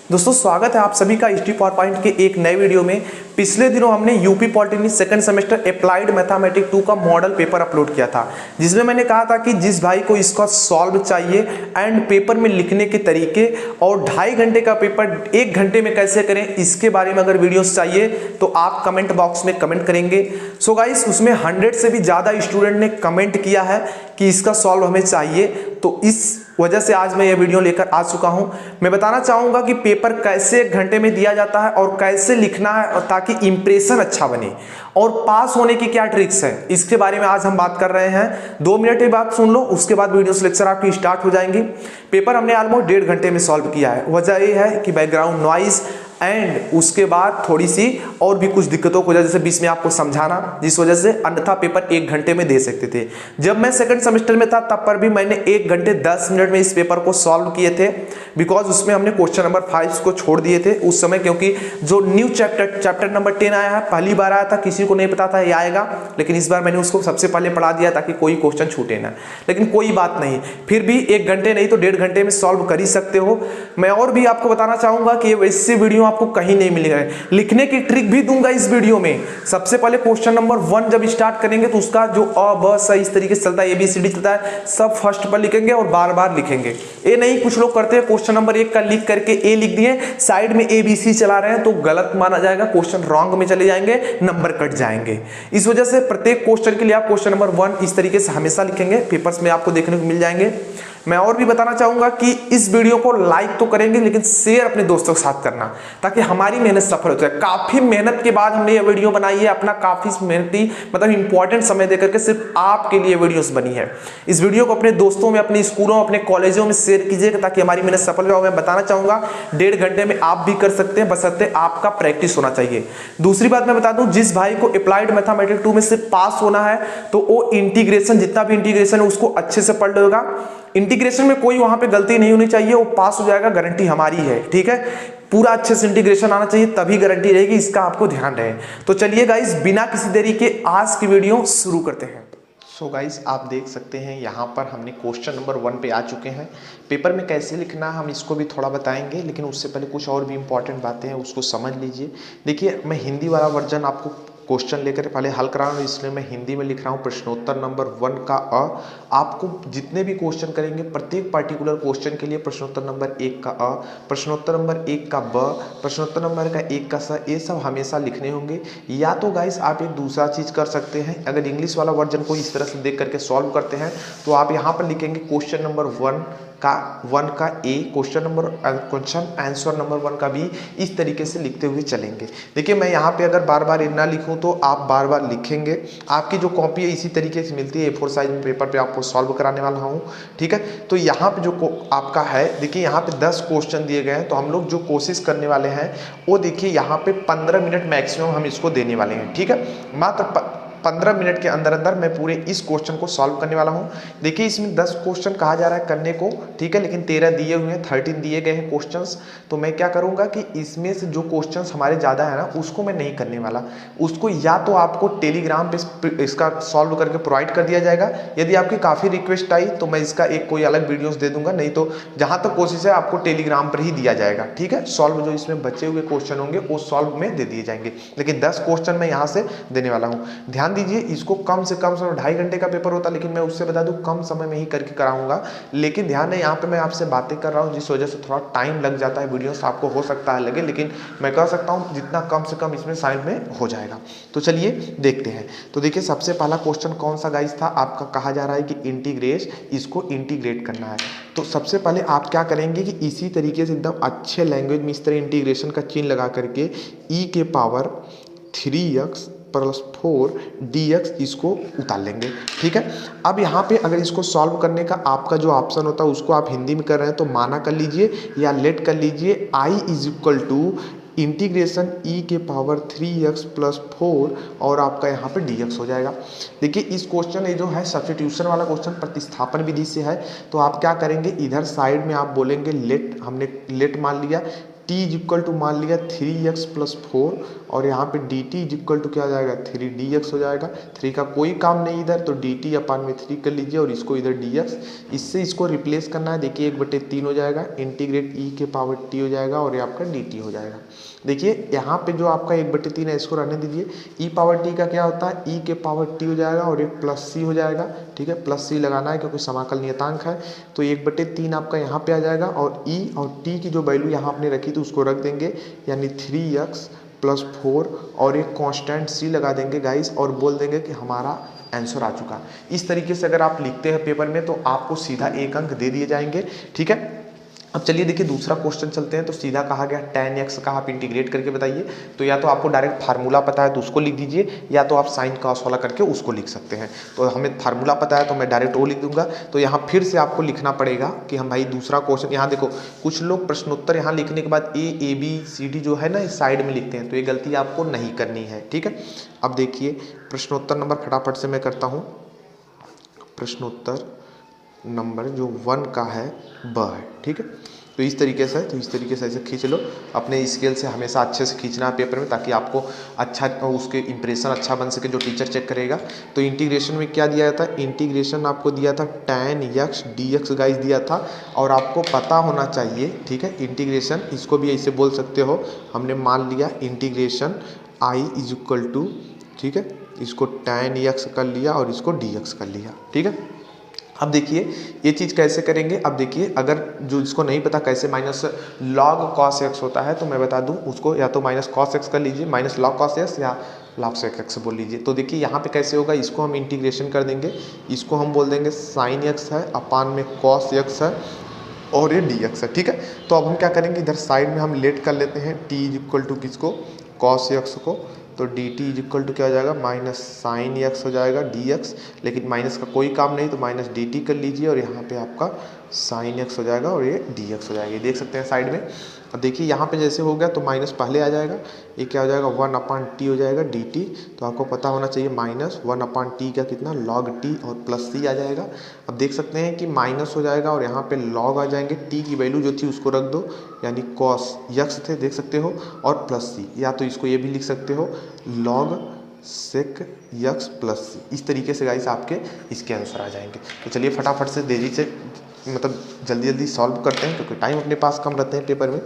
दोस्तों स्वागत है आप सभी का हिस्ट्री पावर पॉइंट के एक नए वीडियो में। पिछले दिनों हमने UP polytechnic second semester applied mathematics 2 का मॉडल पेपर अपलोड किया था, जिसमें मैंने कहा था कि जिस भाई को इसका सॉल्व चाहिए एंड पेपर में लिखने के तरीके और 2.5 घंटे का पेपर 1 घंटे में कैसे करें, इसके बारे में अगर वीडियोस चाहिए तो आप कमेंट बॉक्स में कमेंट करेंगे। सो गाइस, उसमें 100 से भी ज़्यादा स्टूडेंट ने कमेंट किया है कि इसका सॉल्व हमें चाहिए, तो इस वजह से आज मैं ये वीडियो लेकर आ चुका हूं। मैं बताना चाहूंगा कि पेपर कैसे 1 घंटे में दिया जाता है और कैसे लिखना है और ताकि इंप्रेशन अच्छा बने, और पास होने की क्या ट्रिक्स है, इसके बारे में आज हम बात कर रहे हैं। 2 मिनट की बात सुन लो, उसके बाद वीडियो लेक्चर आपकी स्टार्ट हो जाएंगी। पेपर हमने ऑलमोस्ट 1.5 घंटे में सॉल्व किया है। वजह यह है कि बैकग्राउंड नॉइज एंड उसके बाद थोड़ी सी और भी कुछ दिक्कतों को जैसे बीच में आपको समझाना, जिस वजह से अन्यथा पेपर 1 घंटे में दे सकते थे। जब मैं सेकंड सेमेस्टर में था तब पर भी मैंने 1 घंटे 10 मिनट में इस पेपर को सॉल्व किए थे, बिकॉज उसमें हमने क्वेश्चन नंबर 5 को छोड़ दिए थे उस समय, क्योंकि जो न्यू चैप्टर नंबर 10 आया है, पहली बार आया था, किसी को नहीं पता था ये आएगा, लेकिन इस बार मैंने उसको सबसे पहले पढ़ा दिया ताकि कोई क्वेश्चन छूटे ना। लेकिन कोई बात नहीं, फिर भी 1 घंटे नहीं तो 1.5 घंटे में सॉल्व कर ही सकते हो। मैं और भी आपको बताना चाहूंगा कि वैसे वीडियो आपको कहीं नहीं मिलेगा। लिखने की ट्रिक भी दूंगा इस वीडियो में। सबसे पहले क्वेश्चन नंबर 1 जब स्टार्ट करेंगे तो उसका जो अ ब स इस तरीके से चलता है, ABCD चलता है, सब फर्स्ट पर लिखेंगे और बार बार लिखेंगे। ये नहीं कुछ लोग करते हैं क्वेश्चन नंबर 1 का लिख करके ए लिख दिए, साइड में ABC चला रहे हैं, तो गलत माना जाएगा, क्वेश्चन रॉन्ग में चले जाएंगे, नंबर कट जाएंगे। इस वजह से प्रत्येक क्वेश्चन के लिए आप क्वेश्चन नंबर 1 इस तरीके से हमेशा लिखेंगे, पेपर्स में आपको देखने को मिल जाएंगे। मैं और भी बताना चाहूंगा कि इस वीडियो को लाइक तो करेंगे, लेकिन शेयर अपने दोस्तों के साथ करना, ताकि हमारी मेहनत सफल हो जाए। काफी मेहनत के बाद हमने ये वीडियो बनाई है, अपना काफी मेहनती मतलब इंपॉर्टेंट समय देकर के सिर्फ आपके लिए वीडियोस बनी है। इस वीडियो को अपने दोस्तों में, अपने स्कूलों, अपने कॉलेजों में शेयर कीजिएगा ताकि हमारी मेहनत सफल हो। मैं बताना चाहूंगा 1.5 घंटे में आप भी कर सकते हैं, बशर्ते आपका प्रैक्टिस होना चाहिए। दूसरी बात मैं बता दूं, जिस भाई को अप्लाइड मैथमेटिक्स 2 में सिर्फ पास होना है तो वो इंटीग्रेशन, जितना भी इंटीग्रेशन है उसको अच्छे से पढ़ लेगा। इंटीग्रेशन में कोई वहां पे गलती नहीं होनी चाहिए, वो पास हो जाएगा, गारंटी हमारी है, ठीक है। पूरा अच्छे से इंटीग्रेशन आना चाहिए, तभी गारंटी रहेगी, इसका आपको ध्यान रहे। तो चलिए गाइस, बिना किसी देरी के आज की वीडियो शुरू करते हैं। सो गाइस, आप देख सकते हैं यहाँ पर हमने क्वेश्चन नंबर 1 पे आ चुके हैं। पेपर में कैसे लिखना है हम इसको भी थोड़ा बताएंगे, लेकिन उससे पहले कुछ और भी इंपॉर्टेंट बातें हैं, उसको समझ लीजिए। देखिए, मैं हिंदी वाला वर्जन आपको क्वेश्चन लेकर पहले हल करा रहा हूँ, इसलिए मैं हिंदी में लिख रहा हूँ। प्रश्नोत्तर नंबर 1 का अ, आपको जितने भी क्वेश्चन करेंगे प्रत्येक पार्टिकुलर क्वेश्चन के लिए प्रश्नोत्तर नंबर 1 का अ, प्रश्नोत्तर नंबर 1 का ब, प्रश्नोत्तर नंबर का 1 का स, ये सब हमेशा लिखने होंगे। या तो गाइस आप एक दूसरा चीज़ कर सकते हैं, अगर इंग्लिश वाला वर्जन को इस तरह से देख करके सॉल्व करते हैं तो आप यहाँ पर लिखेंगे क्वेश्चन नंबर 1 का ए, क्वेश्चन आंसर नंबर 1 का बी, इस तरीके से लिखते हुए चलेंगे। देखिए, मैं यहाँ पे अगर बार बार ना लिखूँ तो आप बार बार लिखेंगे। आपकी जो कॉपी है इसी तरीके से मिलती है, A4 साइज में पेपर पे आपको सॉल्व कराने वाला हूँ, ठीक है। तो यहाँ पे जो आपका है, देखिए यहाँ पे 10 क्वेश्चन दिए गए हैं, तो हम लोग जो कोशिश करने वाले हैं वो देखिए यहाँ पे 15 मिनट मैक्सिमम हम इसको देने वाले हैं, ठीक है। मात्र 15 मिनट के अंदर अंदर मैं पूरे इस क्वेश्चन को सॉल्व करने वाला हूं। देखिए, इसमें 10 क्वेश्चन कहा जा रहा है करने को, ठीक है, लेकिन 13 दिए हुए हैं, 13 दिए गए हैं क्वेश्चंस। तो मैं क्या करूंगा कि इसमें से जो क्वेश्चंस हमारे ज़्यादा है ना, उसको मैं नहीं करने वाला, उसको या तो आपको टेलीग्राम पे इसका सॉल्व करके प्रोवाइड कर दिया जाएगा। यदि आपकी काफ़ी रिक्वेस्ट आई तो मैं इसका एक कोई अलग वीडियोज़ दे दूंगा, नहीं तो जहाँ तक कोशिश है आपको टेलीग्राम पर ही दिया जाएगा, ठीक है। सॉल्व जो इसमें बचे हुए क्वेश्चन होंगे वो सॉल्व में दे दिए जाएंगे, लेकिन 10 क्वेश्चन मैं यहाँ से देने वाला हूँ। ध्यान दीजिए, इसको कम से कम समय 2.5 घंटे का पेपर होता, लेकिन मैं उससे बता दूं कम समय में ही करके कराऊंगा। लेकिन ध्यान है, यहाँ पे मैं आपसे बातें कर रहा हूँ, जिस वजह से थोड़ा टाइम लग जाता है, वीडियोस आपको हो सकता है लगे, लेकिन मैं कह सकता हूँ जितना कम से कम इसमें साइड में हो जाएगा। तो चलिए देखते हैं। तो देखिए, सबसे पहला क्वेश्चन कौन सा गाइस था आपका, कहा जा रहा है कि इंटीग्रेट, इसको इंटीग्रेट करना है। तो सबसे पहले आप क्या करेंगे कि इसी तरीके से एकदम अच्छे लैंग्वेज में इस तरह इंटीग्रेशन का चिन्ह लगा करके e के पावर 3x + 4 dx इसको उतार लेंगे, ठीक है। अब यहाँ पे अगर इसको सॉल्व करने का आपका जो ऑप्शन होता है उसको आप हिंदी में कर रहे हैं तो माना कर लीजिए या लेट कर लीजिए, I = इंटीग्रेशन e के पावर 3x + 4 और आपका यहाँ पे dx हो जाएगा। देखिए, इस क्वेश्चन ये जो है सब्स्टिट्यूशन वाला क्वेश्चन प्रतिस्थापन विधि से है, तो आप क्या करेंगे, इधर साइड में आप बोलेंगे लेट, हमने लेट मान लिया, t इज इक्वल टू मान लिया 3x प्लस 4 और यहाँ पे dt इज इक्वल टू क्या हो जाएगा 3dx हो जाएगा। 3 का कोई काम नहीं इधर, तो dt अपान में 3 कर लीजिए और इसको इधर dx, इससे इसको रिप्लेस करना है। देखिए 1/3 हो जाएगा, इंटीग्रेट e के पावर t हो जाएगा और ये आपका dt हो जाएगा। देखिए यहाँ पे जो आपका 1/3 है इसको रहने दीजिए, e पावर t का क्या होता है e के पावर t हो जाएगा और एक प्लस c हो जाएगा। ठीक है, प्लस c लगाना है क्योंकि समाकल नियतांक है, तो 1/3 आपका यहाँ पे आ जाएगा और e और t की जो वैल्यू यहाँ आपने रखी थी उसको रख देंगे, यानी 3x प्लस 4 और एक कांस्टेंट c लगा देंगे गाइस और बोल देंगे कि हमारा आंसर आ चुका। इस तरीके से अगर आप लिखते हैं पेपर में तो आपको सीधा 1 अंक दे दिए जाएंगे। ठीक है, अब चलिए देखिए दूसरा क्वेश्चन चलते हैं। तो सीधा कहा गया tan x का आप इंटीग्रेट करके बताइए। तो या तो आपको डायरेक्ट फार्मूला पता है तो उसको लिख दीजिए, या तो आप साइन कॉस वाला करके उसको लिख सकते हैं। तो हमें फार्मूला पता है तो मैं डायरेक्ट वो लिख दूंगा। तो यहाँ फिर से आपको लिखना पड़ेगा कि हम भाई दूसरा क्वेश्चन, यहाँ देखो कुछ लोग प्रश्नोत्तर यहाँ लिखने के बाद a b c d जो है ना इस साइड में लिखते हैं, तो ये गलती आपको नहीं करनी है। ठीक है, अब देखिए प्रश्नोत्तर नंबर फटाफट से मैं करता हूँ। प्रश्नोत्तर नंबर जो 1 का है ब है। ठीक है, तो इस तरीके से ऐसे खींच लो। अपने स्केल से हमेशा अच्छे से खींचना है पेपर में ताकि आपको अच्छा उसके इंप्रेशन अच्छा बन सके जो टीचर चेक करेगा। तो इंटीग्रेशन में क्या दिया था, इंटीग्रेशन आपको दिया था tan x dx गाइस दिया था और आपको पता होना चाहिए। ठीक है, इंटीग्रेशन इसको भी ऐसे बोल सकते हो, हमने मान लिया integration i is equal to, ठीक है, इसको tan x कर लिया और इसको dx कर लिया। ठीक है, अब देखिए ये चीज़ कैसे करेंगे। अब देखिए अगर जो इसको नहीं पता कैसे माइनस log cos x होता है तो मैं बता दूं उसको, या तो माइनस cos x कर लीजिए, माइनस log cos x या log sec x बोल लीजिए। तो देखिए यहाँ पे कैसे होगा, इसको हम इंटीग्रेशन कर देंगे, इसको हम बोल देंगे sin x है अपान में cos x है और ये dx है। ठीक है, तो अब हम क्या करेंगे, इधर साइड में हम लेट कर लेते हैं t इज इक्वल टू किसको, cos x को। तो dt इज इक्वल टू क्या हो जाएगा, माइनस साइन x हो जाएगा dx, लेकिन माइनस का कोई काम नहीं तो माइनस dt कर लीजिए और यहाँ पे आपका साइन x हो जाएगा और ये dx हो जाएगा। ये देख सकते हैं साइड में। अब देखिए यहाँ पे जैसे हो गया तो माइनस पहले आ जाएगा, ये क्या हो जाएगा 1/t हो जाएगा dt। तो आपको पता होना चाहिए माइनस 1/t का कितना log t और प्लस c आ जाएगा। अब देख सकते हैं कि माइनस हो जाएगा और यहाँ पे log आ जाएंगे, t की वैल्यू जो थी उसको रख दो, यानी cos x थे देख सकते हो और प्लस c, या तो इसको ये भी लिख सकते हो log sec x plus c। इस तरीके से गाइस आपके इसके आंसर आ जाएंगे। तो चलिए फटाफट से देरी से मतलब जल्दी जल्दी सॉल्व करते हैं क्योंकि टाइम अपने पास कम रहते हैं पेपर में।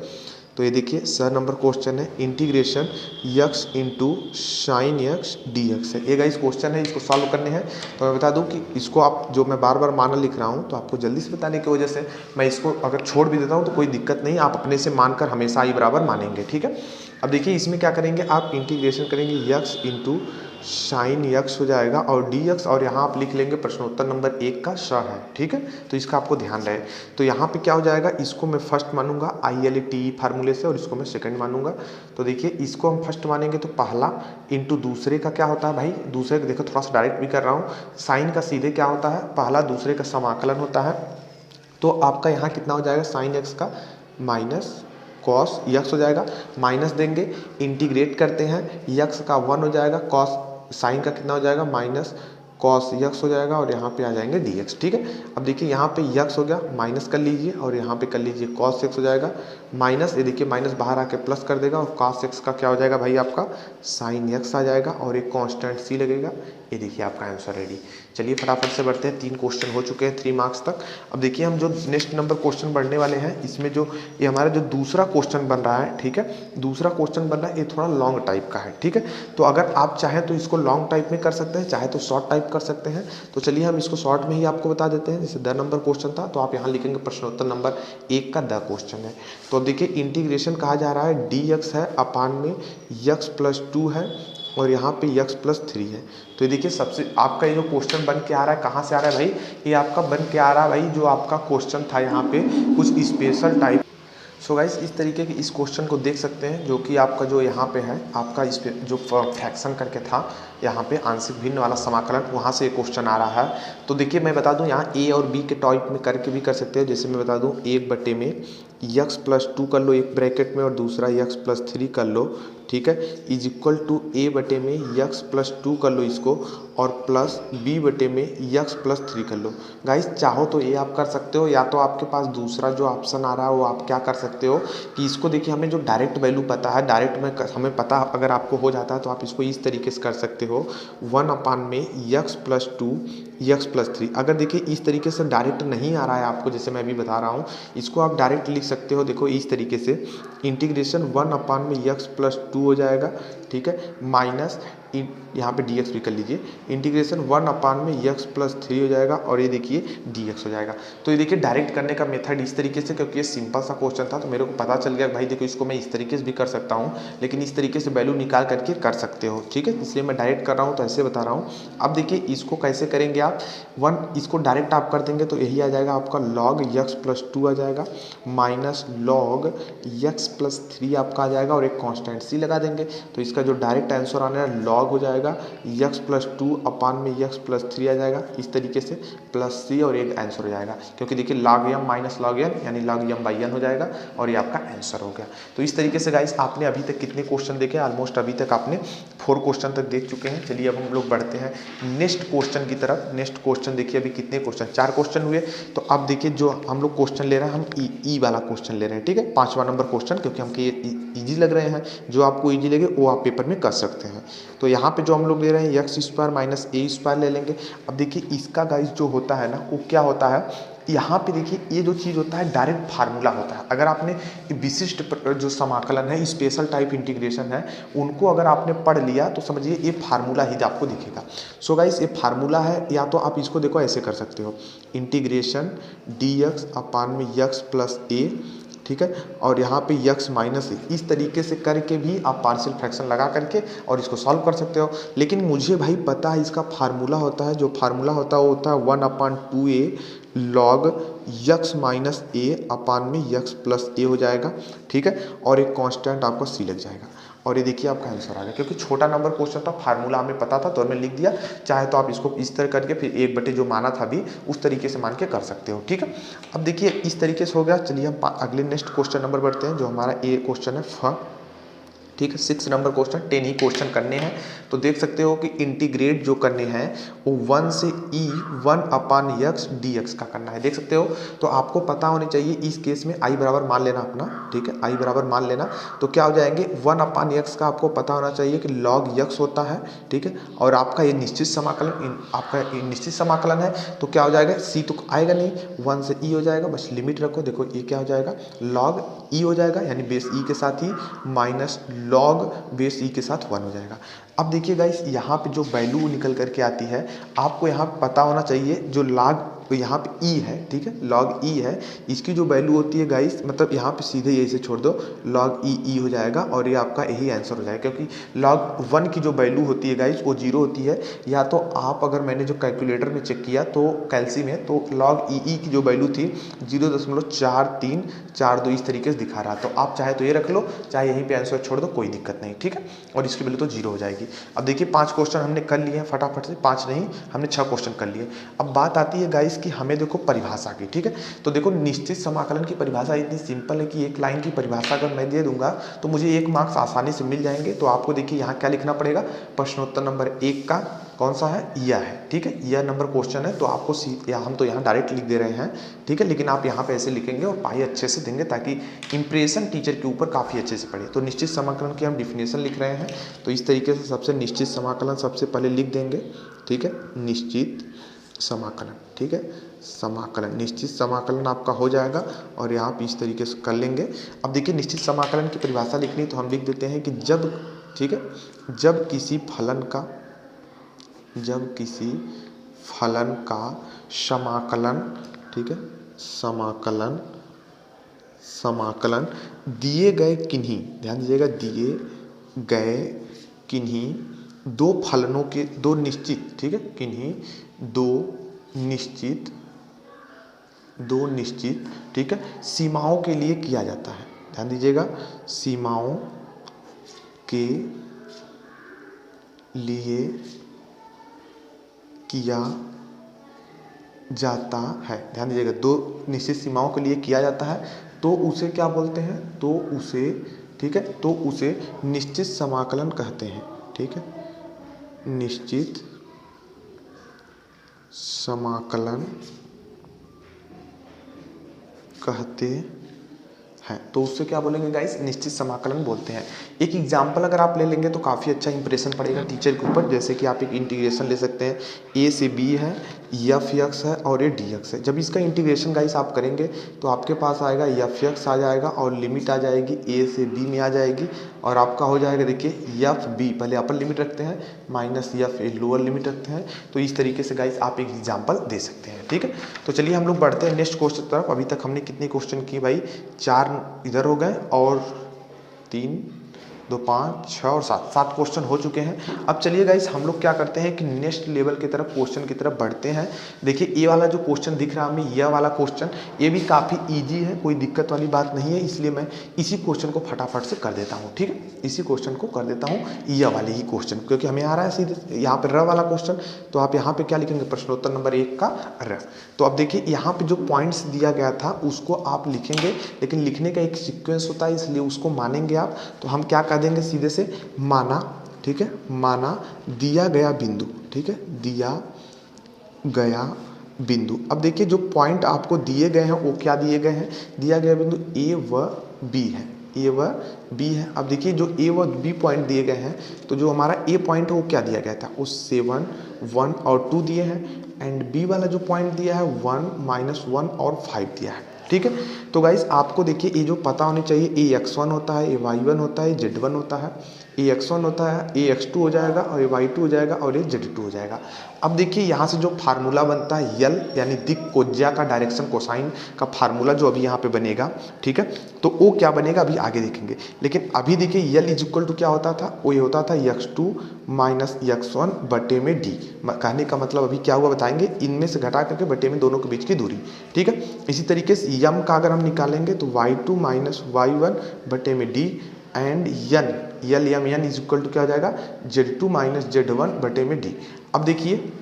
तो ये देखिए 7 नंबर क्वेश्चन है, integration x into sine x dx है। ये गाइस क्वेश्चन है, इसको सॉल्व करने हैं। तो मैं बता दूं कि इसको आप जो मैं बार बार माना लिख रहा हूं तो आपको जल्दी से बताने की वजह से मैं इसको अगर छोड़ भी देता हूं तो कोई दिक्कत नहीं, आप अपने से मानकर हमेशा i बराबर मानेंगे। ठीक है, अब देखिए इसमें क्या करेंगे, आप इंटीग्रेशन करेंगे x इंटू साइन x हो जाएगा और dx, और यहाँ आप लिख लेंगे प्रश्नोत्तर नंबर 1 का श है। ठीक है, तो इसका आपको ध्यान रहे। तो यहाँ पे क्या हो जाएगा, इसको मैं फर्स्ट मानूंगा ILT फार्मूले से और इसको मैं सेकंड मानूंगा। तो देखिए इसको हम फर्स्ट मानेंगे तो पहला इंटू दूसरे का क्या होता है भाई, दूसरे का देखो थोड़ा सा डायरेक्ट भी कर रहा हूँ, साइन का सीधे क्या होता है, पहला दूसरे का समाकलन होता है। तो आपका यहाँ कितना हो जाएगा, साइन x का माइनस cos x हो जाएगा, माइनस देंगे, इंटीग्रेट करते हैं, x का 1 हो जाएगा, cos साइन का कितना हो जाएगा माइनस cos x हो जाएगा और यहाँ पे आ जाएंगे dx। ठीक है, अब देखिए यहाँ पे x हो गया, माइनस कर लीजिए और यहाँ पे कर लीजिए cos x हो जाएगा, माइनस, ये देखिए माइनस बाहर आके प्लस कर देगा और cos x का क्या हो जाएगा भाई आपका sin x आ जाएगा और एक कांस्टेंट c लगेगा। ये देखिए आपका आंसर रेडी। चलिए फटाफट से बढ़ते हैं, 3 क्वेश्चन हो चुके हैं 3 मार्क्स तक। अब देखिए हम जो नेक्स्ट नंबर क्वेश्चन बढ़ने वाले हैं, इसमें जो ये हमारा जो दूसरा क्वेश्चन बन रहा है, ठीक है, दूसरा क्वेश्चन बन रहा है, ये थोड़ा लॉन्ग टाइप का है। ठीक है, तो अगर आप चाहें तो इसको लॉन्ग टाइप में कर सकते हैं, चाहे तो शॉर्ट टाइप कर सकते हैं। तो चलिए हम इसको शॉर्ट में ही आपको बता देते हैं। जैसे 10 नंबर क्वेश्चन था तो आप यहाँ लिखेंगे प्रश्नोत्तर नंबर 1 का 10 क्वेश्चन है। तो देखिए इंटीग्रेशन कहा जा रहा है dx है अपान में x प्लस 2 है और यहाँ पे x प्लस 3 है। तो ये देखिए सबसे आपका ये जो क्वेश्चन बन के आ रहा है, कहाँ से आ रहा है भाई, ये आपका बन के आ रहा है भाई जो आपका क्वेश्चन था यहाँ पे कुछ स्पेशल टाइप। सो गाइस इस तरीके के इस क्वेश्चन को देख सकते हैं जो कि आपका जो यहाँ पे है, आपका इस पे जो फ्रैक्शन करके था यहाँ पे आंशिक भिन्न वाला समाकलन, वहाँ से ये क्वेश्चन आ रहा है। तो देखिए मैं बता दूँ यहाँ a और b के टाइप में करके भी कर सकते हो। जैसे मैं बता दूँ 1/में x प्लस 2 कर लो एक ब्रैकेट में और दूसरा x प्लस 3 कर लो। ठीक है, इज इक्वल टू a/में x प्लस 2 कर लो इसको और प्लस b बटे में x प्लस 3 कर लो। गाइस चाहो तो ये आप कर सकते हो, या तो आपके पास दूसरा जो ऑप्शन आ रहा है वो आप क्या कर सकते हो कि इसको देखिए, हमें जो डायरेक्ट वैल्यू पता है, डायरेक्ट में हमें पता अगर आपको हो जाता है तो आप इसको इस तरीके से कर सकते हो 1 में x प्लस 2 x प्लस 3। अगर देखिए इस तरीके से डायरेक्ट नहीं आ रहा है आपको, जैसे मैं अभी बता रहा हूँ, इसको आप डायरेक्ट लिख सकते हो। देखो इस तरीके से इंटीग्रेशन 1 में x प्लस 2 हो जाएगा, ठीक है, माइनस यहाँ पे dx भी कर लीजिए, इंटीग्रेशन 1 में x प्लस 3 हो जाएगा और ये देखिए dx हो जाएगा। तो ये देखिए डायरेक्ट करने का मेथड इस तरीके से, क्योंकि ये सिंपल सा क्वेश्चन था तो मेरे को पता चल गया भाई देखो इसको मैं इस तरीके से भी कर सकता हूँ, लेकिन इस तरीके से वैल्यू निकाल करके कर सकते हो, ठीक है, इसलिए मैं डायरेक्ट कर रहा हूँ तो ऐसे बता रहा हूँ। अब देखिए इसको कैसे करेंगे आप, इसको डायरेक्ट आप कर देंगे तो यही आ जाएगा आपका log x प्लस 2 आ जाएगा माइनस log x प्लस 3 आपका आ जाएगा और एक कांस्टेंट c लगा देंगे। तो इसका जो डायरेक्ट आंसर आना है log हो जाएगा x प्लस 2 में x प्लस 3 आ जाएगा, इस तरीके से प्लस c और एक आंसर हो जाएगा, क्योंकि देखिए log m minus log n यानी log m बाई n हो जाएगा और ये आपका आंसर हो गया। तो इस तरीके से गाइस आपने अभी तक कितने क्वेश्चन देखे, ऑलमोस्ट अभी तक आपने 4 क्वेश्चन तक देख चुके हैं। चलिए अब हम लोग बढ़ते हैं नेक्स्ट क्वेश्चन की तरफ। नेक्स्ट क्वेश्चन देखिए अभी कितने क्वेश्चन, 4 क्वेश्चन हुए। तो अब देखिए जो हम लोग क्वेश्चन ले रहे हैं, हम ई वाला क्वेश्चन ले रहे हैं, ठीक है, 5वां नंबर क्वेश्चन, क्योंकि हमको ये इजी लग रहे हैं। जो आपको इजी लगे वो आप पेपर में कर सकते हैं। तो यहाँ पे जो हम लोग ले रहे हैं x स्क्वायर माइनस ए स्क्वायर ले लेंगे। अब देखिए इसका गाइस जो होता है ना वो क्या होता है, यहाँ पे देखिए ये जो चीज़ होता है डायरेक्ट फार्मूला होता है। अगर आपने विशिष्ट जो समाकलन है, स्पेशल टाइप इंटीग्रेशन है, उनको अगर आपने पढ़ लिया तो समझिए ये फार्मूला ही आपको दिखेगा। सो गाइस ये फार्मूला है, या तो आप इसको देखो ऐसे कर सकते हो, इंटीग्रेशन dx अपान में x प्लस ए, ठीक है, और यहाँ पे x माइनस ए, इस तरीके से करके भी आप पार्शियल फ्रैक्शन लगा करके और इसको सॉल्व कर सकते हो। लेकिन मुझे भाई पता है इसका फार्मूला होता है, जो फार्मूला होता है वो होता है 1/2a log x माइनस ए अपान में x प्लस ए हो जाएगा, ठीक है, और एक कांस्टेंट आपका c लग जाएगा और ये देखिए आपका आंसर आ गया। क्योंकि छोटा नंबर क्वेश्चन था, फार्मूला हमें पता था तो हमने लिख दिया। चाहे तो आप इसको इस तरह करके फिर 1/, जो माना था भी उस तरीके से मान के कर सकते हो, ठीक है। अब देखिए इस तरीके से हो गया। चलिए हम अगले नेक्स्ट क्वेश्चन नंबर बढ़ते हैं, जो हमारा ए क्वेश्चन है, ठीक है, 6 नंबर क्वेश्चन, 10 ही क्वेश्चन करने हैं। तो देख सकते हो कि इंटीग्रेट जो करने हैं वो 1 से e 1/x dx का करना है, देख सकते हो। तो आपको पता होने चाहिए इस केस में i बराबर मान लेना अपना, ठीक है, i बराबर मान लेना। तो क्या हो जाएंगे 1/x का आपको पता होना चाहिए कि log x होता है, ठीक है, और आपका ये निश्चित समाकलन, आपका निश्चित समाकलन है तो क्या हो जाएगा, c तो आएगा नहीं, 1 से e हो जाएगा, बस लिमिट रखो। देखो ये क्या हो जाएगा, log e हो जाएगा यानी बेस e के साथ ही माइनस log बेस e के साथ 1 हो जाएगा। अब देखिए गाइस यहाँ पे जो वैल्यू निकल करके आती है आपको यहाँ पता होना चाहिए, जो log तो यहाँ पे e है, ठीक है, log e है, इसकी जो वैल्यू होती है गाइस, मतलब यहाँ पे सीधे यही से छोड़ दो, log e हो जाएगा और ये आपका यही आंसर हो जाएगा। क्योंकि log 1 की जो वैल्यू होती है गाइस वो 0 होती है, या तो आप अगर मैंने जो कैलकुलेटर में चेक किया तो कैलसी में, तो log e की जो वैल्यू थी 0.4342 इस तरीके से दिखा रहा। तो आप चाहे तो ये रख लो, चाहे यहीं पे आंसर छोड़ दो, कोई दिक्कत नहीं, ठीक है, और इसकी वैल्यू तो 0 हो जाएगी। अब देखिए 5 क्वेश्चन हमने कर लिए हैं फटाफट से, 5 नहीं हमने 6 क्वेश्चन कर लिए। अब बात आती है गाइस कि हमें देखो परिभाषा की, ठीक है, तो देखो निश्चित समाकलन की परिभाषा इतनी सिंपल है कि एक लाइन की परिभाषा अगर मैं दे दूंगा तो मुझे 1 मार्क्स आसानी से मिल जाएंगे। तो आपको देखिए यहाँ क्या लिखना पड़ेगा, प्रश्नोत्तर नंबर 1 का कौन सा है, यह है, ठीक है, यह नंबर क्वेश्चन है। तो आपको हम तो यहाँ डायरेक्ट लिख दे रहे हैं, ठीक है, लेकिन आप यहाँ पे ऐसे लिखेंगे और पाई अच्छे से देंगे ताकि इंप्रेशन टीचर के ऊपर काफ़ी अच्छे से पड़े। तो निश्चित समाकलन की हम डिफिनेशन लिख रहे हैं, तो इस तरीके से सबसे निश्चित समाकलन सबसे पहले लिख देंगे, ठीक है, निश्चित समाकलन, ठीक है, समाकलन, निश्चित समाकलन आपका हो जाएगा और यहाँ पे इस तरीके से कर लेंगे। अब देखिए निश्चित समाकलन की परिभाषा लिखनी तो हम लिख देते हैं कि जब, ठीक है, जब किसी फलन का समाकलन, ठीक है, समाकलन दिए गए किन्हीं, ध्यान दीजिएगा, दिए गए किन्हीं दो फलनों के, दो निश्चित, ठीक है, किन्हीं दो निश्चित, ठीक है, सीमाओं के लिए किया जाता है। ध्यान दीजिएगा, सीमाओं के लिए किया जाता है। ध्यान दीजिएगा, दो निश्चित सीमाओं के लिए किया जाता है तो उसे क्या बोलते हैं, तो उसे, ठीक है, तो उसे निश्चित समाकलन कहते हैं, ठीक है, निश्चित समाकलन कहते हैं। तो उससे क्या बोलेंगे गाइस, निश्चित समाकलन बोलते हैं। एक एग्जाम्पल अगर आप ले लेंगे तो काफ़ी अच्छा इंप्रेशन पड़ेगा टीचर के ऊपर। जैसे कि आप एक इंटीग्रेशन ले सकते हैं, ए से बी है, एफ एक्स है और ये डी एक्स है। जब इसका इंटीग्रेशन गाइस आप करेंगे तो आपके पास आएगा एफ एक्स आ जाएगा और लिमिट आ जाएगी ए से बी में आ जाएगी और आपका हो जाएगा देखिए एफ बी, पहले अपर लिमिट रखते हैं, माइनस एफ लोअर लिमिट रखते हैं। तो इस तरीके से गाइस आप एक एग्जाम्पल दे सकते हैं। ठीक है, तो चलिए हम लोग बढ़ते हैं नेक्स्ट क्वेश्चन की तरफ। अभी तक हमने कितने क्वेश्चन किए भाई, 4 इधर हो गए और 3, 2, 5, 6 और 7 क्वेश्चन हो चुके हैं। अब चलिए गाइस हम लोग क्या करते हैं कि नेक्स्ट लेवल की तरफ क्वेश्चन की तरफ बढ़ते हैं। देखिए ये वाला जो क्वेश्चन दिख रहा है हमें, यह वाला क्वेश्चन, ये भी काफ़ी इजी है, कोई दिक्कत वाली बात नहीं है, इसलिए मैं इसी क्वेश्चन को फटाफट से कर देता हूँ। ठीक है, इसी क्वेश्चन को कर देता हूँ, यह वाले ही क्वेश्चन, क्योंकि हमें आ रहा है सीधे यहाँ पर र वाला क्वेश्चन। तो आप यहाँ पे क्या लिखेंगे, प्रश्नोत्तर नंबर 1 का र। तो अब देखिए यहाँ पे जो पॉइंट्स दिया गया था उसको आप लिखेंगे, लेकिन लिखने का एक सीक्वेंस होता है इसलिए उसको मानेंगे आप। तो हम क्या कर देंगे सीधे से, माना, ठीक है, माना दिया गया बिंदु, ठीक है, दिया गया बिंदु। अब देखिए जो पॉइंट आपको दिए गए हैं वो क्या दिए गए हैं, दिया गया बिंदु ए व बी है, ए व बी है। अब देखिए जो ए व बी पॉइंट दिए गए हैं, तो जो हमारा ए पॉइंट है वो क्या दिया गया था, वो 7, 1 और 2 दिए हैं, एंड बी वाला जो पॉइंट दिया है 1, -1 और 5 दिया है। ठीक है, तो गाइस आपको देखिए ये जो पता होनी चाहिए, ए x1 होता है, ए y1 होता है, ए z1 होता है, ए x1 होता है, ए x2 हो जाएगा और ए y2 हो जाएगा और ये z2 हो जाएगा। अब देखिए यहाँ से जो फार्मूला बनता है यल यानी दिक कोज्या का डायरेक्शन कोसाइन का फार्मूला जो अभी यहाँ पे बनेगा, ठीक है, तो वो क्या बनेगा अभी आगे देखेंगे। लेकिन अभी देखिए यल इज इक्वल टू क्या होता था, वो ये होता था x2 - x1 बटे में d। कहने का मतलब अभी क्या हुआ बताएंगे, इनमें से घटा करके बटे में दोनों के बीच की दूरी। ठीक है, इसी तरीके से यम का अगर हम निकालेंगे तो y2 - y1 बटे में d एंड यन इज इक्वल टू क्या हो जाएगा, z2 - z1 बटे में d। अब देखिए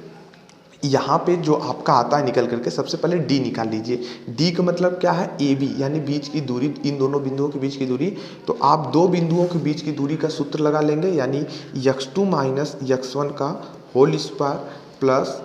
यहाँ पे जो आपका आता है निकल करके, सबसे पहले d निकाल लीजिए। d का मतलब क्या है, ए बी यानी बीच की दूरी, इन दोनों बिंदुओं के बीच की दूरी। तो आप दो बिंदुओं के बीच की दूरी का सूत्र लगा लेंगे, यानी x2 - x1 का whole square plus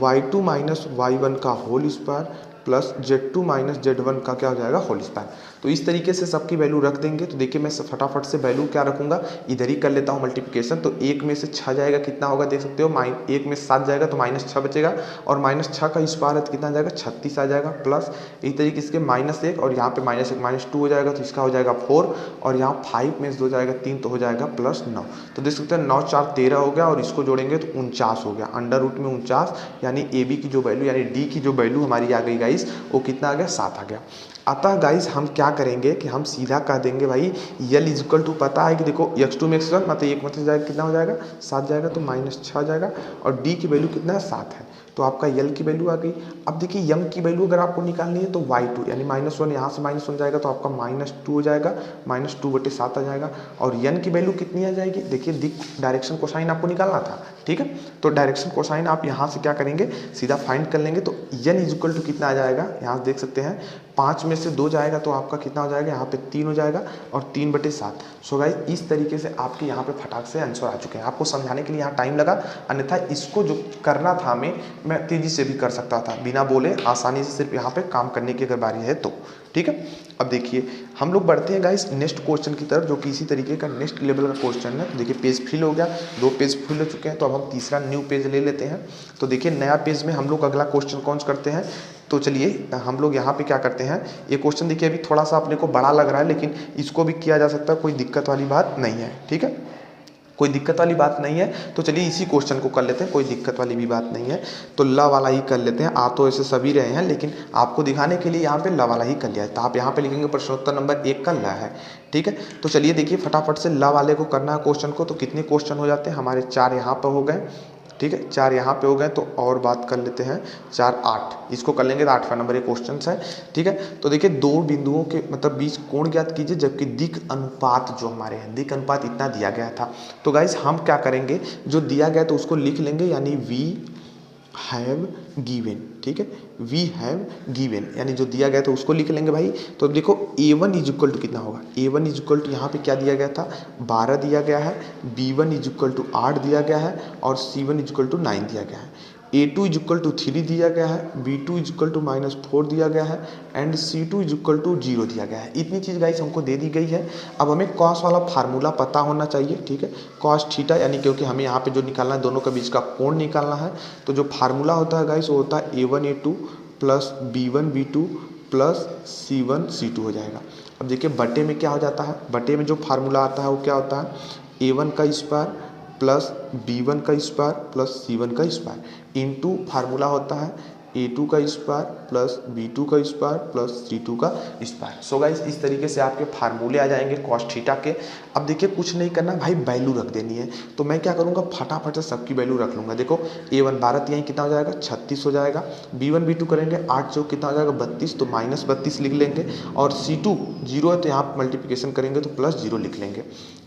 y2 - y1 का whole square plus z2 - z1 का क्या हो जाएगा, होल स्क्वायर। तो इस तरीके से सबकी वैल्यू रख देंगे। तो देखिए मैं फटाफट से वैल्यू क्या रखूंगा, इधर ही कर लेता हूँ मल्टीप्लिकेशन। तो 1 में से 6 जाएगा, कितना होगा देख सकते हो, 1 में से 7 जाएगा तो -6 बचेगा, और -6 का स्क्वायर है तो कितना जाएगा, 36 आ जाएगा, प्लस इसी तरीके से -1 और यहाँ पे -1 -2 हो जाएगा तो इसका हो जाएगा 4, और यहाँ 5 में से 2 जाएगा 3 तो हो जाएगा +9। तो देख सकते हैं 9 4 13 हो गया, और इसको जोड़ेंगे तो 49 हो गया, अंडर रूट में 49, यानी ए बी की जो वैल्यू यानी डी की जो वैल्यू हमारी आ गई गाइस, वो कितना आ गया, 7 आ गया। अतः गाइस हम क्या करेंगे कि हम सीधा कह देंगे भाई यल इज इक्वल टू, पता है कि देखो x2 में x1 मतलब 1 मतलब जाएगा, कितना हो जाएगा, 7 जाएगा, तो -6 जाएगा, और d की वैल्यू कितना है, 7 है, तो आपका यल की वैल्यू आ गई। अब देखिए यम की वैल्यू अगर आपको निकालनी है तो y2 यानी -1, यहाँ से -1 जाएगा तो आपका -2 हो जाएगा, -2/7 आ जाएगा, और यन की वैल्यू कितनी आ जाएगी, देखिए दिक डायरेक्शन कोसाइन आपको निकालना था, ठीक है, तो डायरेक्शन कोसाइन आप यहाँ से क्या करेंगे, सीधा फाइंड कर लेंगे। तो यन इज इक्वल टू कितना आ जाएगा, यहाँ से देख सकते हैं 5 में से 2 जाएगा तो आपका कितना हो जाएगा, यहाँ पे 3 हो जाएगा, और 3/7। सो गाइस इस तरीके से आपके यहाँ पे फटाक से आंसर आ चुके हैं। आपको समझाने के लिए यहाँ टाइम लगा, अन्यथा इसको जो करना था हमें, मैं तेजी से भी कर सकता था, बिना बोले आसानी से, सिर्फ यहाँ पे काम करने की अगर बारी है तो। ठीक है, अब देखिए हम लोग बढ़ते हैं गाइस नेक्स्ट क्वेश्चन की तरफ, जो कि इसी तरीके का नेक्स्ट लेवल का क्वेश्चन है। तो देखिए पेज फिल हो गया, 2 पेज फिल हो चुके हैं, तो अब हम तीसरा न्यू पेज ले लेते हैं। तो देखिए नया पेज में हम लोग अगला क्वेश्चन कौन सा करते हैं, तो चलिए हम लोग यहाँ पे क्या करते हैं, ये क्वेश्चन देखिए अभी थोड़ा सा अपने को बड़ा लग रहा है, लेकिन इसको भी किया जा सकता है, कोई दिक्कत वाली बात नहीं है। ठीक है, कोई दिक्कत वाली बात नहीं है, तो चलिए इसी क्वेश्चन को कर लेते हैं, कोई दिक्कत वाली भी बात नहीं है। तो ल वाला ही कर लेते हैं, आ तो ऐसे सभी रहे हैं, लेकिन आपको दिखाने के लिए यहाँ पे ल वाला ही कर लिया है। तो आप यहाँ पे लिखेंगे प्रश्नोत्तर नंबर 1 का ल है। ठीक है, तो चलिए देखिए फटाफट से ल वाले को करना है क्वेश्चन को। तो कितने क्वेश्चन हो जाते हैं हमारे, 4 यहाँ पर हो गए, ठीक है, 4 यहाँ पे हो गए, तो और बात कर लेते हैं, 4 8, इसको कर लेंगे तो 8वां नंबर ये क्वेश्चन है। ठीक है, तो देखिए 2 बिंदुओं के मतलब बीच कोण ज्ञात कीजिए, जबकि दिक अनुपात जो हमारे हैं, दिक अनुपात इतना दिया गया था। तो गाइस हम क्या करेंगे, जो दिया गया तो उसको लिख लेंगे, यानी वी हैव गिवन। ठीक है, वी हैव गिवन यानी जो दिया गया था उसको लिख लेंगे भाई। तो देखो a1 इज इक्वल टू कितना होगा, a1 इज इक्वल टू यहाँ पे क्या दिया गया था, 12 दिया गया है, b1 इज इक्वल टू 8 दिया गया है, और c1 इज इक्वल टू 9 दिया गया है। A2 इज इक्वल टू 3 दिया गया है, B2 इज इक्वल टू -4 दिया गया है and C2 is equal to 0 दिया गया है। इतनी चीज़ गाइस हमको दे दी गई है। अब हमें कॉस वाला फार्मूला पता होना चाहिए, ठीक है, कॉस थीटा, यानी क्योंकि हमें यहाँ पे जो निकालना है दोनों के बीच का कोण निकालना है। तो जो फार्मूला होता है गाइस वो होता है A1 A2 plus B1 B2 plus C1 C2 हो जाएगा। अब देखिए बटे में क्या हो जाता है, बटे में जो फार्मूला आता है वो क्या होता है A1 का स्क्वायर प्लस B1 का स्क्वायर प्लस C1 का स्क्वायर इनटू फार्मूला होता है A2 का स्क्वायर प्लस B2 का स्क्वायर प्लस C2 का स्क्वायर। सो गाइस इस तरीके से आपके फार्मूले आ जाएंगे कॉस थीटा के। अब देखिए कुछ नहीं करना भाई, वैल्यू रख देनी है। तो मैं क्या करूँगा, फटाफट से सबकी वैल्यू रख लूँगा। देखो A1 12 यहीं कितना हो जाएगा 36 हो जाएगा, B1 B2 करेंगे 8 चौक कितना हो जाएगा 32, तो -32 लिख लेंगे, और C2 0 है तो यहाँ मल्टीप्लिकेशन करेंगे तो +0 लिख लेंगे।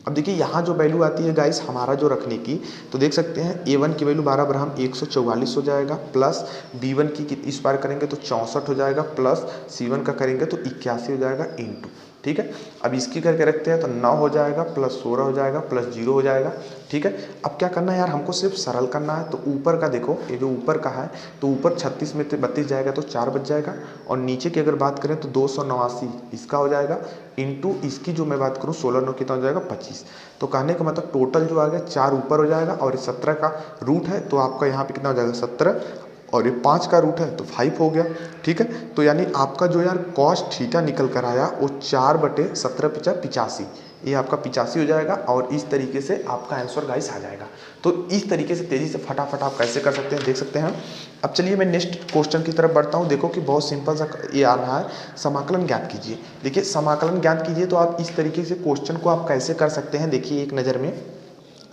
अब देखिए यहाँ जो वैल्यू आती है गाइस हमारा जो रखने की, तो देख सकते हैं A1 की वैल्यू 12 144 हो जाएगा, प्लस B1 की इस बार करेंगे तो 64 हो जाएगा, प्लस C1 का करेंगे तो 81 हो जाएगा इनटू, ठीक है। अब इसकी करके रखते हैं तो 9 हो जाएगा प्लस 16 हो जाएगा प्लस 0 हो जाएगा, ठीक है। अब क्या करना है यार, हमको सिर्फ सरल करना है। तो ऊपर का देखो, ये जो ऊपर का है तो ऊपर 36 में 32 जाएगा तो 4 बच जाएगा, और नीचे की अगर बात करें तो 289 इसका हो जाएगा इनटू इसकी जो मैं बात करूँ 16 9 कितना हो जाएगा 25। तो कहने का मतलब टोटल जो आ गया 4 ऊपर हो जाएगा, और 17 का रूट है तो आपका यहाँ पे कितना हो जाएगा 17, और ये 5 का रूट है तो 5 हो गया, ठीक है। तो यानी आपका जो यार कॉस थीटा निकल कर आया वो 4/17 85, ये आपका 85 हो जाएगा, और इस तरीके से आपका आंसर गाइस आ जाएगा। तो इस तरीके से तेज़ी से फटाफट आप कैसे कर सकते हैं देख सकते हैं। अब चलिए मैं नेक्स्ट क्वेश्चन की तरफ बढ़ता हूँ। देखो कि बहुत सिंपल सा ये आ रहा है, समाकलन ज्ञात कीजिए। देखिए समाकलन ज्ञात कीजिए, तो आप इस तरीके से क्वेश्चन को आप कैसे कर सकते हैं, देखिए एक नज़र में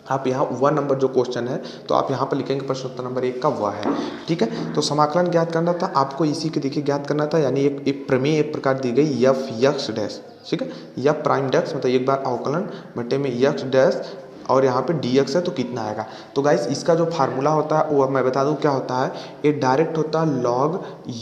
आप यहाँ 1 नंबर जो क्वेश्चन है तो आप यहाँ पर लिखेंगे प्रश्न उत्तर नंबर 1 का वह है, ठीक है। तो समाकलन ज्ञात करना था आपको, इसी के देखिए ज्ञात करना था, यानी एक प्रमेय एक प्रकार दी गई एफ यक्स डैश, ठीक है, एफ प्राइम डैश मतलब एक बार अवकलन बटे में यक्स डैश, और यहाँ पे dx है तो कितना आएगा। तो गाइस इसका जो फार्मूला होता है वो मैं बता दूं क्या होता है, ये डायरेक्ट होता है log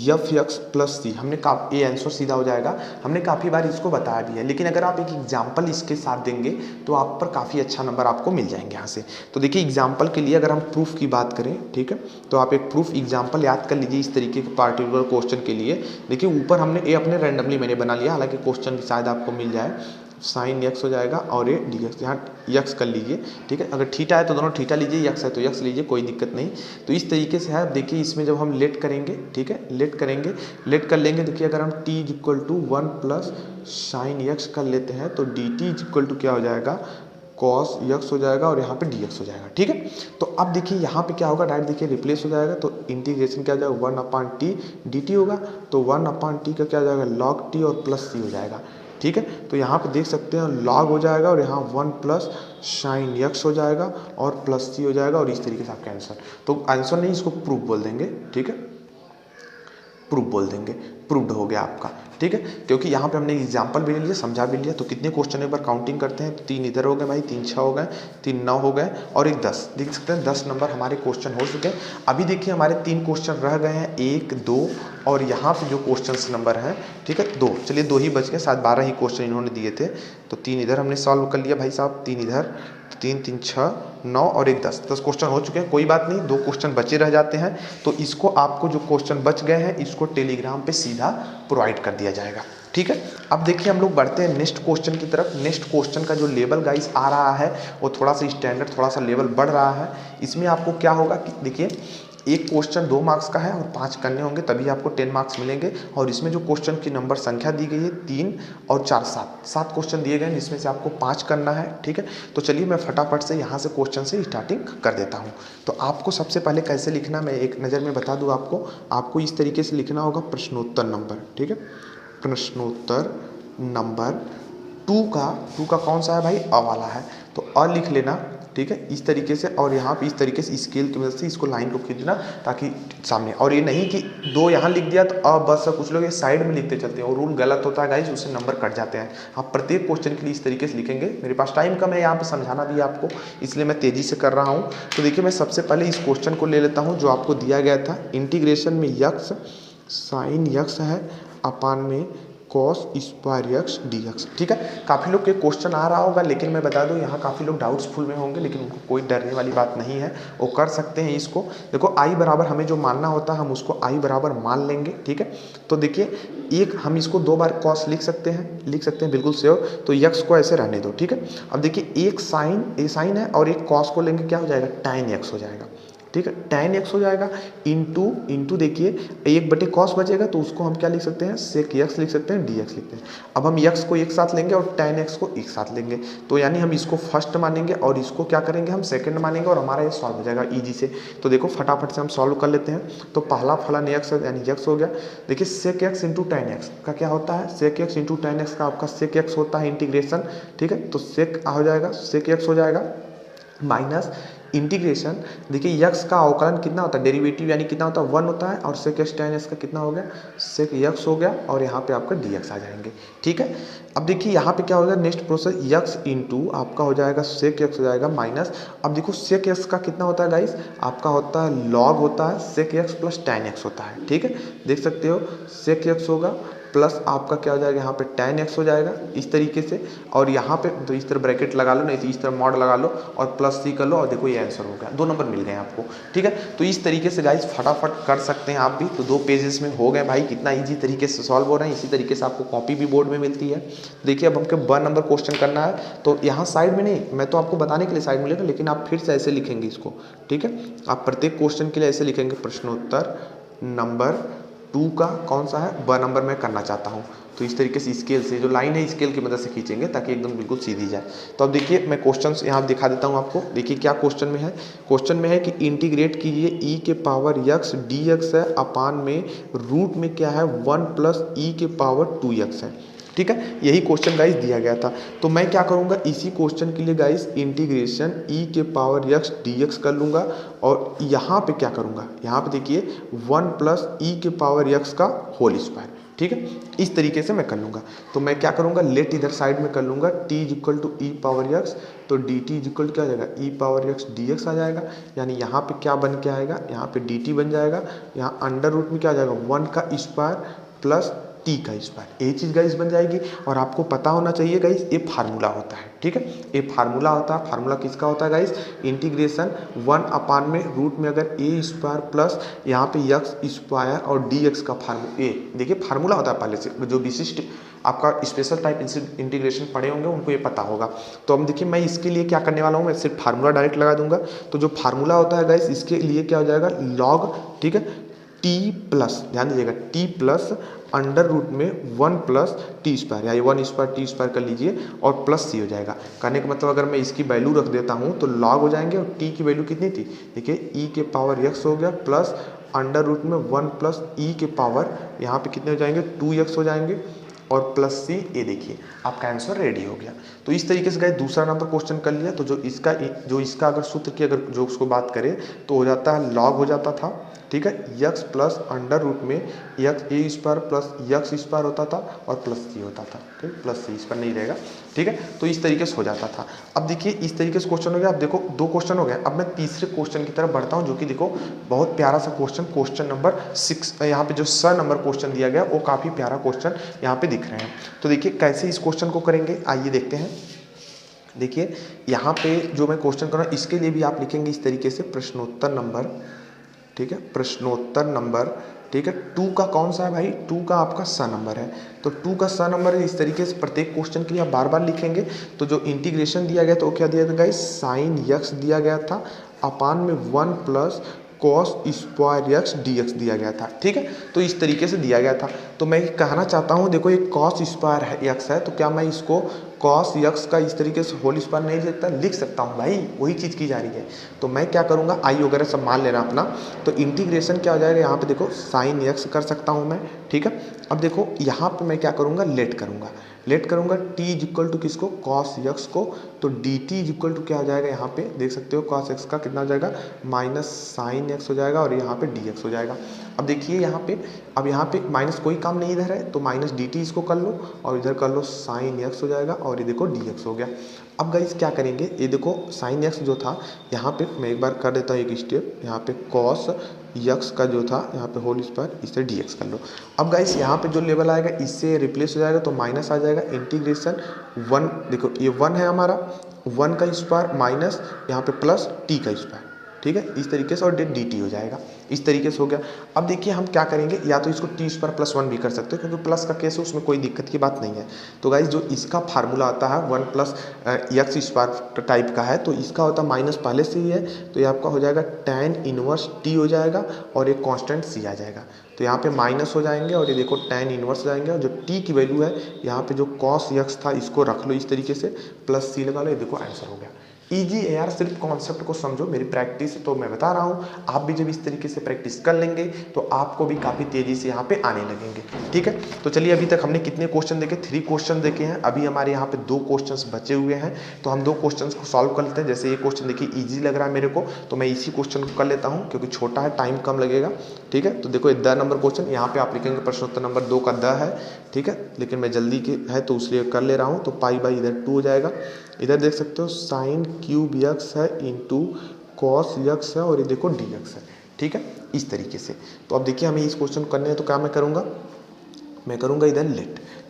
एफ एक्स प्लस सी। हमने ये आंसर सीधा हो जाएगा, हमने काफ़ी बार इसको बताया भी है, लेकिन अगर आप एक एग्जाम्पल इसके साथ देंगे तो आप पर काफ़ी अच्छा नंबर आपको मिल जाएंगे यहाँ से। तो देखिए एग्जाम्पल के लिए अगर हम प्रूफ की बात करें, ठीक है, तो आप एक प्रूफ एग्जाम्पल याद कर लीजिए इस तरीके के पार्टिकुलर क्वेश्चन के लिए। देखिए ऊपर हमने ये अपने रैंडमली मैंने बना लिया, हालांकि क्वेश्चन शायद आपको मिल जाए, साइन एक्स हो जाएगा और ये डी एक्स, यहाँ यक्स कर लीजिए, ठीक है। अगर थीटा है तो दोनों थीटा लीजिए, यक्स है तो यक्स लीजिए, कोई दिक्कत नहीं। तो इस तरीके से है, देखिए इसमें जब हम लेट करेंगे, ठीक है, लेट करेंगे, लेट कर लेंगे। देखिए अगर हम t is equal to 1 plus sine x कर लेते हैं तो D T is equal to क्या हो जाएगा कॉस यक्स हो जाएगा, और यहाँ पे डी एक्स हो जाएगा, ठीक है। तो अब देखिए यहाँ पे क्या होगा, डायरेक्ट देखिए रिप्लेस हो जाएगा, तो इंटीग्रेशन क्या हो जाएगा 1/t dt होगा, तो 1/t का क्या हो जाएगा log t और प्लस c हो जाएगा, ठीक है। तो यहाँ पे देख सकते हैं log हो जाएगा, और यहाँ 1 प्लस साइन यक्स हो जाएगा और प्लस c हो जाएगा, और इस तरीके से आपका आंसर। तो आंसर नहीं, इसको प्रूफ बोल देंगे, ठीक है, प्रूफ बोल देंगे, प्रूव्ड हो गया आपका, ठीक है। क्योंकि यहाँ पे हमने एग्जाम्पल भी ले लिया, समझा भी लिया। तो कितने क्वेश्चन एक बार काउंटिंग करते हैं, तो 3 इधर हो गए भाई, 3 6 हो गए, 3 9 हो गए, और एक 10। देख सकते हैं 10 नंबर हमारे क्वेश्चन हो चुके हैं। अभी देखिए हमारे 3 क्वेश्चन रह गए हैं, 1 2, और यहाँ पे जो क्वेश्चन नंबर है, ठीक है 2, चलिए 2 ही बच गए, शायद 12 ही क्वेश्चन इन्होंने दिए थे। तो 3 इधर हमने सॉल्व कर लिया भाई साहब, 3 इधर, 3 3 6 9 और एक 10 क्वेश्चन हो चुके हैं। कोई बात नहीं, 2 क्वेश्चन बचे रह जाते हैं, तो इसको आपको जो क्वेश्चन बच गए हैं इसको टेलीग्राम पे सीधा प्रोवाइड कर दिया जाएगा, ठीक है। अब देखिए हम लोग बढ़ते हैं नेक्स्ट क्वेश्चन की तरफ। नेक्स्ट क्वेश्चन का जो लेवल गाइस आ रहा है वो थोड़ा सा स्टैंडर्ड, थोड़ा सा लेवल बढ़ रहा है। इसमें आपको क्या होगा कि देखिए एक क्वेश्चन 2 मार्क्स का है और 5 करने होंगे, तभी आपको 10 मार्क्स मिलेंगे। और इसमें जो क्वेश्चन की नंबर संख्या दी गई है 3 और 4 7 क्वेश्चन दिए गए हैं, जिसमें से आपको 5 करना है, ठीक है। तो चलिए मैं फटाफट से यहाँ से क्वेश्चन से स्टार्टिंग कर देता हूँ। तो आपको सबसे पहले कैसे लिखना मैं एक नज़र में बता दूँ आपको इस तरीके से लिखना होगा प्रश्नोत्तर नंबर, ठीक है। प्रश्नोत्तर नंबर 2 का कौन सा है भाई, अ वाला है, तो अ लिख लेना, ठीक है, इस तरीके से। और यहाँ पे इस तरीके से स्केल की मदद से इसको लाइन को खींच देना ताकि सामने, और ये नहीं कि 2 यहाँ लिख दिया तो अ बस, कुछ लोग ये साइड में लिखते चलते हैं, और रूल गलत होता है गाइस, उससे नंबर कट जाते हैं। आप प्रत्येक क्वेश्चन के लिए इस तरीके से लिखेंगे। मेरे पास टाइम कम है यहाँ पे समझाना भी आपको, इसलिए मैं तेज़ी से कर रहा हूँ। तो देखिए मैं सबसे पहले इस क्वेश्चन को ले लेता हूँ जो आपको दिया गया था। इंटीग्रेशन में यक्स साइन यक्स है अपान में cos square x D x. ठीक है, काफ़ी लोग के क्वेश्चन आ रहा होगा, लेकिन मैं बता दूं यहाँ काफ़ी लोग डाउट्सफुल में होंगे, लेकिन उनको कोई डरने वाली बात नहीं है, वो कर सकते हैं इसको। देखो आई बराबर हमें जो मानना होता है हम उसको आई बराबर मान लेंगे। ठीक है, तो देखिए एक हम इसको 2 बार कॉस लिख सकते हैं बिल्कुल श्योर। तो यक्स को ऐसे रहने दो। ठीक है, अब देखिए एक साइन है और एक कॉस को लेंगे, क्या हो जाएगा, tan एक्स हो जाएगा। ठीक है, tan एक्स हो जाएगा इंटू देखिए 1/cos बचेगा, तो उसको हम क्या लिख सकते हैं, sec x लिख सकते हैं, dx लिखते हैं। अब हम x को एक साथ लेंगे और tan x को एक साथ लेंगे, तो यानी हम इसको फर्स्ट मानेंगे और इसको क्या करेंगे, हम सेकंड मानेंगे और हमारा ये सॉल्व हो जाएगा इजी से। तो देखो फटाफट से हम सॉल्व कर लेते हैं। तो पहला फलन x यानी x हो गया। देखिए sec x into tan x का क्या होता है, sec x into tan x का आपका sec x होता है इंटीग्रेशन। ठीक है, तो sec हो जाएगा, sec x हो जाएगा माइनस इंटीग्रेशन। देखिए यक्स का अवकलन कितना होता है, डेरिवेटिव यानी कितना होता है, 1 होता है, और सेक एक्स tan x का कितना हो गया, सेक यक्स हो गया, और यहाँ पे आपका dx आ जाएंगे। ठीक है, अब देखिए यहाँ पे क्या होगा, नेक्स्ट प्रोसेस यक्स इंटू आपका हो जाएगा सेक एक्स हो जाएगा माइनस। अब देखो सेक एक्स का कितना होता है गाइस, आपका होता है लॉग होता है sec x plus tan x होता है। ठीक है, देख सकते हो सेक एक्स होगा प्लस आपका क्या हो जाएगा, यहाँ पे tan x हो जाएगा इस तरीके से, और यहाँ पे तो इस तरह ब्रैकेट लगा लो, नहीं तो इस तरह मॉड लगा लो और प्लस सी कर लो, और देखो ये आंसर हो गया, 2 नंबर मिल गए आपको। ठीक है, तो इस तरीके से गाइस फटाफट कर सकते हैं आप भी। तो 2 पेजेस में हो गए भाई, कितना ईजी तरीके से सॉल्व हो रहा है। इसी तरीके से आपको कॉपी भी बोर्ड में मिलती है। देखिए अब हमको 1 नंबर क्वेश्चन करना है, तो यहाँ साइड में नहीं, मैं तो आपको बताने के लिए साइड में लिखा, लेकिन आप फिर से ऐसे लिखेंगे इसको। ठीक है, आप प्रत्येक क्वेश्चन के लिए ऐसे लिखेंगे, प्रश्नोत्तर नंबर 2 का कौन सा है, 1 नंबर में करना चाहता हूँ। तो इस तरीके से स्केल से जो लाइन है स्केल की मदद से खींचेंगे ताकि एकदम बिल्कुल सीधी जाए। तो अब देखिए मैं क्वेश्चन यहाँ दिखा देता हूँ आपको। देखिए क्या क्वेश्चन में है, क्वेश्चन में है कि इंटीग्रेट कीजिए e के पावर x dx है अपान में रूट में क्या है 1 प्लस e के पावर 2x है। ठीक है, यही क्वेश्चन गाइस दिया गया था। तो मैं क्या करूंगा, इसी क्वेश्चन के लिए गाइस इंटीग्रेशन e के पावर x dx कर लूंगा, और यहाँ पे क्या करूंगा, यहाँ पे देखिए 1 प्लस e के पावर x का होल स्क्वायर। ठीक है, इस तरीके से मैं कर लूंगा। तो मैं क्या करूंगा, लेट इधर साइड में कर लूंगा t equal to e power x, तो dt इक्वल क्या आ जाएगा, e पावर x dx आ जाएगा। यानी यहाँ पे क्या बन के आएगा, यहाँ पे dt बन जाएगा, यहाँ अंडर रूट में क्या आ जाएगा 1 का स्क्वायर प्लस टी का स्क्वायर, ये चीज़ गाइस बन जाएगी। और आपको पता होना चाहिए गाइस ये फार्मूला होता है। ठीक है, ये फार्मूला होता है। फार्मूला किसका होता है गाइस, इंटीग्रेशन 1 अपान में रूट में अगर ए स्क्वायर प्लस यहाँ पे यक्स स्क्वायर और डी एक्स का फार्मूला, ये देखिए फार्मूला होता है पहले से। जो विशिष्ट आपका स्पेशल टाइप इंटीग्रेशन पढ़े होंगे उनको ये पता होगा। तो अब देखिए मैं इसके लिए क्या करने वाला हूँ, मैं सिर्फ फार्मूला डायरेक्ट लगा दूंगा। तो जो फार्मूला होता है गाइस इसके लिए क्या हो जाएगा, लॉग, ठीक है, टी प्लस, ध्यान दीजिएगा टी प्लस अंडर रूट में 1 प्लस टी स्क्वायर, या 1 स्क्वायर टी स्क्वायर कर लीजिए और प्लस सी हो जाएगा। करने का मतलब अगर मैं इसकी वैल्यू रख देता हूँ तो लॉग हो जाएंगे, और टी की वैल्यू कितनी थी, देखिए ई के पावर एक्स हो गया प्लस अंडर रूट में 1 प्लस ई के पावर यहाँ पे कितने हो जाएंगे 2x हो जाएंगे, और प्लस सी, ये देखिए आपका आंसर रेडी हो गया। तो इस तरीके से गाइस दूसरा नंबर क्वेश्चन कर लिया। तो जो इसका अगर सूत्र की अगर जो उसको बात करें तो हो जाता है लॉग हो जाता था। ठीक है, यक्स प्लस अंडर रूट में यक्स ए स्क्वायर प्लस यक्स स्क्वायर होता था और प्लस सी होता था। ठीक, प्लस सी इस पर नहीं रहेगा। ठीक है, तो इस तरीके से हो जाता था। अब देखिए इस तरीके से क्वेश्चन हो गया। अब देखो 2 क्वेश्चन हो गए। अब मैं तीसरे क्वेश्चन की तरफ बढ़ता हूँ, जो कि देखो बहुत प्यारा सा क्वेश्चन, क्वेश्चन नंबर 6। यहाँ पे जो स नंबर क्वेश्चन दिया गया वो काफ़ी प्यारा क्वेश्चन यहाँ पे दिख रहे हैं। तो देखिए कैसे इस क्वेश्चन को करेंगे, आइए देखते हैं। देखिए यहाँ पे जो मैं क्वेश्चन कर रहा हूँ इसके लिए भी आप लिखेंगे इस तरीके से, प्रश्नोत्तर नंबर, ठीक है, प्रश्नोत्तर नंबर, ठीक है, 2 का कौन सा है भाई, 2 का आपका स नंबर है। तो 2 का स नंबर है। इस तरीके से प्रत्येक क्वेश्चन के लिए आप बार बार लिखेंगे। तो जो इंटीग्रेशन दिया गया था वो क्या दिया था गाइस, साइन यक्स दिया गया था अपान में 1 plus cos square x dx दिया गया था। ठीक है, तो इस तरीके से दिया गया था। तो मैं कहना चाहता हूँ, देखो ये कॉस स्क्वायर है एक्स है, तो क्या मैं इसको कॉस एक्स का इस तरीके से होल स्क्वायर नहीं लिख सकता हूँ भाई, वही चीज़ की जा रही है। तो मैं क्या करूँगा, आई वगैरह सब मान लेना अपना। तो इंटीग्रेशन क्या हो जाएगा, यहाँ पे देखो साइन एक्स कर सकता हूँ मैं। ठीक है, अब देखो यहाँ पे मैं क्या करूँगा, लेट करूँगा t इक्वल टू किसको, कॉस एक्स को। तो dt इक्वल टू क्या हो जाएगा, यहाँ पे देख सकते हो कॉस एक्स का कितना हो जाएगा माइनस साइन एक्स हो जाएगा, और यहाँ पे dx हो जाएगा। अब देखिए यहाँ पे माइनस कोई काम नहीं इधर है, तो माइनस dt इसको कर लो और इधर कर लो साइन एक्स हो जाएगा, और ये देखो dx हो गया। अब गाइस क्या करेंगे, ये देखो साइन एक्स जो था यहाँ पे मैं एक बार कर देता हूँ एक स्टेप, यहाँ पे कॉस यक्स का जो था यहाँ पे होल स्क्वायर, इससे dx कर लो। अब गाइस यहाँ पे जो लेवल आएगा इससे रिप्लेस हो जाएगा तो माइनस आ जाएगा, इंटीग्रेशन 1, देखो ये 1 है हमारा, 1 का स्क्वायर माइनस यहाँ पे प्लस t का स्क्वायर, ठीक है, इस तरीके से, और dt हो जाएगा, इस तरीके से हो गया। अब देखिए हम क्या करेंगे, या तो इसको t स्क्वायर प्लस 1 भी कर सकते हो क्योंकि प्लस का केस है, उसमें कोई दिक्कत की बात नहीं है। तो गाइज जो इसका फार्मूला आता है 1 प्लस एक्स स्क्वायर टाइप का है, तो इसका होता है माइनस पहले से ही है, तो ये आपका हो जाएगा tan इनवर्स t हो जाएगा और एक कांस्टेंट c आ जाएगा। तो यहाँ पे माइनस हो जाएंगे और ये देखो tan इनवर्स हो जाएंगे, और जो t की वैल्यू है यहाँ पे जो cos x था इसको रख लो इस तरीके से, प्लस c लगा लो, ये देखो आंसर हो गया। ईजी है यार, सिर्फ कॉन्सेप्ट को समझो, मेरी प्रैक्टिस तो मैं बता रहा हूँ, आप भी जब इस तरीके से प्रैक्टिस कर लेंगे तो आपको भी काफ़ी तेज़ी से यहाँ पे आने लगेंगे, ठीक है। तो चलिए अभी तक हमने कितने क्वेश्चन देखे, 3 क्वेश्चन देखे हैं, अभी हमारे यहाँ पे 2 क्वेश्चंस बचे हुए हैं, तो हम 2 क्वेश्चंस को सॉल्व कर लेते हैं। जैसे ये क्वेश्चन देखिए ईजी लग रहा है मेरे को, तो मैं इसी क्वेश्चन को कर लेता हूँ क्योंकि छोटा है, टाइम कम लगेगा, ठीक है। तो देखो 10 नंबर क्वेश्चन, यहाँ पे आप लिखेंगे प्रश्नोत्तर नंबर 2 का 10 है, ठीक है, लेकिन मैं जल्दी के है तो इसलिए कर ले रहा हूँ। तो पाई बाई इधर 2 हो जाएगा, इधर देख सकते हो साइन क्यूब यक्स है इंटू कॉस यक्स है, और ये देखो डी यक्स है, ठीक है, इस तरीके से। तो अब देखिए हमें इस क्वेश्चन को करने हैं, तो क्या मैं करूँगा इधर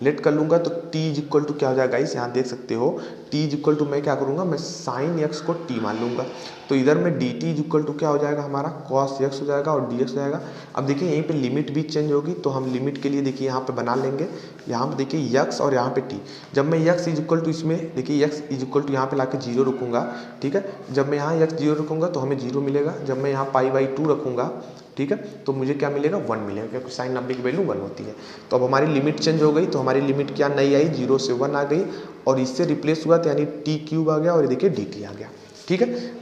लेट कर लूँगा, तो t इज इक्वल टू क्या हो जाएगा इस, यहाँ देख सकते हो t इज इक्वल टू मैं क्या करूँगा, मैं साइन x को t मान लूँगा, तो इधर में dt इज इक्वल टू क्या हो जाएगा हमारा cos x हो जाएगा और dx हो जाएगा। अब देखिए यहीं पे लिमिट भी चेंज होगी, तो हम लिमिट के लिए देखिए यहाँ पे बना लेंगे, यहाँ पे देखिए x और यहाँ पे t, जब मैं x इज इक्वल टू इसमें देखिए x इज इक्वल टू यहाँ पे लाके 0 रखूँगा, ठीक है, जब मैं यहाँ x 0 रखूँगा तो हमें 0 मिलेगा, जब मैं यहाँ पाई बाई 2 रखूँगा, ठीक है, तो मुझे क्या मिलेगा 1 मिलेगा, क्योंकि साइन नंबर की वैल्यू 1 होती है। तो अब हमारी लिमिट चेंज हो गई, तो हमारी लिमिट क्या नई आई, 0 से 1 आ गई, और इससे रिप्लेस हुआ तो यानी t क्यूब आ गया, और ये देखिए dt आ गया, ठीक है।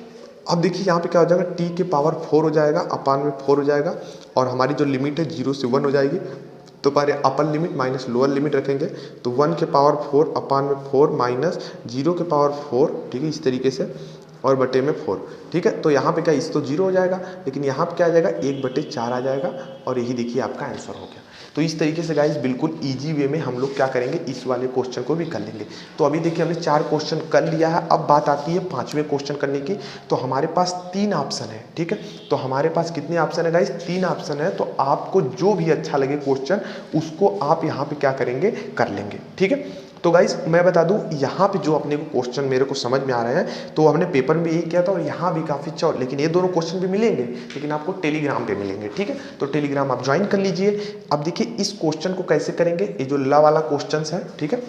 अब देखिए यहाँ पे क्या हो जाएगा, t के पावर 4 हो जाएगा, अपान में 4 हो जाएगा, और हमारी जो लिमिट है 0 से 1 हो जाएगी, तो पहले upper limit minus lower limit रखेंगे, तो 1 के पावर 4 अपान में 4 माइनस 0 के पावर 4, ठीक है, इस तरीके से, और बटे में 4, ठीक है। तो यहाँ पे क्या इस तो 0 हो जाएगा, लेकिन यहाँ पे क्या आ जाएगा 1/4 आ जाएगा, और यही देखिए आपका आंसर हो गया। तो इस तरीके से गाइस बिल्कुल इजी वे में हम लोग क्या करेंगे, इस वाले क्वेश्चन को भी कर लेंगे। तो अभी देखिए हमने 4 क्वेश्चन कर लिया है, अब बात आती है 5वें क्वेश्चन करने की। तो हमारे पास 3 ऑप्शन है, ठीक है, तो हमारे पास कितने ऑप्शन है गाइस, 3 ऑप्शन है। तो आपको जो भी अच्छा लगे क्वेश्चन उसको आप यहाँ पे क्या करेंगे, कर लेंगे, ठीक है। तो गाइस मैं बता दूं, यहाँ पे जो अपने को क्वेश्चन मेरे को समझ में आ रहे हैं, तो हमने पेपर में यही किया था, और यहाँ भी काफ़ी अच्छा, लेकिन ये दोनों क्वेश्चन भी मिलेंगे, लेकिन आपको टेलीग्राम पे मिलेंगे, ठीक है। तो टेलीग्राम आप ज्वाइन कर लीजिए। अब देखिए इस क्वेश्चन को कैसे करेंगे, ये जो ला वाला क्वेश्चन है, ठीक है,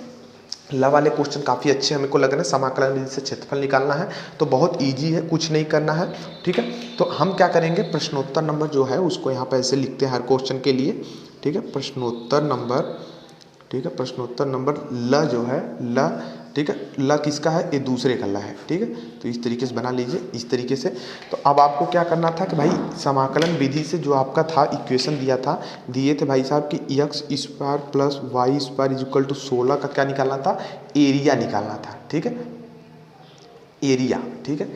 ला वाले क्वेश्चन काफ़ी अच्छे हमको लग रहे हैं। समाकलन विधि से क्षेत्रफल निकालना है, तो बहुत ईजी है, कुछ नहीं करना है, ठीक है। तो हम क्या करेंगे, प्रश्नोत्तर नंबर जो है उसको यहाँ पर ऐसे लिखते हैं हर क्वेश्चन के लिए, ठीक है, प्रश्नोत्तर नंबर, ठीक है, प्रश्नोत्तर नंबर ल जो है ल, ठीक है, ल किसका है, ये दूसरे का ल है, ठीक है। तो इस तरीके से बना लीजिए, इस तरीके से। तो अब आपको क्या करना था कि भाई समाकलन विधि से जो आपका था इक्वेशन दिए थे भाई साहब कि x square plus y square is equal to 16 का क्या निकालना था, एरिया निकालना था, ठीक है, एरिया, ठीक है,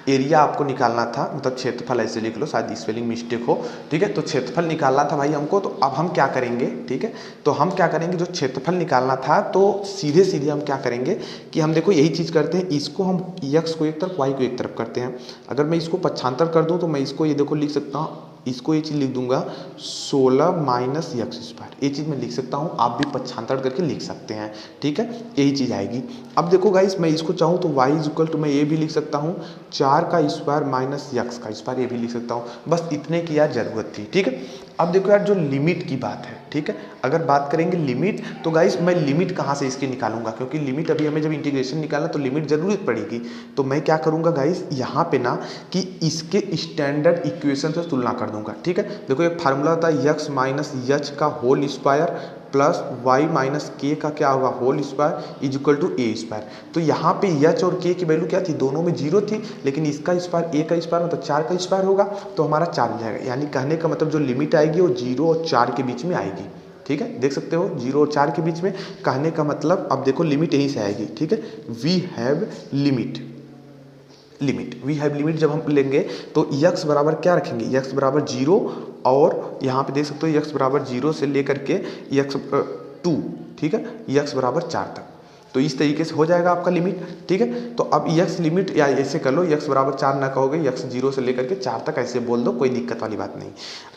एरिया आपको निकालना था, मतलब क्षेत्रफल ऐसे लिख लो, शायद स्पेलिंग मिस्टेक हो, ठीक है। तो क्षेत्रफल निकालना था भाई हमको। तो अब हम क्या करेंगे, ठीक है, तो हम क्या करेंगे, जो क्षेत्रफल निकालना था तो सीधे हम क्या करेंगे कि हम देखो यही चीज़ करते हैं, इसको हम x को एक तरफ y को एक तरफ करते हैं। अगर मैं इसको पक्षांतर कर दूं तो मैं इसको ये देखो लिख सकता हूँ, इसको ये चीज़ लिख दूंगा 16 माइनस एक्स स्क्वायर, ये चीज़ मैं लिख सकता हूँ, आप भी पक्षांतर करके लिख सकते हैं, ठीक है, यही चीज़ आएगी। अब देखो गाइस मैं इसको चाहूँ तो y इज इक्वल टू मैं ये भी लिख सकता हूँ 4 का स्क्वायर माइनस एक्स का स्क्वायर, ये भी लिख सकता हूँ, बस इतने की यार ज़रूरत थी, ठीक है। अब देखो यार जो लिमिट की बात है, ठीक है, अगर बात करेंगे लिमिट, तो गाइस मैं लिमिट कहाँ से इसकी निकालूंगा, क्योंकि लिमिट अभी हमें जब इंटीग्रेशन निकालना तो लिमिट ज़रूरत पड़ेगी। तो मैं क्या करूँगा गाइस, यहाँ पे ना कि इसके स्टैंडर्ड इक्वेशन से तुलना कर दूंगा, ठीक है। देखो एक फार्मूला होता है x माइनस एच का whole square plus y minus k का क्या होगा whole square is equal to a square. तो यहाँ पे एच और के की वैल्यू क्या थी, दोनों में 0 थी, लेकिन इसका स्क्वायर ए का स्क्वायर मतलब 4 का स्क्वायर होगा, तो हमारा 4 हो जाएगा। यानी कहने का मतलब जो लिमिट आएगी वो 0 और 4 के बीच में आएगी, ठीक है, देख सकते हो 0 और 4 के बीच में। कहने का मतलब अब देखो लिमिट यहीं से आएगी, ठीक है, वी हैव लिमिट जब हम लेंगे तो x बराबर क्या रखेंगे, x बराबर 0, और यहाँ पे देख सकते हो x बराबर 0 से लेकर के x 2, ठीक है, x बराबर 4 तक। तो इस तरीके से हो जाएगा आपका लिमिट, ठीक है। तो अब यक्स लिमिट या ऐसे कर लो, यक्स बराबर 4 ना कहोगे, यक्स 0 से लेकर के 4 तक ऐसे बोल दो, कोई दिक्कत वाली बात नहीं।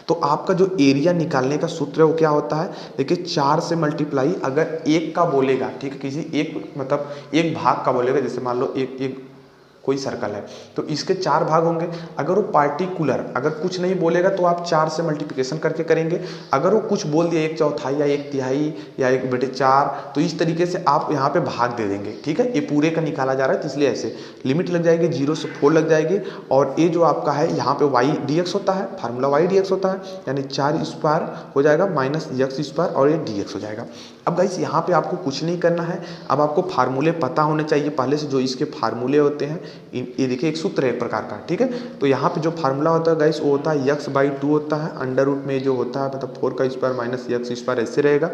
तो आपका जो एरिया निकालने का सूत्र है वो क्या होता है, देखिए 4 से मल्टीप्लाई अगर एक का बोलेगा, ठीक है, किसी एक मतलब एक भाग का बोलेगा, जैसे मान लो एक कोई सर्कल है तो इसके 4 भाग होंगे। अगर वो पार्टिकुलर अगर कुछ नहीं बोलेगा तो आप 4 से मल्टीप्लिकेशन करके करेंगे। अगर वो कुछ बोल दिया 1/4 या 1/3 या 1/4 तो इस तरीके से आप यहाँ पे भाग दे देंगे, ठीक है। ये पूरे का निकाला जा रहा है तो इसलिए ऐसे लिमिट लग जाएगी, 0 से 4 लग जाएगी। और ये जो आपका है यहाँ पे y dx होता है, फार्मूला y dx होता है, यानी 4 स्क्वायर हो जाएगा माइनस x स्क्वायर और ये dx हो जाएगा। अब गाइस यहाँ पे आपको कुछ नहीं करना है, अब आपको फार्मूले पता होने चाहिए पहले से, जो इसके फार्मूले होते हैं। ये देखिए एक सूत्र है एक प्रकार का, ठीक है। तो यहाँ पे जो फार्मूला होता है गाइस वो होता है x/2 होता है, अंडर रूट में जो होता है मतलब 4 का स्क्वायर माइनस x स्क्वायर ऐसे रहेगा,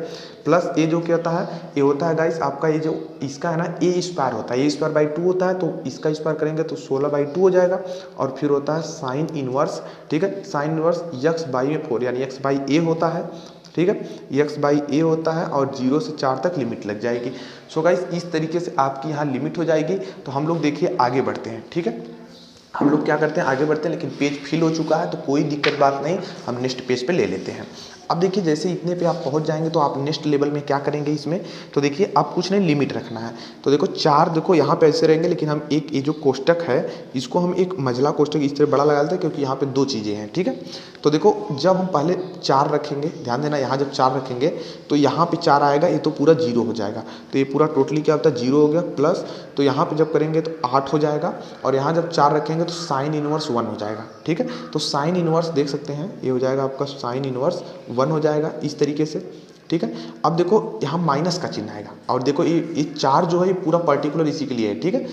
प्लस ये जो क्या होता है, ये होता है गाइस आपका ये जो इसका है ना a स्क्वायर होता है, a स्क्वायर/2 होता है, तो इसका स्क्वायर करेंगे तो 16/2 हो जाएगा। और फिर होता है साइन इनवर्स, ठीक है, साइन इनवर्स x/4 यानी x/a होता है, ठीक है, x/a होता है और 0 से 4 तक लिमिट लग जाएगी। सो गाइस इस तरीके से आपकी यहाँ लिमिट हो जाएगी। तो हम लोग देखिए आगे बढ़ते हैं, ठीक है। हम लोग क्या करते हैं, आगे बढ़ते हैं, लेकिन पेज फिल हो चुका है तो कोई दिक्कत बात नहीं, हम नेक्स्ट पेज पे ले लेते हैं। अब देखिए जैसे इतने पे आप पहुंच जाएंगे तो आप नेक्स्ट लेवल में क्या करेंगे इसमें, तो देखिए आप कुछ नहीं लिमिट रखना है। तो देखो 4 देखो यहाँ पे ऐसे रहेंगे, लेकिन हम एक ये जो कोष्टक है इसको हम एक मझला कोष्टक इस तरह बड़ा लगा लेते हैं, क्योंकि यहाँ पे 2 चीज़ें हैं, ठीक है। तो देखो जब हम पहले 4 रखेंगे, ध्यान देना, यहाँ जब 4 रखेंगे तो यहाँ पे 4 आएगा, ये तो पूरा 0 हो जाएगा। तो ये पूरा टोटली क्या होता है 0 हो गया, प्लस तो यहाँ पे जब करेंगे तो 8 हो जाएगा, और यहाँ जब 4 रखेंगे तो साइन इनवर्स 1 हो जाएगा, ठीक है। तो साइन इनवर्स देख सकते हैं, ये हो जाएगा आपका साइन इनवर्स 1 हो जाएगा इस तरीके से, ठीक है। अब देखो यहाँ माइनस का चिन्ह आएगा, और देखो ये 4 जो है ये पूरा पर्टिकुलर इसी के लिए है, ठीक है।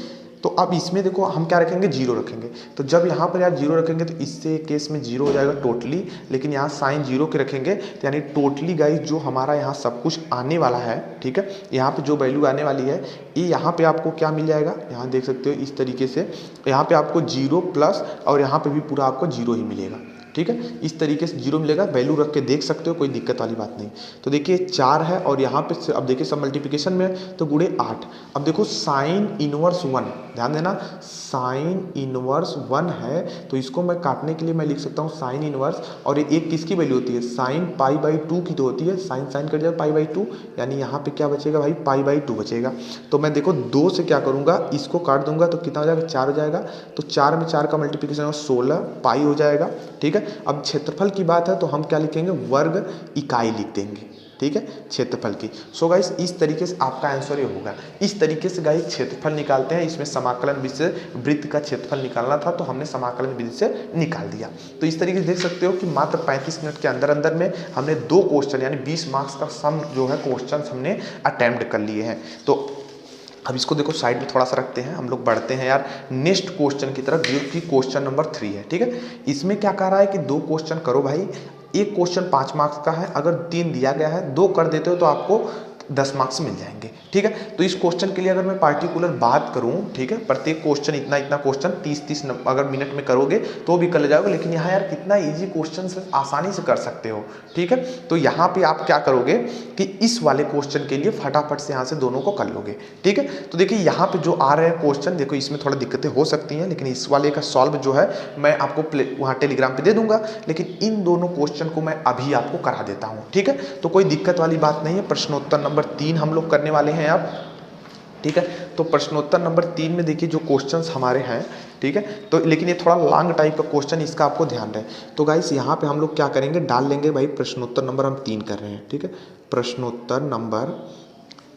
तो अब इसमें देखो हम क्या रखेंगे, 0 रखेंगे। तो जब यहाँ पर यार 0 रखेंगे तो इससे केस में 0 हो जाएगा टोटली, लेकिन यहाँ साइन 0 के रखेंगे तो यानी टोटली गाइस जो हमारा यहाँ सब कुछ आने वाला है, ठीक है, यहाँ पे जो वैल्यू आने वाली है ये यहाँ पे आपको क्या मिल जाएगा, यहाँ देख सकते हो इस तरीके से, यहाँ पे आपको 0 प्लस और यहाँ पे भी पूरा आपको 0 ही मिलेगा, ठीक है। इस तरीके से 0 मिलेगा, वैल्यू रख के देख सकते हो, कोई दिक्कत वाली बात नहीं। तो देखिए 4 है और यहाँ पे अब देखिए सब मल्टीप्लिकेशन में तो गुणे 8। अब देखो साइन इनवर्स 1, ध्यान देना, साइन इनवर्स 1 है तो इसको मैं काटने के लिए मैं लिख सकता हूँ साइन इनवर्स, और ये एक किसकी वैल्यू होती है, साइन π/2 की तो होती है, साइन साइन कट जाएगा π/2, यानी यहाँ पे क्या बचेगा भाई, π/2 बचेगा। तो मैं देखो 2 से क्या करूँगा, इसको काट दूंगा तो कितना हो जाएगा, 4 हो जाएगा। तो 4 में 4 का मल्टीप्लिकेशन होगा 16 पाई हो जाएगा, ठीक है। अब क्षेत्रफल की बात है तो हम क्या लिखेंगे, वर्ग इकाई लिख देंगे, ठीक है, क्षेत्रफल की। सो गाइस इस तरीके से आपका आंसर ये होगा। इस तरीके से गाइस क्षेत्रफल निकालते हैं। इसमें समाकलन विधि से वृत्त का क्षेत्रफल निकालना था तो हमने समाकलन विधि से निकाल दिया। तो इस तरीके से देख सकते हो कि मात्र 35 मिनट के अंदर अंदर में हमने 2 क्वेश्चन यानी 20 मार्क्स का सम जो है क्वेश्चन हमने अटेम्प्ट कर लिए हैं। तो अब इसको देखो साइड में थोड़ा सा रखते हैं, हम लोग बढ़ते हैं यार नेक्स्ट क्वेश्चन की तरफ, जो कि क्वेश्चन नंबर 3 है, ठीक है। इसमें क्या कह रहा है कि 2 क्वेश्चन करो भाई, एक क्वेश्चन 5 मार्क्स का है, अगर 3 दिया गया है 2 कर देते हो तो आपको 10 मार्क्स मिल जाएंगे, ठीक है। तो इस क्वेश्चन के लिए अगर मैं पार्टिकुलर बात करूं, ठीक है, प्रत्येक क्वेश्चन इतना इतना क्वेश्चन 30-30 अगर मिनट में करोगे तो भी कर ले जाओगे, लेकिन यहाँ यार कितना इजी क्वेश्चन से आसानी से कर सकते हो, ठीक है। तो यहाँ पे आप क्या करोगे कि इस वाले क्वेश्चन के लिए फटाफट से यहाँ से दोनों को कर लोगे, ठीक है। तो देखिए यहाँ पे जो आ रहे हैं क्वेश्चन, देखो इसमें थोड़ा दिक्कतें हो सकती हैं, लेकिन इस वाले का सॉल्व जो है मैं आपको वहाँ टेलीग्राम पे दे दूंगा, लेकिन इन दोनों क्वेश्चन को मैं अभी आपको करा देता हूँ, ठीक है। तो कोई दिक्कत वाली बात नहीं है। प्रश्नोत्तर नंबर 3 हम लोग करने वाले हैं अब, ठीक है। तो प्रश्नोत्तर नंबर 3 में देखिए जो क्वेश्चंस हमारे हैं, ठीक है, तो लेकिन ये थोड़ा लॉन्ग टाइप का क्वेश्चन, इसका आपको ध्यान रहे। तो गाइस यहाँ पे हम लोग क्या करेंगे, डाल लेंगे भाई प्रश्नोत्तर नंबर हम 3 कर रहे हैं, ठीक है। प्रश्नोत्तर नंबर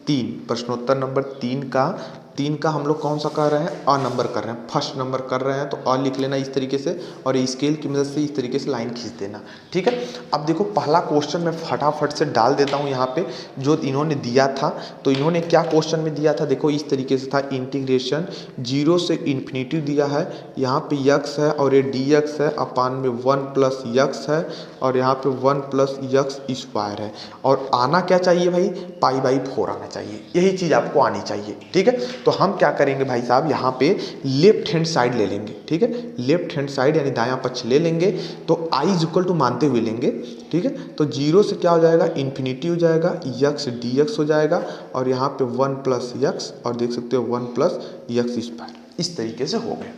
3, प्रश्नोत्तर नंबर 3 का हम लोग कौन सा कर रहे हैं, अ नंबर कर रहे हैं, फर्स्ट नंबर कर रहे हैं। तो अ लिख लेना इस तरीके से और स्केल की मदद से इस तरीके से लाइन खींच देना, ठीक है। अब देखो पहला क्वेश्चन मैं फटाफट से डाल देता हूँ यहाँ पे, जो इन्होंने दिया था। तो इन्होंने क्या क्वेश्चन में दिया था, देखो इस तरीके से था, इंटीग्रेशन 0 से इन्फिनिटी दिया है, यहाँ पे यक्स है और ये dx है, अपान में 1 प्लस यक्स है और यहाँ पे 1 प्लस यक्स स्क्वायर है। और आना क्या चाहिए भाई, π/4 आना चाहिए, यही चीज़ आपको आनी चाहिए, ठीक है। तो हम क्या करेंगे भाई साहब, यहाँ पे लेफ्ट हैंड साइड ले लेंगे, ठीक है, लेफ्ट हैंड साइड यानी दायां पक्ष ले लेंगे। तो i इज इक्वल टू मानते हुए लेंगे, ठीक है। तो 0 से क्या हो जाएगा, इन्फिनिटी हो जाएगा, यक्स dx हो जाएगा और यहाँ पे 1 प्लस यक्स और देख सकते हो 1 प्लस यक्स स्क्वायर, इस तरीके से हो गया।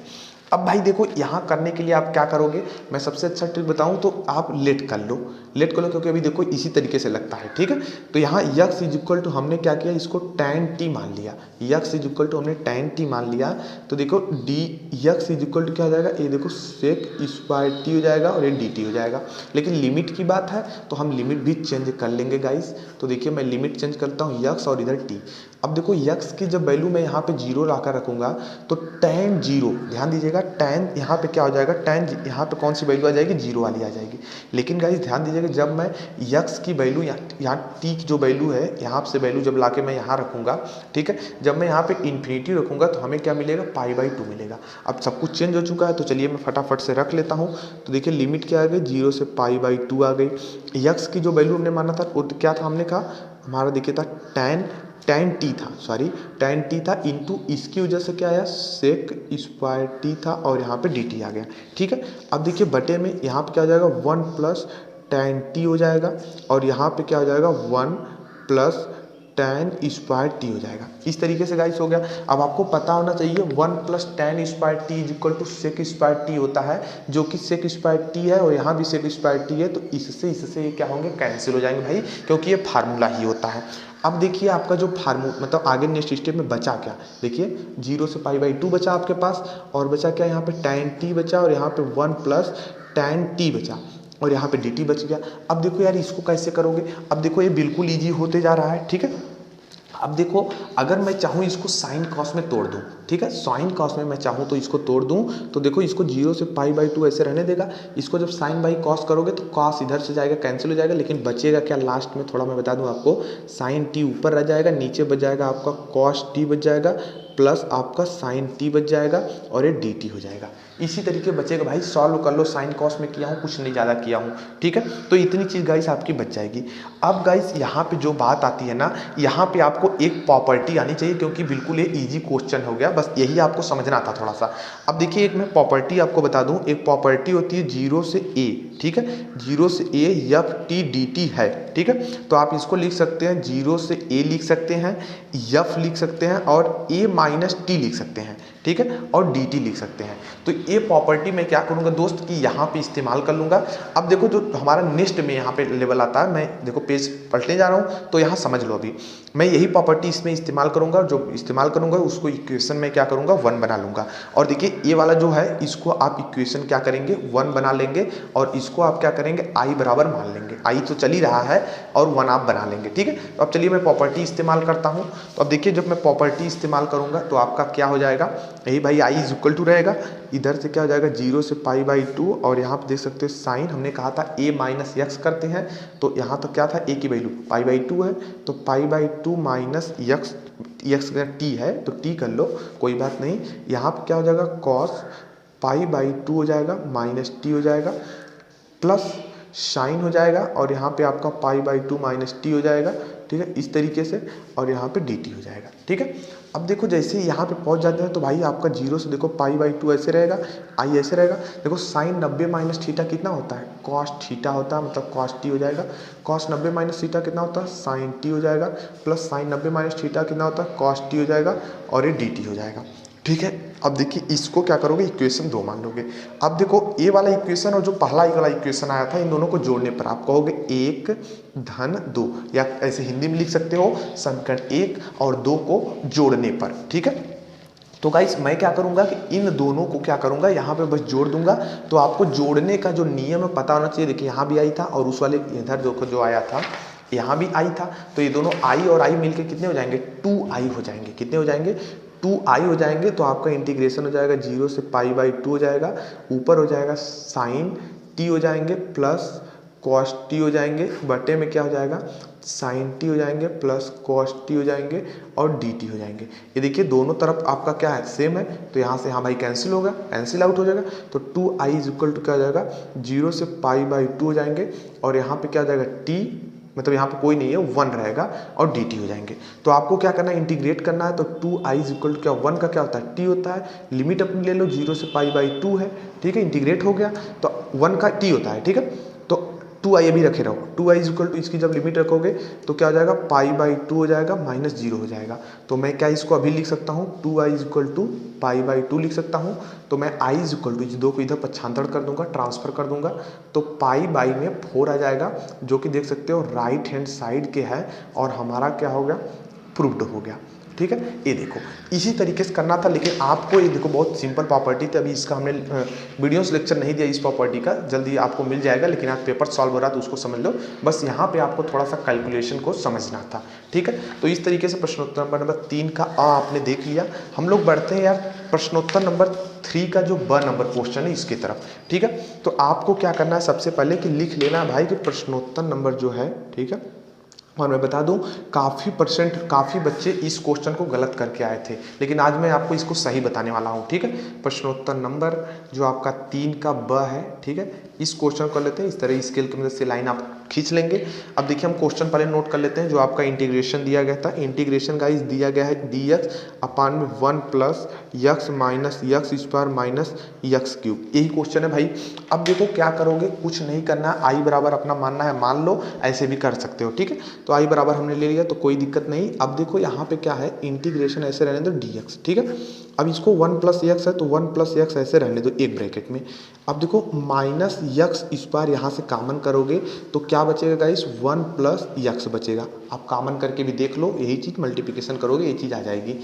अब भाई देखो यहाँ करने के लिए आप क्या करोगे, मैं सबसे अच्छा ट्रिक बताऊँ तो आप लेट कर लो, क्योंकि अभी देखो इसी तरीके से लगता है, ठीक है। तो यहाँ यक्स इज इक्वल टू हमने क्या किया, इसको tan t मान लिया, यक्स इज इक्वल टू हमने tan t मान लिया। तो देखो d x is equal to क्या हो जाएगा, ये देखो सेक स्क्वायर t हो जाएगा और ये dt हो जाएगा। लेकिन लिमिट की बात है तो हम लिमिट भी चेंज कर लेंगे गाइस। तो देखिए मैं लिमिट चेंज करता हूँ यक्स और इधर t। अब देखो यक्स की जब वैल्यू मैं यहाँ पे 0 लाकर रखूंगा तो tan 0, ध्यान दीजिएगा tan यहाँ पे क्या हो जाएगा, tan यहाँ पे कौन सी वैल्यू आ जाएगी, 0 वाली आ जाएगी। लेकिन गाइस ध्यान दीजिएगा जब मैं यक्स की वैल्यू यहाँ t की जो वैल्यू है यहाँ से वैल्यू जब लाके मैं यहाँ रखूंगा, ठीक है, जब मैं यहाँ पे इन्फिनिटी रखूंगा तो हमें क्या मिलेगा, π/2 मिलेगा। अब सब कुछ चेंज हो चुका है तो चलिए मैं फटाफट से रख लेता हूँ। तो देखिए लिमिट क्या आ गई, 0 से π/2 आ गई। यक्स की जो वैल्यू हमने माना था वो क्या था, हमने कहा हमारा देखिए था tan t था, सॉरी tan t था इंटू इसकी वजह से क्या आया, सेक स्क्वायर t था और यहाँ पे dt आ गया, ठीक है। अब देखिए बटे में यहाँ पे क्या हो जाएगा, 1 प्लस tan t हो जाएगा और यहाँ पे क्या हो जाएगा, 1 प्लस tan स्क्वायर t हो जाएगा। इस तरीके से गाइस हो गया। अब आपको पता होना चाहिए 1 plus tan square t is equal to sec square t होता है, जो कि सेक स्क्वायर t है और यहाँ भी सेक स्क्वायर t है। तो इससे क्या होंगे, कैंसिल हो जाएंगे भाई, क्योंकि ये फार्मूला ही होता है। अब देखिए आपका जो मतलब आगे नेक्स्ट स्टेप में बचा क्या, देखिए 0 से π/2 बचा आपके पास और बचा क्या, यहाँ पे tan t बचा और यहाँ पे 1 प्लस tan t बचा और यहाँ पे dt बच गया। अब देखो यार इसको कैसे करोगे, अब देखो ये बिल्कुल ईजी होते जा रहा है, ठीक है। अब देखो अगर मैं चाहूँ इसको साइन कॉस में तोड़ दूँ, ठीक है, साइन कॉस में मैं चाहूँ तो इसको तोड़ दूँ, तो देखो इसको 0 से π/2 ऐसे रहने देगा। इसको जब साइन बाई कॉस करोगे तो कॉस इधर से जाएगा, कैंसिल हो जाएगा, लेकिन बचेगा क्या लास्ट में, थोड़ा मैं बता दूँ आपको, साइन t ऊपर रह जाएगा, नीचे बच जाएगा आपका कॉस t बच जाएगा प्लस आपका साइन t बच जाएगा और ये dt हो जाएगा। इसी तरीके बचेगा भाई, सॉल्व कर लो, साइन कॉस में किया हूँ, कुछ नहीं ज़्यादा किया हूँ, ठीक है। तो इतनी चीज़ गाइस आपकी बच जाएगी। अब गाइस यहाँ पे जो बात आती है ना, यहाँ पे आपको एक प्रॉपर्टी आनी चाहिए, क्योंकि बिल्कुल ये इजी क्वेश्चन हो गया, बस यही आपको समझना था थोड़ा सा। अब देखिए एक मैं प्रॉपर्टी आपको बता दूँ, एक प्रॉपर्टी होती है 0 से a, ठीक है, 0 से a F T D T है, ठीक है। तो आप इसको लिख सकते हैं 0 से a लिख सकते हैं, एफ लिख सकते हैं और a माइनस टी लिख सकते हैं, ठीक है, और डी टी लिख सकते हैं। तो ये प्रॉपर्टी मैं क्या करूँगा दोस्त कि यहाँ पे इस्तेमाल कर लूँगा। अब देखो जो हमारा नेक्स्ट में यहाँ पे लेवल आता है, मैं देखो पेज पलटने जा रहा हूँ तो यहाँ समझ लो, अभी मैं यही प्रॉपर्टी इसमें इस्तेमाल करूँगा, जो इस्तेमाल करूँगा उसको इक्वेशन में क्या करूँगा, 1 बना लूँगा। और देखिए ये वाला जो है इसको आप इक्वेशन क्या करेंगे, 1 बना लेंगे और इसको आप क्या करेंगे, आई बराबर मान लेंगे, आई तो चल ही रहा है और 1 आप बना लेंगे, ठीक है। तो अब चलिए मैं प्रॉपर्टी इस्तेमाल करता हूँ। तो अब देखिए जब मैं प्रॉपर्टी इस्तेमाल करूँगा तो आपका क्या हो जाएगा, यही भाई आई इज इक्वल टू रहेगा, इधर से क्या हो जाएगा 0 से π/2 और यहाँ पे देख सकते हो साइन हमने कहा था a माइनस यक्स करते हैं, तो यहाँ तो क्या था a की वैल्यू π/2 है, तो π/2 माइनस यक्स, यक्स का t है तो t कर लो, कोई बात नहीं। यहाँ पे क्या हो जाएगा कॉस π/2 हो जाएगा माइनस t हो जाएगा प्लस साइन हो जाएगा और यहाँ पे आपका π/2 माइनस टी हो जाएगा, ठीक है, इस तरीके से, और यहाँ पे dt हो जाएगा, ठीक है। अब देखो जैसे ही यहाँ पे पहुँच जाते हैं तो भाई आपका 0 से देखो π/2 ऐसे रहेगा, आई ऐसे रहेगा। देखो साइन 90 माइनस थीटा कितना होता है, कॉस थीटा होता है, मतलब कॉस टी हो जाएगा। कॉस 90 माइनस थीटा कितना होता है, साइन टी हो जाएगा, प्लस साइन 90 माइनस थीटा कितना होता है, कॉस टी हो जाएगा और ये dt हो जाएगा, ठीक है। अब देखिए इसको क्या करोगे, इक्वेशन 2 मान लोगे। अब देखो ये वाला इक्वेशन और जो पहला वाला इक्वेशन आया था, इन दोनों को जोड़ने पर आप कहोगे 1 धन 2, या ऐसे हिंदी में लिख सकते हो समीकरण 1 और 2 को जोड़ने पर, ठीक है। तो गाइस मैं क्या करूंगा कि इन दोनों को क्या करूंगा, यहाँ पे बस जोड़ दूंगा। तो आपको जोड़ने का जो नियम है पता होना चाहिए। देखिए यहाँ भी आई था और उस वाले इधर जो आया था यहाँ भी आई था, तो ये दोनों आई और आई मिलके कितने हो जाएंगे, 2i हो जाएंगे। कितने हो जाएंगे, 2i हो जाएंगे। तो आपका इंटीग्रेशन हो जाएगा 0 से π/2 हो जाएगा, ऊपर हो जाएगा साइन t हो जाएंगे प्लस कॉस t हो जाएंगे, बटे में क्या हो जाएगा साइन t हो जाएंगे प्लस कॉस t हो जाएंगे और dt हो जाएंगे। ये देखिए दोनों तरफ आपका क्या है, सेम है, तो यहाँ से हाँ भाई कैंसिल होगा, कैंसिल आउट हो जाएगा। तो 2i इज इक्वल टू क्या हो जाएगा, 0 से π/2 हो जाएंगे और यहाँ पे क्या हो जाएगा t मतलब यहाँ पे कोई नहीं है, 1 रहेगा और dt हो जाएंगे। तो आपको क्या करना है, इंटीग्रेट करना है। तो 2i इक्वल टू क्या, 1 का क्या होता है, t होता है। लिमिट अपनी ले लो, 0 से π/2 है, ठीक है। इंटीग्रेट हो गया तो 1 का t होता है, ठीक है। तो 2i अभी रखे रहो, 2i इक्वल टू इसकी जब लिमिट रखोगे तो क्या हो जाएगा, π/2 हो जाएगा, -0 हो जाएगा। तो मैं क्या इसको अभी लिख सकता हूँ, 2i इक्वल टू π/2 लिख सकता हूँ। तो मैं i इक्वल टू इस 2 को इधर पक्षांतर कर दूंगा, ट्रांसफर कर दूंगा, तो π में 4 आ जाएगा, जो कि देख सकते हो राइट हैंड साइड के है, और हमारा क्या हो गया, प्रूव्ड हो गया, ठीक है। ये देखो इसी तरीके से करना था, लेकिन आपको ये देखो बहुत सिंपल प्रॉपर्टी थी। अभी इसका हमने वीडियोस लेक्चर नहीं दिया इस प्रॉपर्टी का, जल्दी आपको मिल जाएगा, लेकिन आज पेपर सॉल्व हो रहा तो उसको समझ लो। बस यहाँ पे आपको थोड़ा सा कैलकुलेशन को समझना था, ठीक है। तो इस तरीके से प्रश्नोत्तर नंबर 3 का अ आपने देख लिया। हम लोग बढ़ते हैं यार प्रश्नोत्तर नंबर 3 का जो ब नंबर क्वेश्चन है इसकी तरफ, ठीक है। तो आपको क्या करना है, सबसे पहले कि लिख लेना है भाई कि प्रश्नोत्तर नंबर जो है, ठीक है। और मैं बता दूं काफ़ी बच्चे इस क्वेश्चन को गलत करके आए थे, लेकिन आज मैं आपको इसको सही बताने वाला हूं, ठीक है। प्रश्नोत्तर नंबर जो आपका 3 का ब है, ठीक है। इस क्वेश्चन को लेते हैं, इस तरह स्केल की मदद से लाइन आप खींच लेंगे। अब देखिए हम क्वेश्चन पहले नोट कर लेते हैं। जो आपका इंटीग्रेशन दिया गया था, इंटीग्रेशन गाइस दिया गया है dx अपान में 1 plus x minus x square minus x cube, यही क्वेश्चन है भाई। अब देखो क्या करोगे, कुछ नहीं करना है, आई बराबर अपना मानना है, मान लो, ऐसे भी कर सकते हो, ठीक है। तो आई बराबर हमने ले लिया तो कोई दिक्कत नहीं। अब देखो यहाँ पे क्या है, इंटीग्रेशन ऐसे रहने दो dx, ठीक है। अब इसको 1 प्लस यक्स है तो 1 प्लस यक्स ऐसे रहने दो एक ब्रैकेट में। अब देखो माइनस यक्स स्क्वायर यहाँ से कॉमन करोगे तो क्या बचेगा गाइस, 1 प्लस यक्स बचेगा। आप कॉमन करके भी देख लो, यही चीज़ मल्टीप्लिकेशन करोगे ये चीज़ आ जाएगी।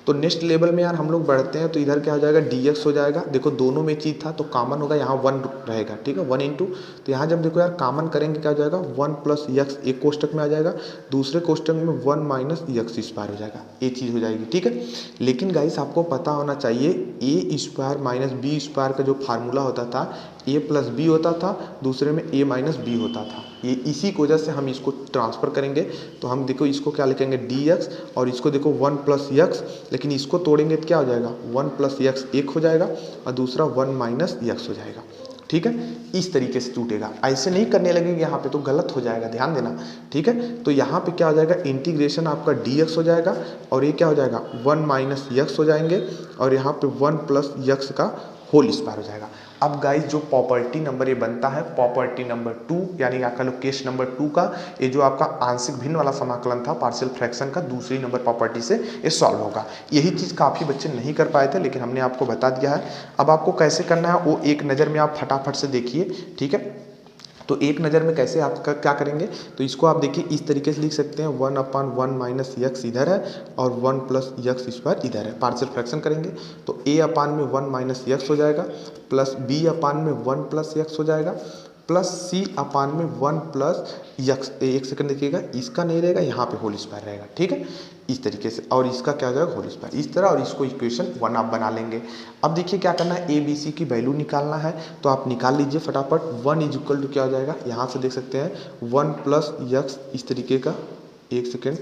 तो नेक्स्ट लेवल में यार हम लोग बढ़ते हैं, तो इधर क्या हो जाएगा, dx हो जाएगा। देखो दोनों में चीज़ था तो कॉमन होगा, यहाँ 1 रहेगा, ठीक है, 1 इंटू। तो यहाँ जब देखो यार कॉमन करेंगे क्या हो जाएगा, 1 प्लस यक्स एक कोष्टक में आ जाएगा, दूसरे कोष्टक में 1 माइनस यक्स स्क्वायर हो जाएगा, ये चीज़ हो जाएगी, ठीक है। लेकिन गाइस आपको पता होना चाहिए ए स्क्वायर माइनस बी स्क्वायर का जो फार्मूला होता था, ए प्लस बी होता था, दूसरे में ए माइनस बी होता था। ये इसी की वजह से हम इसको ट्रांसफर करेंगे, तो हम देखो इसको क्या लिखेंगे dx, और इसको देखो 1 प्लस यक्स, लेकिन इसको तोड़ेंगे तो क्या हो जाएगा, 1 प्लस यक्स एक हो जाएगा और दूसरा 1 माइनस यक्स हो जाएगा, ठीक है। इस तरीके से टूटेगा, ऐसे नहीं करने लगेंगे यहाँ पे तो गलत हो जाएगा, ध्यान देना, ठीक है। तो यहाँ पे क्या हो जाएगा, इंटीग्रेशन आपका dx हो जाएगा, और ये क्या हो जाएगा, 1 माइनस यक्स हो जाएंगे, और यहाँ पे 1 प्लस यक्स का होल स्क्वायर हो जाएगा। अब गाइस जो प्रॉपर्टी नंबर ये बनता है, प्रॉपर्टी नंबर 2 यानी क्या कह लो केस नंबर 2 का, ये जो आपका आंशिक भिन्न वाला समाकलन था पार्शियल फ्रैक्शन का, दूसरी नंबर प्रॉपर्टी से ये सॉल्व होगा। यही चीज़ काफ़ी बच्चे नहीं कर पाए थे, लेकिन हमने आपको बता दिया है। अब आपको कैसे करना है वो एक नज़र में आप फटाफट से देखिए, ठीक है। तो एक नज़र में कैसे आप क्या करेंगे, तो इसको आप देखिए इस तरीके से लिख सकते हैं, 1/1 माइनस यक्स इधर है और 1 प्लस यक्स स्क्वायर इधर है। पार्शियल फ्रैक्शन करेंगे तो a अपान में 1 माइनस यक्स हो जाएगा, प्लस b अपान में 1 प्लस यक्स हो जाएगा, प्लस c अपान में 1 प्लस यक्स, एक सेकंड देखिएगा, इसका नहीं रहेगा, यहाँ पे होल स्क्वायर रहेगा, ठीक है, इस तरीके से, और इसका क्या हो जाएगा, होल स्क्वायर, इस तरह, और इसको इक्वेशन 1 आप बना लेंगे। अब देखिए क्या करना है, ए बी सी की वैल्यू निकालना है, तो आप निकाल लीजिए फटाफट। 1 इज इक्वल टू क्या हो जाएगा, यहाँ से देख सकते हैं 1 प्लस यक्स इस तरीके का, एक सेकेंड,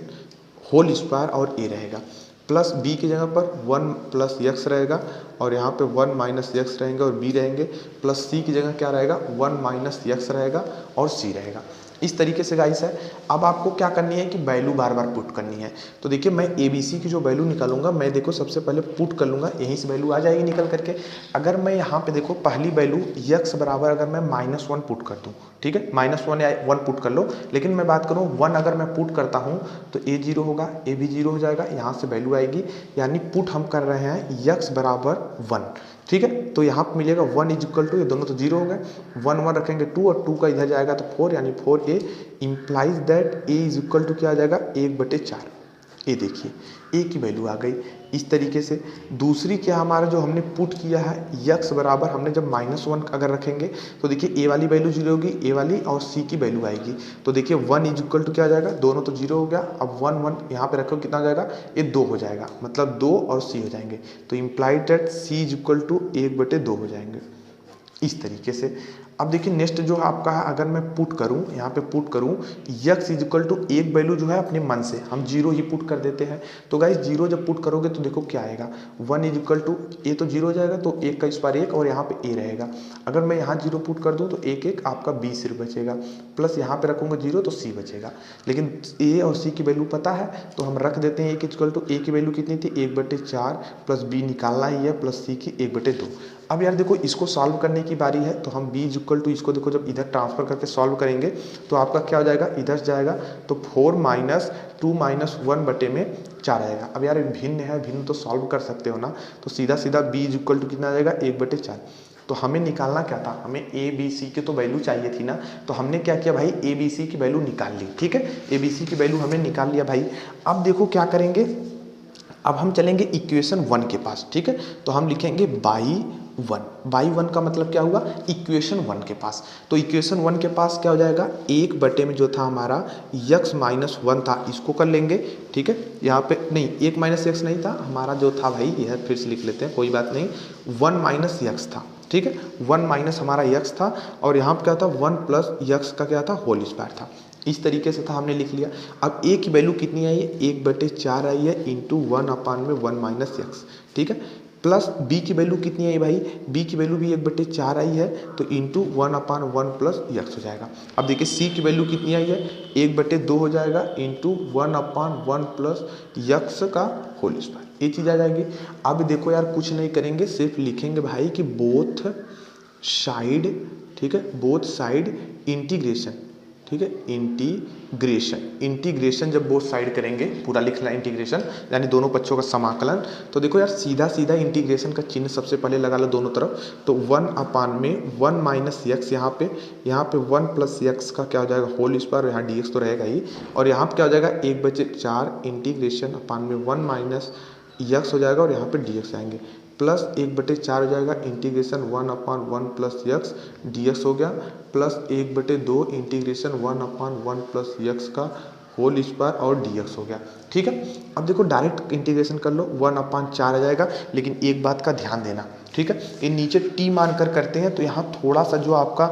होल स्क्वायर और ए रहेगा, प्लस बी की जगह पर 1 प्लस यक्स रहेगा, और यहाँ पे 1 माइनस यक्स रहेंगे और बी रहेंगे, प्लस सी की जगह क्या रहेगा, 1 माइनस यक्स रहेगा और सी रहेगा। इस तरीके से गाइस है। अब आपको क्या करनी है कि वैल्यू बार बार पुट करनी है। तो देखिए मैं ए बी सी की जो वैल्यू निकालूंगा, मैं देखो सबसे पहले पुट कर लूँगा, यहीं से वैल्यू आ जाएगी निकल करके। अगर मैं यहाँ पे देखो पहली वैल्यू यक्स बराबर अगर मैं -1 पुट कर दूँ, ठीक है, -1 या 1 पुट कर लो, लेकिन मैं बात करूँ 1 अगर मैं पुट करता हूँ तो ए 0 होगा, ए भी 0 हो जाएगा, यहाँ से वैल्यू आएगी, यानी पुट हम कर रहे हैं यक्स बराबर 1, ठीक है। तो यहाँ पर मिलेगा 1 इज इक्वल टू, ये दोनों तो 0 हो गए, 1 1 रखेंगे 2 और 2 का इधर जाएगा तो 4, यानी 4a implies that a is equal to क्या आ जाएगा, 1/4। ये देखिए a की वैल्यू आ गई। इस तरीके से दूसरी क्या हमारा जो हमने पुट किया है यक्स बराबर, हमने जब -1 अगर रखेंगे तो देखिए a वाली वैल्यू 0 होगी, a वाली और c की वैल्यू आएगी, तो देखिए 1 इज इक्वल टू क्या आ जाएगा, दोनों तो 0 हो गया, अब 1 1 यहाँ पे रखो कितना हो जाएगा, ये 2 हो जाएगा, मतलब 2 और c हो जाएंगे, तो implied that c is equal to 1/2 हो जाएंगे। इस तरीके से अब देखिए नेक्स्ट जो आपका है, अगर मैं पुट करूं, यहाँ पे पुट करूं x इज इक्वल टू एक वैल्यू जो है अपने मन से हम 0 ही पुट कर देते हैं। तो गाइस 0 जब पुट करोगे तो देखो क्या आएगा, 1 इज इक्वल टू ए, तो 0 हो जाएगा, तो 1 का स्क्वायर 1 और यहाँ पे a रहेगा। अगर मैं यहाँ 0 पुट कर दूँ तो 1 1 आपका b सिर्फ बचेगा, प्लस यहाँ पे रखूँगा 0 तो c बचेगा। लेकिन a और c की वैल्यू पता है तो हम रख देते हैं 1 इक्वल टू a की वैल्यू कितनी थी 1/4 प्लस b निकालना ही है प्लस c की 1/2। अब यार देखो इसको सॉल्व करने की बारी है, तो हम b इक्वल टू इसको देखो जब इधर ट्रांसफर करके सॉल्व करेंगे तो आपका क्या हो जाएगा, इधर जाएगा तो 4 - 2 - 1/4 आएगा। अब यार भिन्न है, भिन्न तो सॉल्व कर सकते हो ना, तो सीधा सीधा b इक्वल टू कितना आ जाएगा 1/4। तो हमें निकालना क्या था, हमें a b c की तो वैल्यू चाहिए थी ना, तो हमने क्या किया भाई a b c की वैल्यू निकाल ली। ठीक है, a b c की वैल्यू हमने निकाल लिया भाई। अब देखो क्या करेंगे, अब हम चलेंगे इक्वेशन 1 के पास। ठीक है, तो हम लिखेंगे बाई 1 का मतलब क्या हुआ, इक्वेशन 1 के पास। तो इक्वेशन 1 के पास क्या हो जाएगा, 1 में जो था हमारा x - 1 था, इसको कर लेंगे। ठीक है, यहाँ पे नहीं 1 - x नहीं था हमारा, जो था भाई यह फिर से लिख लेते हैं, कोई बात नहीं, 1 - x था। ठीक है, 1 माइनस हमारा x था और यहाँ पे क्या था 1 प्लस x का क्या था होल स्क्वायर था। इस तरीके से था, हमने लिख लिया। अब a की वैल्यू कितनी आई है, 1/4 आई है इंटू 1/1 माइनस x। ठीक है, प्लस b की वैल्यू कितनी आई भाई, b की वैल्यू भी 1/4 आई है तो इंटू 1/1 प्लस x हो जाएगा। अब देखिए c की वैल्यू कितनी आई है, 1/2 हो जाएगा इंटू 1/1 प्लस x का होल स्क्वायर, ये चीज़ आ जाएगी। अब देखो यार कुछ नहीं करेंगे, सिर्फ लिखेंगे भाई कि बोथ साइड, ठीक है, बोथ साइड इंटीग्रेशन। ठीक है, इंटीग्रेशन जब बोथ साइड करेंगे, पूरा लिखना इंटीग्रेशन यानी दोनों पक्षों का समाकलन। तो देखो यार सीधा सीधा इंटीग्रेशन का चिन्ह सबसे पहले लगा लो दोनों तरफ, तो 1/1 माइनस x, यहाँ पे 1 प्लस x का क्या हो जाएगा होल स्क्वायर, यहाँ dx तो रहेगा ही, और यहाँ पे क्या हो जाएगा 1/4 इंटीग्रेशन अपान में 1 माइनस x हो जाएगा और यहाँ पे dx आएंगे, प्लस 1/4 हो जाएगा इंटीग्रेशन 1/1 प्लस x dx हो गया, प्लस 1/2 इंटीग्रेशन 1/1 प्लस x का होल स्क्वायर और dx हो गया। ठीक है, अब देखो डायरेक्ट इंटीग्रेशन कर लो, 1/4 आ जाएगा। लेकिन एक बात का ध्यान देना, ठीक है, ये नीचे t मानकर करते हैं तो यहाँ थोड़ा सा जो आपका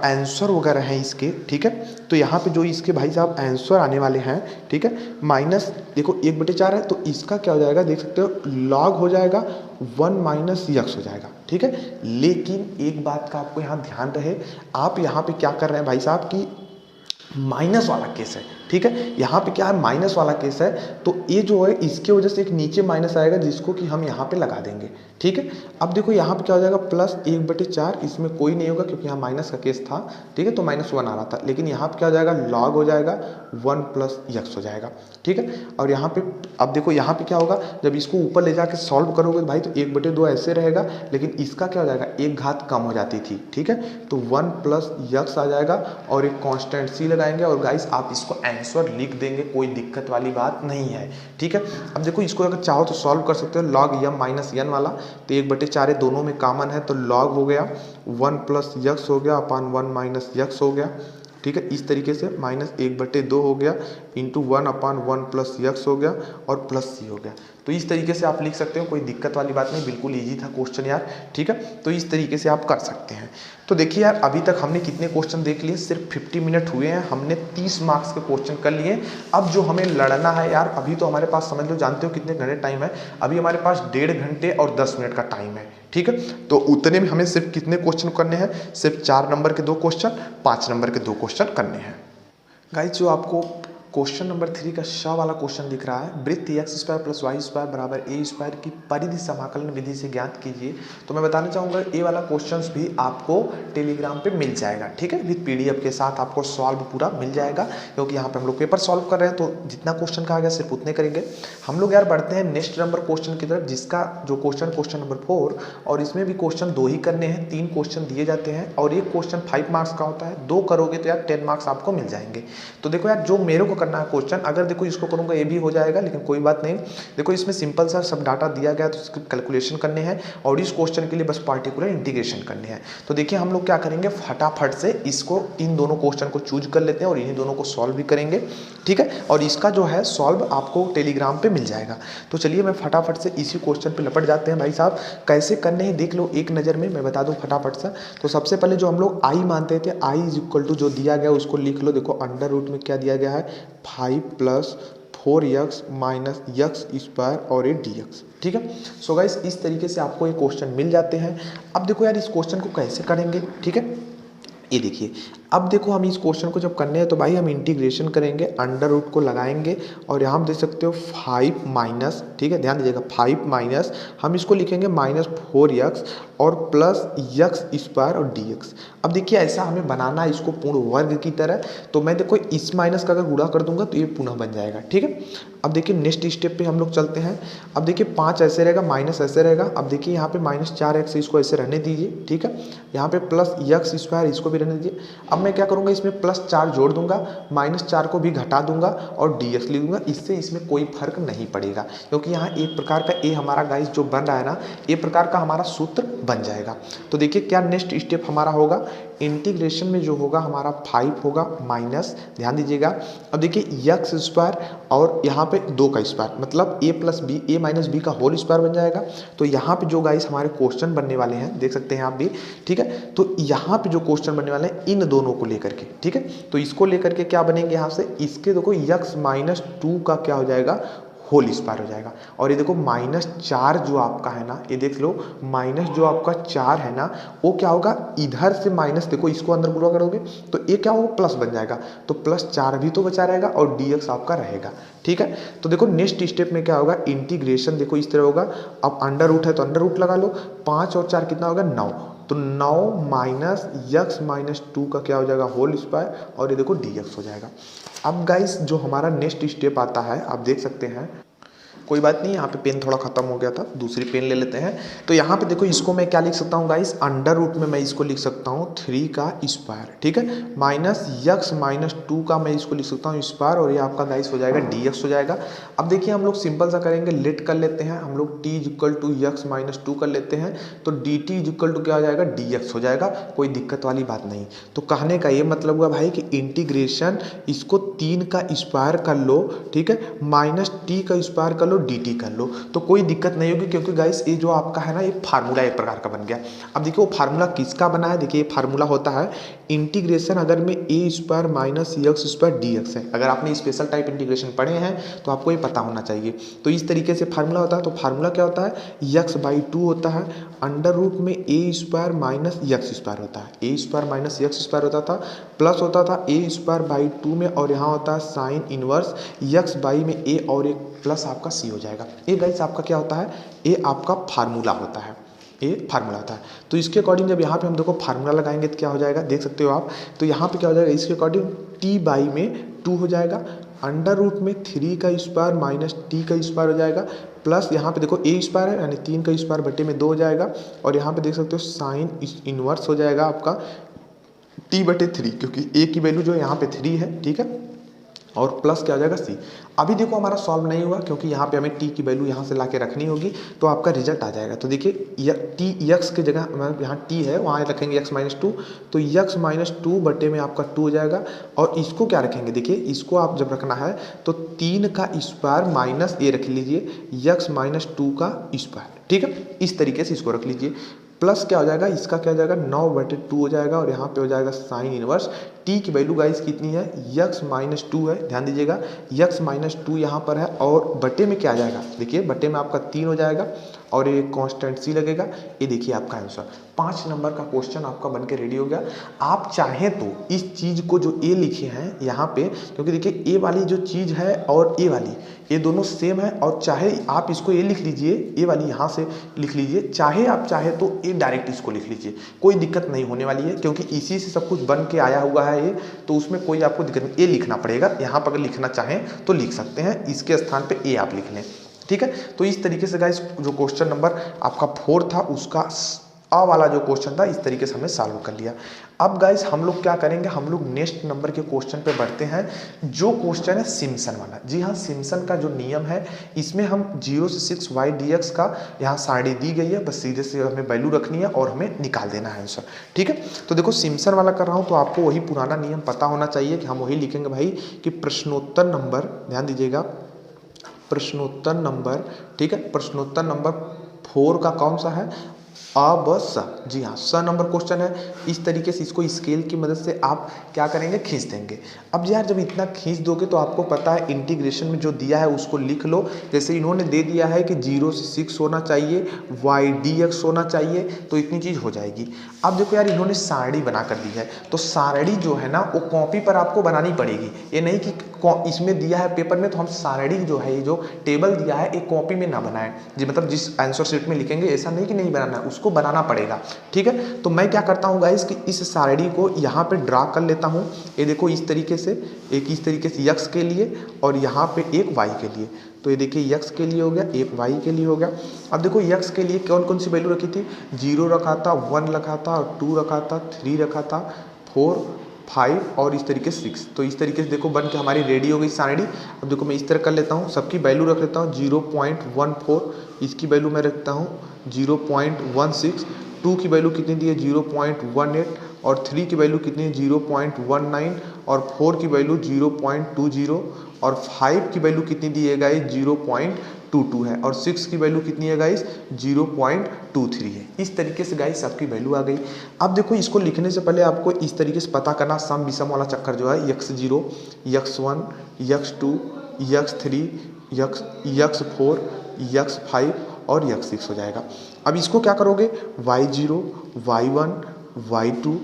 आंसर वगैरह है इसके, ठीक है, तो यहाँ पे जो इसके भाई साहब आंसर आने वाले हैं, ठीक है, माइनस देखो 1/4 है तो इसका क्या हो जाएगा देख सकते हो, लॉग हो जाएगा 1 माइनस x हो जाएगा। ठीक है, लेकिन एक बात का आपको यहाँ ध्यान रहे, आप यहाँ पे क्या कर रहे हैं भाई साहब कि माइनस वाला केस है। ठीक है, यहाँ पे क्या है माइनस वाला केस है, तो ये जो है इसके वजह से एक नीचे माइनस आएगा जिसको कि हम यहाँ पे लगा देंगे। ठीक है, अब देखो यहाँ पे क्या हो जाएगा प्लस 1/4, इसमें कोई नहीं होगा क्योंकि यहाँ माइनस का केस था। ठीक है, तो -1 आ रहा था, लेकिन यहाँ पे क्या हो जाएगा लॉग हो जाएगा 1 प्लस x हो जाएगा। ठीक है, और यहाँ पे अब देखो यहाँ पे क्या होगा, जब इसको ऊपर ले जाके सॉल्व करोगे भाई तो 1/2 ऐसे रहेगा, लेकिन इसका क्या हो जाएगा एक घात कम हो जाती थी। ठीक है, तो 1 प्लस x आ जाएगा और एक कांस्टेंट c लगाएंगे और गाइस आप इसको आंसर लिख देंगे, कोई दिक्कत वाली बात नहीं है। ठीक है, अब देखो इसको अगर चाहो तो सॉल्व कर सकते हो, log m माइनस n वाला, तो 1/4 दोनों में कॉमन है तो log हो गया 1 प्लस x हो गया अपान 1 माइनस x हो गया। ठीक है, इस तरीके से माइनस 1/2 हो गया इंटू 1/1 प्लस x हो गया और प्लस c हो गया। तो इस तरीके से आप लिख सकते हो, कोई दिक्कत वाली बात नहीं, बिल्कुल इजी था क्वेश्चन यार। ठीक है, तो इस तरीके से आप कर सकते हैं। तो देखिए यार अभी तक हमने कितने क्वेश्चन देख लिए, सिर्फ 50 मिनट हुए हैं, हमने 30 मार्क्स के क्वेश्चन कर लिए। अब जो हमें लड़ना है यार, अभी तो हमारे पास समझ लो, जानते हो कितने घंटे टाइम है, अभी हमारे पास 1.5 घंटे और 10 मिनट का टाइम है। ठीक है, तो उतने में हमें सिर्फ कितने क्वेश्चन करने हैं, सिर्फ 4 नंबर के 2 क्वेश्चन, 5 नंबर के 2 क्वेश्चन करने हैं। गाइस जो आपको क्वेश्चन नंबर 3 का श वाला क्वेश्चन दिख रहा है, वृत्त x² प्लस y² बराबर a² की परिधि समाकलन विधि से ज्ञात कीजिए, तो मैं बताना चाहूँगा ये वाला क्वेश्चंस भी आपको टेलीग्राम पे मिल जाएगा। ठीक है, विद PDF के साथ आपको सॉल्व पूरा मिल जाएगा, क्योंकि यहाँ पे हम लोग पेपर सॉल्व कर रहे हैं तो जितना क्वेश्चन कहा गया सिर्फ उतने करेंगे। हम लोग यार बढ़ते हैं नेक्स्ट नंबर क्वेश्चन की तरफ, जिसका जो क्वेश्चन नंबर 4, और इसमें भी क्वेश्चन 2 ही करने हैं, 3 क्वेश्चन दिए जाते हैं और एक क्वेश्चन 5 मार्क्स का होता है, 2 करोगे तो यार 10 मार्क्स आपको मिल जाएंगे। तो देखो यार जो मेरे को करना है क्वेश्चन। अगर देखो इसको करूँगा ये भी हो जाएगा, लेकिन कोई बात नहीं। देखो इसमें सिंपल सा सब डाटा दिया गया तो इसके कैलकुलेशन करने हैं और इस क्वेश्चन के लिए बस पार्टिकुलर इंटीग्रेशन करने हैं। तो देखिए हम लोग क्या करेंगे, फटाफट से इसको इन दोनों क्वेश्चन को चूज कर लेते हैं और इन्हीं दोनों को सॉल्व भी करेंगे, ठीक है। और इसका जो है सॉल्व आपको टेलीग्राम पे मिल जाएगा। तो चलिए मैं फटाफट से इसी क्वेश्चन पे लपट जाते हैं भाई साहब। कैसे करने हैं देख लो एक नज़र में, मैं बता दूं फटाफट से। तो सबसे पहले जो हम लोग आई मानते थे, आई इज इक्वल टू जो दिया गया उसको लिख लो। देखो अंडर रूट में क्या दिया गया है, 5 + 4x माइनस एक्स स्क्वायर और ये dx, ठीक है। सो गाइस इस तरीके से आपको ये क्वेश्चन मिल जाते हैं। अब देखो यार इस क्वेश्चन को कैसे करेंगे, ठीक है। ये देखिए अब देखो हम इस क्वेश्चन को जब करने हैं तो भाई हम इंटीग्रेशन करेंगे, अंडर रूट को लगाएंगे और यहाँ आप देख सकते हो 5 माइनस, ठीक है ध्यान दीजिएगा, 5 माइनस हम इसको लिखेंगे -4x और प्लस एक्स स्क्वायर और dx। अब देखिए ऐसा हमें बनाना है इसको पूर्ण वर्ग की तरह, तो मैं देखो इस माइनस का अगर गुणा कर दूंगा तो ये पुनः बन जाएगा, ठीक है। अब देखिए नेक्स्ट स्टेप पे हम लोग चलते हैं। अब देखिए 5 ऐसे रहेगा, माइनस ऐसे रहेगा। अब देखिए यहाँ पे -4x इसको ऐसे रहने दीजिए, ठीक है। यहाँ पे प्लस एक्स स्क्वायर इसको भी रहने दीजिए। अब मैं क्या करूँगा, इसमें +4 जोड़ दूंगा, -4 को भी घटा दूंगा और dx लिख दूंगा। इससे इसमें कोई फर्क नहीं पड़ेगा क्योंकि यहाँ एक प्रकार का ए हमारा गाइस जो बन रहा है ना, ये प्रकार का हमारा सूत्र बन जाएगा। तो देखिए क्या नेक्स्ट स्टेप हमारा होगा, इंटीग्रेशन में जो होगा हमारा 5 होगा माइनस, ध्यान दीजिएगा। अब देखिए एक्स स्क्वायर और यहाँ पे 2 का स्क्वायर मतलब a माइनस बी का होल स्क्वायर बन जाएगा। तो यहाँ पे जो गाइस हमारे क्वेश्चन बनने वाले हैं देख सकते हैं आप भी, ठीक है। तो यहाँ पे जो क्वेश्चन बनने वाले हैं इन दोनों को लेकर के, ठीक है। तो इसको लेकर के क्या बनेंगे यहाँ से, इसके देखो x-2 का क्या हो जाएगा, होल स्क्वायर हो जाएगा। और ये देखो -4 जो आपका है ना, ये देख लो माइनस जो आपका 4 है ना, वो क्या होगा इधर से माइनस, देखो इसको अंदर पूरा करोगे तो ये क्या होगा प्लस बन जाएगा। तो +4 भी तो बचा रहेगा और dx आपका रहेगा, ठीक है। तो देखो नेक्स्ट स्टेप में क्या होगा, इंटीग्रेशन देखो इस तरह होगा। अब अंडर रूट है तो अंडर रूट लगा लो, 5 और 4 कितना होगा 9, तो 9 माइनस x-2 का क्या हो जाएगा होल स्क्वायर और ये देखो dx हो जाएगा। अब गाइस जो हमारा नेक्स्ट स्टेप आता है आप देख सकते हैं, कोई बात नहीं यहाँ पे पेन थोड़ा खत्म हो गया था, दूसरी पेन ले लेते हैं। तो यहाँ पे देखो इसको मैं क्या लिख सकता हूँ गाइस, अंडर रूट में मैं इसको लिख सकता हूँ 3 का स्क्वायर, ठीक है, -x-2 का मैं इसको लिख सकता हूँ स्क्वायर और ये आपका गाइस हो जाएगा dx हो जाएगा। अब देखिए हम लोग सिंपल सा करेंगे, लेट कर लेते हैं हम लोग, t = x-2 कर लेते हैं तो dt = क्या हो जाएगा dx हो जाएगा, कोई दिक्कत वाली बात नहीं। तो कहने का ये मतलब हुआ भाई कि इंटीग्रेशन इसको 3 का स्क्वायर कर लो, ठीक है, -t का स्क्वायर कर लो, dt कर लो, तो कोई दिक्कत नहीं होगी क्योंकि गाइस ये जो आपका है ना ये फार्मूला एक प्रकार का बन गया। अब देखिए वो फार्मूला किसका बना है, देखिए ये फार्मूला होता है इंटीग्रेशन अगर में a² माइनस x² dx है। अगर आपने स्पेशल टाइप इंटीग्रेशन पढ़े हैं तो आपको ये पता होना चाहिए। तो इस तरीके से फार्मूला होता है। तो फार्मूला क्या होता है, x/2 होता है, अंडर रूट में a² माइनस x² होता है, a² माइनस x² होता था, प्लस होता था a²/2 में और यहाँ होता है साइन इनवर्स x/ में a और एक प्लस आपका c हो जाएगा। ये गाइस आपका क्या होता है, ये आपका फार्मूला होता है, ये फार्मूला होता है। तो इसके अकॉर्डिंग जब यहाँ पे हम देखो फार्मूला लगाएंगे तो क्या हो जाएगा देख सकते हो आप। तो यहाँ पे क्या हो जाएगा, इसके अकॉर्डिंग t/ में 2 हो जाएगा, अंडर रूट में 3 का स्क्वायर माइनस t का स्क्वायर हो जाएगा, प्लस यहाँ पे देखो a² है यानी 3 का स्क्वायर बटे में 2 हो जाएगा और यहाँ पे देख सकते हो साइन इनवर्स हो जाएगा आपका t/3 क्योंकि a की वैल्यू जो है यहाँ पे 3 है, ठीक है, और प्लस क्या हो जाएगा c। अभी देखो हमारा सॉल्व नहीं हुआ क्योंकि यहाँ पे हमें t की वैल्यू यहाँ से ला के रखनी होगी तो आपका रिजल्ट आ जाएगा। तो देखिए t x की जगह यहाँ t है वहाँ रखेंगे x-2, तो x-2 बटे में आपका 2 हो जाएगा और इसको क्या रखेंगे, देखिए इसको आप जब रखना है तो 3 का स्क्वायर माइनस a रख लीजिए x-2 का स्क्वायर, ठीक है, इस तरीके से इसको रख लीजिए। प्लस क्या हो जाएगा, इसका क्या हो जाएगा 9/2 हो जाएगा और यहाँ पे हो जाएगा साइन इनवर्स। t की वैल्यू गाइस कितनी है, x-2 है, ध्यान दीजिएगा x-2 यहाँ पर है और बटे में क्या आ जाएगा, देखिए बटे में आपका 3 हो जाएगा और ये कांस्टेंट c लगेगा। ये देखिए आपका आंसर 5 नंबर का क्वेश्चन आपका बनके रेडी हो गया। आप चाहें तो इस चीज़ को जो ए लिखे हैं यहाँ पे, क्योंकि देखिए ए वाली जो चीज़ है और ए वाली ये दोनों सेम है, और चाहे आप इसको ए लिख लीजिए, ए वाली यहाँ से लिख लीजिए, चाहे आप चाहे तो ए डायरेक्ट इसको लिख लीजिए, कोई दिक्कत नहीं होने वाली है क्योंकि इसी से सब कुछ बन के आया हुआ है ये, तो उसमें कोई आपको दिक्कत नहीं। ए लिखना पड़ेगा, यहाँ पर अगर लिखना चाहें तो लिख सकते हैं, इसके स्थान पर ए आप लिख लें, ठीक है। तो इस तरीके से गाइस जो क्वेश्चन नंबर आपका 4 था उसका अ वाला जो क्वेश्चन था इस तरीके से हमने सॉल्व कर लिया। अब गाइस हम लोग क्या करेंगे, हम लोग नेक्स्ट नंबर के क्वेश्चन पे बढ़ते हैं, जो क्वेश्चन है सिम्पसन वाला। जी हाँ, सिम्पसन का जो नियम है इसमें हम 0 से 6 y dx का यहाँ साइड दी गई है, बस सीधे से हमें वैल्यू रखनी है और हमें निकाल देना है आंसर। ठीक है, तो देखो सिम्पसन वाला कर रहा हूँ तो आपको वही पुराना नियम पता होना चाहिए कि हम वही लिखेंगे भाई कि प्रश्नोत्तर नंबर, ध्यान दीजिएगा, प्रश्नोत्तर नंबर, ठीक है, प्रश्नोत्तर नंबर 4 का कौन सा है, अ ब स। जी हाँ, स नंबर क्वेश्चन है। इस तरीके से इसको स्केल की मदद से आप क्या करेंगे, खींच देंगे। अब यार जब इतना खींच दोगे तो आपको पता है इंटीग्रेशन में जो दिया है उसको लिख लो। जैसे इन्होंने दे दिया है कि 0 से 6 होना चाहिए, y dx होना चाहिए, तो इतनी चीज़ हो जाएगी। अब देखो यार इन्होंने सारणी बना कर दी है, तो सारणी जो है ना वो कॉपी पर आपको बनानी पड़ेगी। ये नहीं कि इसमें दिया है पेपर में तो हम सारणी जो है, ये जो टेबल दिया है एक कॉपी में ना बनाएं जी, मतलब जिस आंसर शीट में लिखेंगे ऐसा नहीं कि नहीं बनाना है, उसको बनाना पड़ेगा। ठीक है, तो मैं क्या करता हूँ गाइस कि इस सारणी को यहाँ पे ड्रा कर लेता हूँ। ये देखो इस तरीके से, एक इस तरीके से x के लिए और यहाँ पे एक y के लिए। तो ये देखिए x के लिए हो गया, एक y के लिए हो गया। अब देखो x के लिए कौन कौन सी वैल्यू रखी थी, 0 रखा था, 1 रखा था, 2 रखा था, 3 रखा था, 4, 5 और इस तरीके से 6। तो इस तरीके से देखो बन के हमारी रेडी हो गई सारणी। अब देखो मैं इस तरह कर लेता हूँ, सबकी वैल्यू रख लेता हूँ 0.14, इसकी वैल्यू मैं रखता हूँ 0.16, 2 की वैल्यू कितनी दी है 0.18 और 3 की वैल्यू कितनी है 0.19 और 4 की वैल्यू 0.20 और 5 की वैल्यू कितनी दी है गाइस 0.22 है और 6 की वैल्यू कितनी है गाइस 0.23 है। इस तरीके से गाइस सबकी वैल्यू आ गई। अब देखो इसको लिखने से पहले आपको इस तरीके से पता करना, सम विषम वाला चक्कर जो है x0, x1, x2, x3, x4, x5 और x6 हो जाएगा। अब इसको क्या करोगे, y0, y1, y2,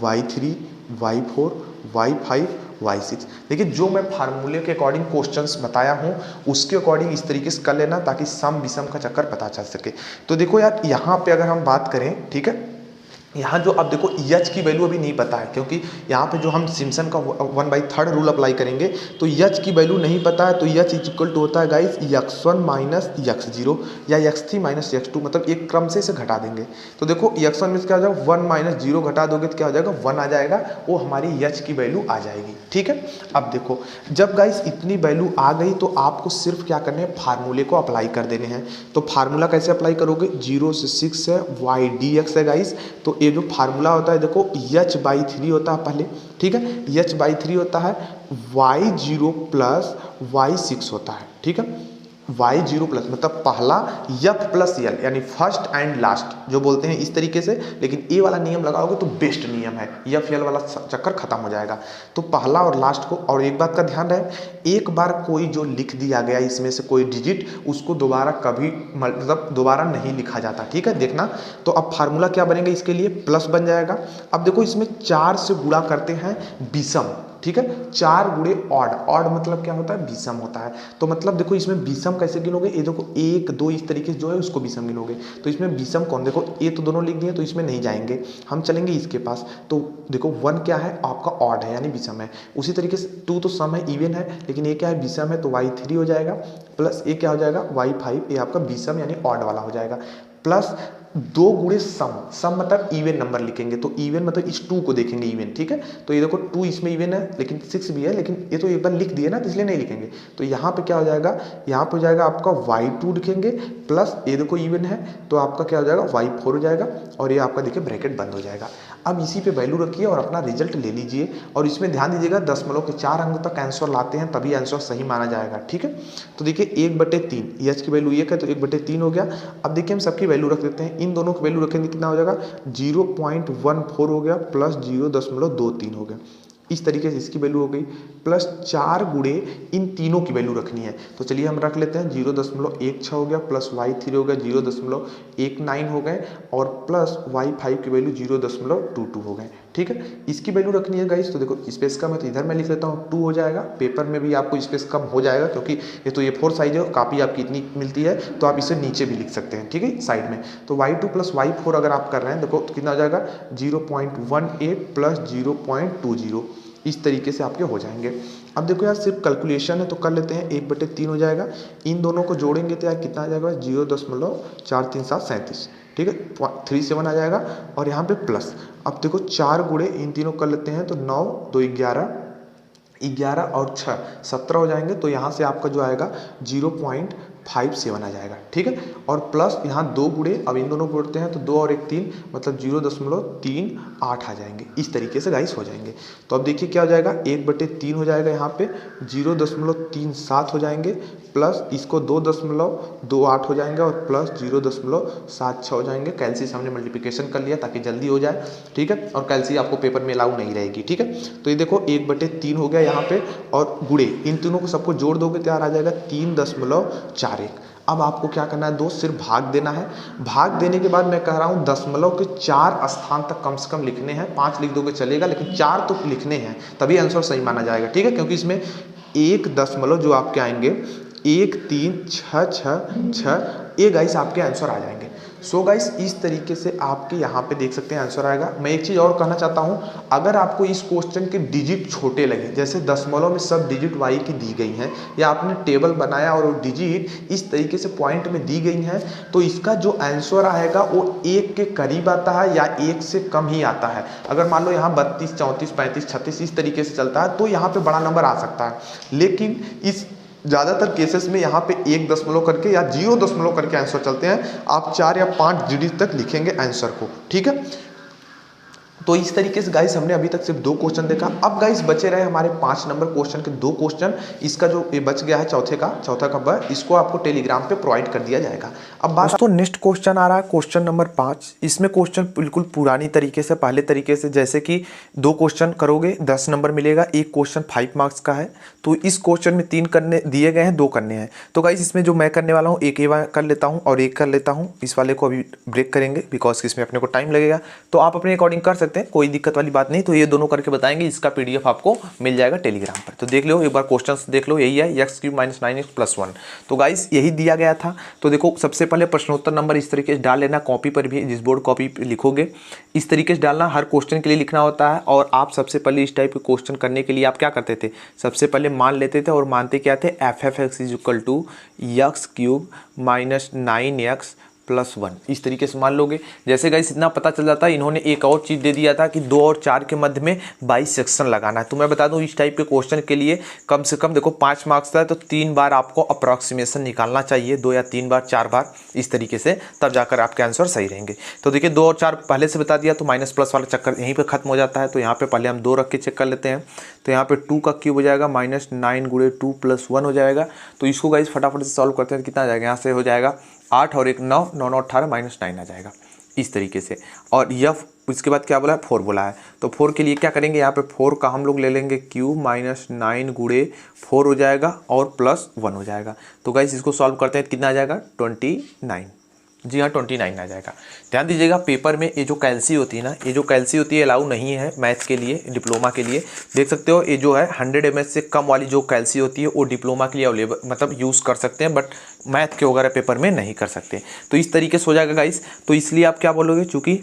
y3, y4, y5, y6। देखिए जो मैं फार्मूले के अकॉर्डिंग क्वेश्चंस बताया हूँ उसके अकॉर्डिंग इस तरीके से कर लेना ताकि सम विषम का चक्कर पता चल सके। तो देखो यार यहाँ पे अगर हम बात करें, ठीक है, यहाँ जो अब देखो एच की वैल्यू अभी नहीं पता है, क्योंकि यहाँ पे जो हम सिम्पसन का 1/3 रूल अप्लाई करेंगे तो एच की वैल्यू नहीं पता है। तो एच इक्वल टू होता है गाइस x1 माइनस x0 या x3 माइनस x2, मतलब एक क्रम से इसे घटा देंगे। तो देखो x1 में क्या हो जाएगा, 1 माइनस 0 घटा दोगे तो क्या हो जाएगा 1 आ जाएगा, वो हमारी एच की वैल्यू आ जाएगी। ठीक है, अब देखो जब गाइस इतनी वैल्यू आ गई तो आपको सिर्फ क्या करना है, फार्मूले को अप्लाई कर देने हैं। तो फार्मूला कैसे अप्लाई करोगे, 0 से 6 है, y dx है गाइस। तो ये जो फार्मूला होता है देखो h/3 होता है पहले, ठीक है, h/3 होता है, y0 प्लस y6 होता है। ठीक है, y0 प्लस मतलब पहला f प्लस l यानी फर्स्ट एंड लास्ट जो बोलते हैं इस तरीके से, लेकिन ए वाला नियम लगाओगे तो बेस्ट नियम है, f l वाला चक्कर खत्म हो जाएगा। तो पहला और लास्ट को, और एक बात का ध्यान रहे, एक बार कोई जो लिख दिया गया इसमें से कोई डिजिट उसको दोबारा कभी मतलब दोबारा नहीं लिखा जाता। ठीक है, देखना। तो अब फार्मूला क्या बनेगा इसके लिए, प्लस बन जाएगा। अब देखो इसमें 4 से गुणा करते हैं विषम, ठीक है, 4 गुणे ऑड, ऑड मतलब क्या होता है, विषम होता है। तो मतलब देखो इसमें विषम कैसे गिनोगे, ये देखो 1 2 इस तरीके से जो है उसको विषम गिनोगे। तो इसमें विषम कौन, देखो ये तो दोनों लिख दिए तो इसमें नहीं जाएंगे, हम चलेंगे इसके पास। तो देखो 1 क्या है आपका ऑड है यानी विषम है। उसी तरीके से 2 तो सम है, इवन है, लेकिन ये क्या है विषम है, तो y3 हो जाएगा, प्लस ये क्या हो जाएगा y5, ये आपका विषम यानी ऑड वाला हो जाएगा, प्लस 2 गुणे सम, सम मतलब इवन नंबर लिखेंगे। तो इवन मतलब इस 2 को देखेंगे इवन, ठीक है। तो ये देखो 2 इसमें इवन है लेकिन 6 भी है, लेकिन ये तो एक बार लिख दिए ना तो इसलिए नहीं लिखेंगे। तो यहाँ पे क्या हो जाएगा, यहाँ पे हो जाएगा आपका y2 लिखेंगे, प्लस ये देखो इवन है तो आपका क्या हो जाएगा y4 हो जाएगा, और ये आपका देखिए ब्रैकेट बंद हो जाएगा। अब इसी पे वैल्यू रखिए और अपना रिजल्ट ले लीजिए, और इसमें ध्यान दीजिएगा 0.4 अंक तक आंसर लाते हैं तभी आंसर सही माना जाएगा। ठीक है, तो देखिए 1/3, एच की वैल्यू 1 है तो 1/3 हो गया। अब देखिए हम सबकी वैल्यू रख देते हैं, इन दोनों की वैल्यू रखेंगे कितना हो जाएगा, 0.14 हो गया प्लस 0.23 हो गया। इस तरीके से इसकी वैल्यू हो गई, प्लस 4 गुणे इन तीनों की वैल्यू रखनी है। तो चलिए हम रख लेते हैं, 0.16 हो गया, प्लस y3 हो गया 0.19 हो गए, और प्लस y5 की वैल्यू 0.22 हो गए। ठीक है, इसकी वैल्यू रखनी है गाइस। तो देखो स्पेस कम है तो इधर मैं लिख लेता हूँ 2 हो जाएगा, पेपर में भी आपको स्पेस कम हो जाएगा क्योंकि ये तो A4 साइज है, कापी आपकी इतनी मिलती है तो आप इसे नीचे भी लिख सकते हैं। ठीक है, साइड में। तो y2 प्लस y4 अगर आप कर रहे हैं देखो तो कितना हो जाएगा, 0.18 प्लस 0.20, इस तरीके से आपके हो जाएंगे। अब देखो यार सिर्फ कैलकुलेशन है तो कर लेते हैं, 1/3 हो जाएगा, इन दोनों को जोड़ेंगे तो यार कितना आ जाएगा, 0.433737। ठीक है, 3 7 आ जाएगा और यहाँ पे प्लस। अब देखो 4 गुणे इन तीनों कर लेते हैं तो 9 2 11, 11 और 6 17 हो जाएंगे। तो यहाँ से आपका जो आएगा 0.57 आ जाएगा, ठीक है। और प्लस यहाँ 2 गुणे, अब इन दोनों को जोड़ते हैं तो 2 और 1 3, मतलब 0.38 आ जाएंगे। इस तरीके से गाइस हो जाएंगे। तो अब देखिए क्या हो जाएगा, 1/3 हो जाएगा, यहाँ पे 0.37 हो जाएंगे, प्लस इसको 2.28 हो जाएंगे और प्लस 0.76 हो जाएंगे। कैलसी से हमने मल्टीप्लिकेशन कर लिया ताकि जल्दी हो जाए, ठीक है। और कैलसी आपको पेपर में अलाउ नहीं रहेगी, ठीक है। तो ये देखो 1/3 हो गया यहाँ पे, और गुणे इन तीनों को सबको जोड़ दोगे तो यार आ जाएगा 3.41। अब आपको क्या करना है दोस्त, सिर्फ भाग देना है। भाग देने के बाद मैं कह रहा हूँ दशमलव के 4 स्थान तक कम से कम लिखने हैं। 5 लिख दोगे चलेगा, लेकिन 4 तो लिखने हैं, तभी आंसर सही माना जाएगा, ठीक है। क्योंकि इसमें 1 दशमलव जो आपके आएंगे 1 3 6 6 6, ये गाइस आपके आंसर आ जाएंगे। सो गाइस इस तरीके से आपके यहाँ पे देख सकते हैं आंसर आएगा। मैं एक चीज़ और कहना चाहता हूँ, अगर आपको इस क्वेश्चन के डिजिट छोटे लगे, जैसे दशमलव में सब डिजिट वाई की दी गई हैं, या आपने टेबल बनाया और वो डिजिट इस तरीके से पॉइंट में दी गई हैं, तो इसका जो आंसर आएगा वो 1 के करीब आता है या 1 से कम ही आता है। अगर मान लो यहाँ 32 34 35 36 इस तरीके से चलता है तो यहाँ पे बड़ा नंबर आ सकता है, लेकिन इस ज़्यादातर केसेस में यहाँ पे 1 दशमलव करके या 0 दशमलव करके आंसर चलते हैं। आप 4 या 5 डिजिट तक लिखेंगे आंसर को, ठीक है। तो इस तरीके से गाइस हमने अभी तक सिर्फ 2 क्वेश्चन देखा। अब गाइस बचे रहे हमारे 5 नंबर क्वेश्चन के 2 क्वेश्चन। इसका जो ये बच गया है चौथा का ब, इसको आपको टेलीग्राम पे प्रोवाइड कर दिया जाएगा। अब बात दोस्तों नेक्स्ट क्वेश्चन आ रहा है, क्वेश्चन नंबर 5। इसमें क्वेश्चन बिल्कुल पुरानी तरीके से, पहले तरीके से, जैसे कि 2 क्वेश्चन करोगे 10 नंबर मिलेगा। एक क्वेश्चन 5 मार्क्स का है, तो इस क्वेश्चन में 3 करने दिए गए हैं, 2 करने हैं। तो गाइस इसमें जो मैं करने वाला हूँ, एक ये कर लेता हूँ और एक कर लेता हूँ। इस वाले को अभी ब्रेक करेंगे बिकॉज इसमें अपने को टाइम लगेगा, तो आप अपने अकॉर्डिंग कर सकते हैं, कोई दिक्कत वाली बात नहीं। तो ये दोनों करके बताएंगे, इसका PDF आपको मिल जाएगा टेलीग्राम पर। तो देख लो एक बार क्वेश्चंस देख लो, यही है x³ - 9x + 1। तो गाइस यही दिया गया था। तो देखो सबसे पहले प्रश्नोत्तर नंबर इस तरीके से डाल लेना, कॉपी पर भी, जिस बोर्ड कॉपी पे लिखोगे इस तरीके से डालना, हर क्वेश्चन के लिए लिखना होता है। और आप सबसे पहले इस टाइप के क्वेश्चन करने के लिए आप क्या करते थे, सबसे पहले मान लेते थे, और मानते क्या थे, f(x) = x³ - 9x + 1, इस तरीके से मान लोगे। जैसे गाइस इतना पता चल जाता है। इन्होंने एक और चीज़ दे दिया था कि 2 और 4 के मध्य में बाइसेक्शन लगाना है। तो मैं बता दूं इस टाइप के क्वेश्चन के लिए कम से कम देखो 5 मार्क्स का है, तो 3 बार आपको अप्रॉक्सीमेशन निकालना चाहिए, 2 या 3 बार 4 बार इस तरीके से, तब जाकर आपके आंसर सही रहेंगे। तो देखिए 2 और 4 पहले से बता दिया, तो माइनस प्लस वाला चक्कर यहीं पर खत्म हो जाता है। तो यहाँ पर पहले हम 2 रख के चेक कर लेते हैं। तो यहाँ पर 2 का क्यूब हो जाएगा -9 × 2 + 1 हो जाएगा। तो इसको गाइस फटाफट से सॉल्व करते हैं, कितना आ जाएगा, यहाँ से हो जाएगा 8 और 1 9 9 9 18 -9 आ जाएगा इस तरीके से। और यह उसके बाद क्या बोला है, 4 बोला है। तो 4 के लिए क्या करेंगे, यहाँ पे 4 का हम लोग ले लेंगे क्यूब, -9 × 4 हो जाएगा और +1 हो जाएगा। तो गाइस इसको सॉल्व करते हैं, कितना आ जाएगा 29। जी हाँ 29 आ जाएगा। ध्यान दीजिएगा पेपर में ये जो कैलसी होती है ना, ये जो कैलसी होती है अलाउ नहीं है मैथ्स के लिए, डिप्लोमा के लिए। देख सकते हो ये जो है 100 ml से कम वाली जो कैलसी होती है वो डिप्लोमा के लिए अवेलेबल, मतलब यूज़ कर सकते हैं, बट मैथ के वगैरह पेपर में नहीं कर सकते। तो इस तरीके से हो जाएगा गाइस। तो इसलिए आप क्या बोलोगे, चूँकि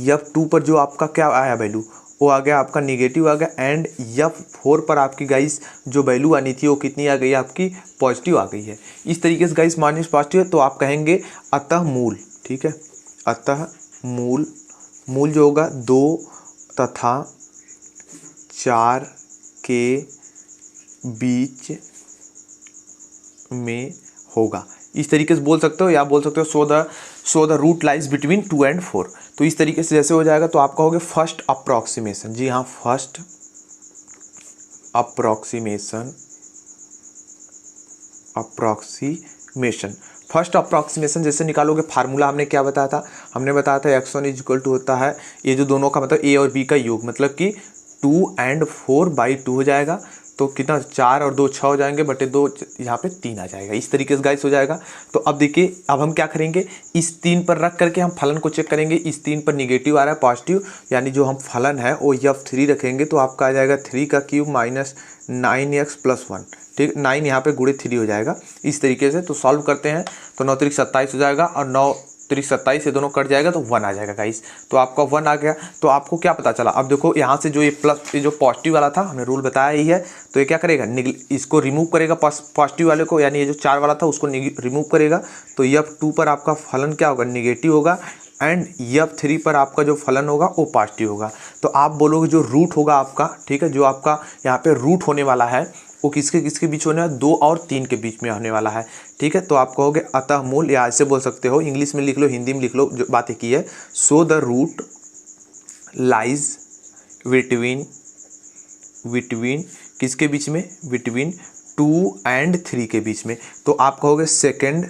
F2 पर जो आपका क्या आया वैल्यू, वो आ गया आपका निगेटिव आ गया, एंड F4 पर आपकी गाइस जो वैल्यू आनी थी वो कितनी आ गई, आपकी पॉजिटिव आ गई है। इस तरीके से गाइस माइनस पॉजिटिव है, तो आप कहेंगे अतः मूल, ठीक है, अतः मूल जो होगा 2 तथा 4 के बीच में होगा। इस तरीके से बोल सकते हो, या बोल सकते हो so the root lies between 2 and 4। तो इस तरीके से जैसे हो जाएगा तो आप कहोगे फर्स्ट अप्रॉक्सीमेशन। जी हाँ, फर्स्ट अप्रॉक्सीमेशन जैसे निकालोगे, फार्मूला हमने क्या बताया था, हमने बताया था x1 = होता है ये जो दोनों का मतलब a और b का योग, मतलब कि 2 and 4/2 हो जाएगा। तो कितना, 4 और 2 6 हो जाएंगे, बटे 2 यहाँ पे 3 आ जाएगा। इस तरीके से गाइस हो जाएगा। तो अब देखिए, अब हम क्या करेंगे, इस 3 पर रख करके हम फलन को चेक करेंगे। इस 3 पर निगेटिव आ रहा है, पॉजिटिव, यानी जो हम फलन है वो F3 रखेंगे। तो आपका आ जाएगा 3 का क्यूब -9x + 1, ठीक, 9 यहाँ पे गुणे 3 हो जाएगा इस तरीके से। तो सॉल्व करते हैं तो 9 × 3 = 27 हो जाएगा, और 9 27 से दोनों कट जाएगा तो 1 आ जाएगा गाइस। तो आपका 1 आ गया। तो आपको क्या पता चला, अब देखो यहाँ से जो ये प्लस, ये जो पॉजिटिव वाला था हमने रूल बताया ही है, तो ये क्या करेगा, इसको रिमूव करेगा पॉजिटिव वाले को, यानी ये जो 4 वाला था उसको रिमूव करेगा। तो F2 पर आपका फलन क्या होगा, निगेटिव होगा, एंड F3 पर आपका जो फलन होगा वो पॉजिटिव होगा। तो आप बोलोगे जो रूट होगा आपका, ठीक है, जो आपका यहाँ पे रूट होने वाला है वो किसके किसके बीच होने वाला है, 2 और 3 के बीच में होने वाला है, ठीक है। तो आप कहोगे अतः मूल, या ऐसे बोल सकते हो, इंग्लिश में लिख लो, हिंदी में लिख लो, जो बातें की है। So the root lies between किसके बीच में, बिटवीन 2 and 3 के बीच में। तो आप कहोगे सेकंड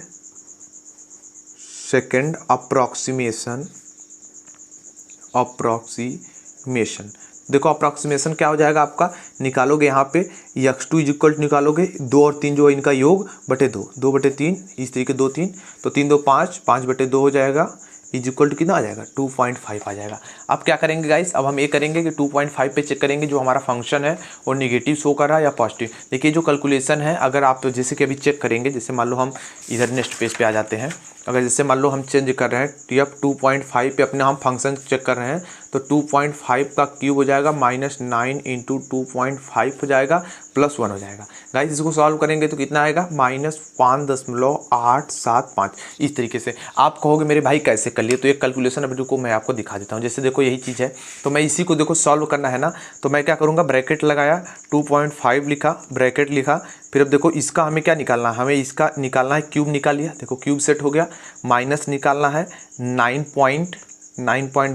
अप्रोक्सीमेशन। देखो अप्रोक्सीमेशन क्या हो जाएगा आपका, निकालोगे यहाँ पे x2 इक्वल निकालोगे 2 और 3 जो है इनका योग बटे 2, 2 बटे 3, इस तरीके 2 3, तो 3 2 5, 5 बटे 2 हो जाएगा, इज इक्वल टू कितना आ जाएगा, 2.5 आ जाएगा। अब क्या करेंगे गाइस, अब हम ये करेंगे कि 2.5 पे चेक करेंगे जो हमारा फंक्शन है वो निगेटिव शो कर रहा है या पॉजिटिव। देखिए जो कैलकुलेशन है, अगर आप जैसे कि अभी चेक करेंगे, जैसे मान लो हम इधर नेक्स्ट पेज पे आ जाते हैं, अगर जैसे मान लो हम चेंज कर रहे हैं F2.5 पे अपने हम फंक्शन चेक कर रहे हैं, तो 2.5 का क्यूब हो जाएगा -9 × 2.5 हो जाएगा, +1 हो जाएगा। गाइस इसको सॉल्व करेंगे तो कितना आएगा, -5.875। इस तरीके से आप कहोगे मेरे भाई कैसे कर लिए, तो एक कैलकुलेशन अब रुको मैं आपको दिखा देता हूँ। जैसे देखो यही चीज़ है, तो मैं इसी को देखो सॉल्व करना है ना, तो मैं क्या करूँगा, ब्रैकेट लगाया, 2.5 लिखा, ब्रैकेट लिखा, फिर अब देखो इसका हमें क्या निकालना है, हमें इसका निकालना है, क्यूब निकाल लिया, देखो क्यूब सेट हो गया, माइनस निकालना है 9 पॉइंट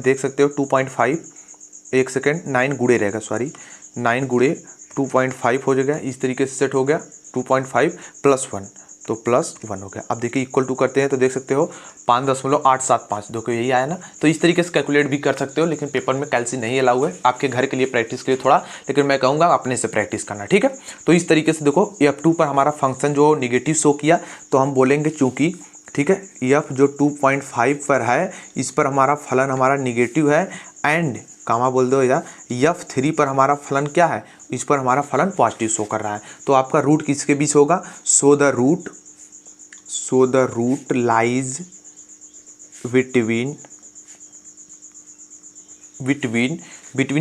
देख सकते हो 2.5, एक सेकेंड 9 गुड़े रहेगा, सॉरी 9 गुड़े 2.5 हो जाएगा, इस तरीके से सेट हो गया 2.5 +1, तो +1 हो गया। अब देखिए इक्वल टू करते हैं तो देख सकते हो 5.875, देखो यही आया ना। तो इस तरीके से कैलकुलेट भी कर सकते हो, लेकिन पेपर में कैलसी नहीं अलाउ है, आपके घर के लिए प्रैक्टिस के लिए थोड़ा, लेकिन मैं कहूँगा अपने से प्रैक्टिस करना, ठीक है। तो इस तरीके से देखो F2 पर हमारा फंक्शन जो निगेटिव शो किया, तो हम बोलेंगे चूँकि, ठीक है, F जो 2.5 पर है इस पर हमारा फलन हमारा निगेटिव है, एंड कामा बोल दो या F3 पर हमारा फलन क्या है, इस पर हमारा फलन पॉजिटिव शो कर रहा है। तो आपका रूट किसके बीच होगा, so the root lies between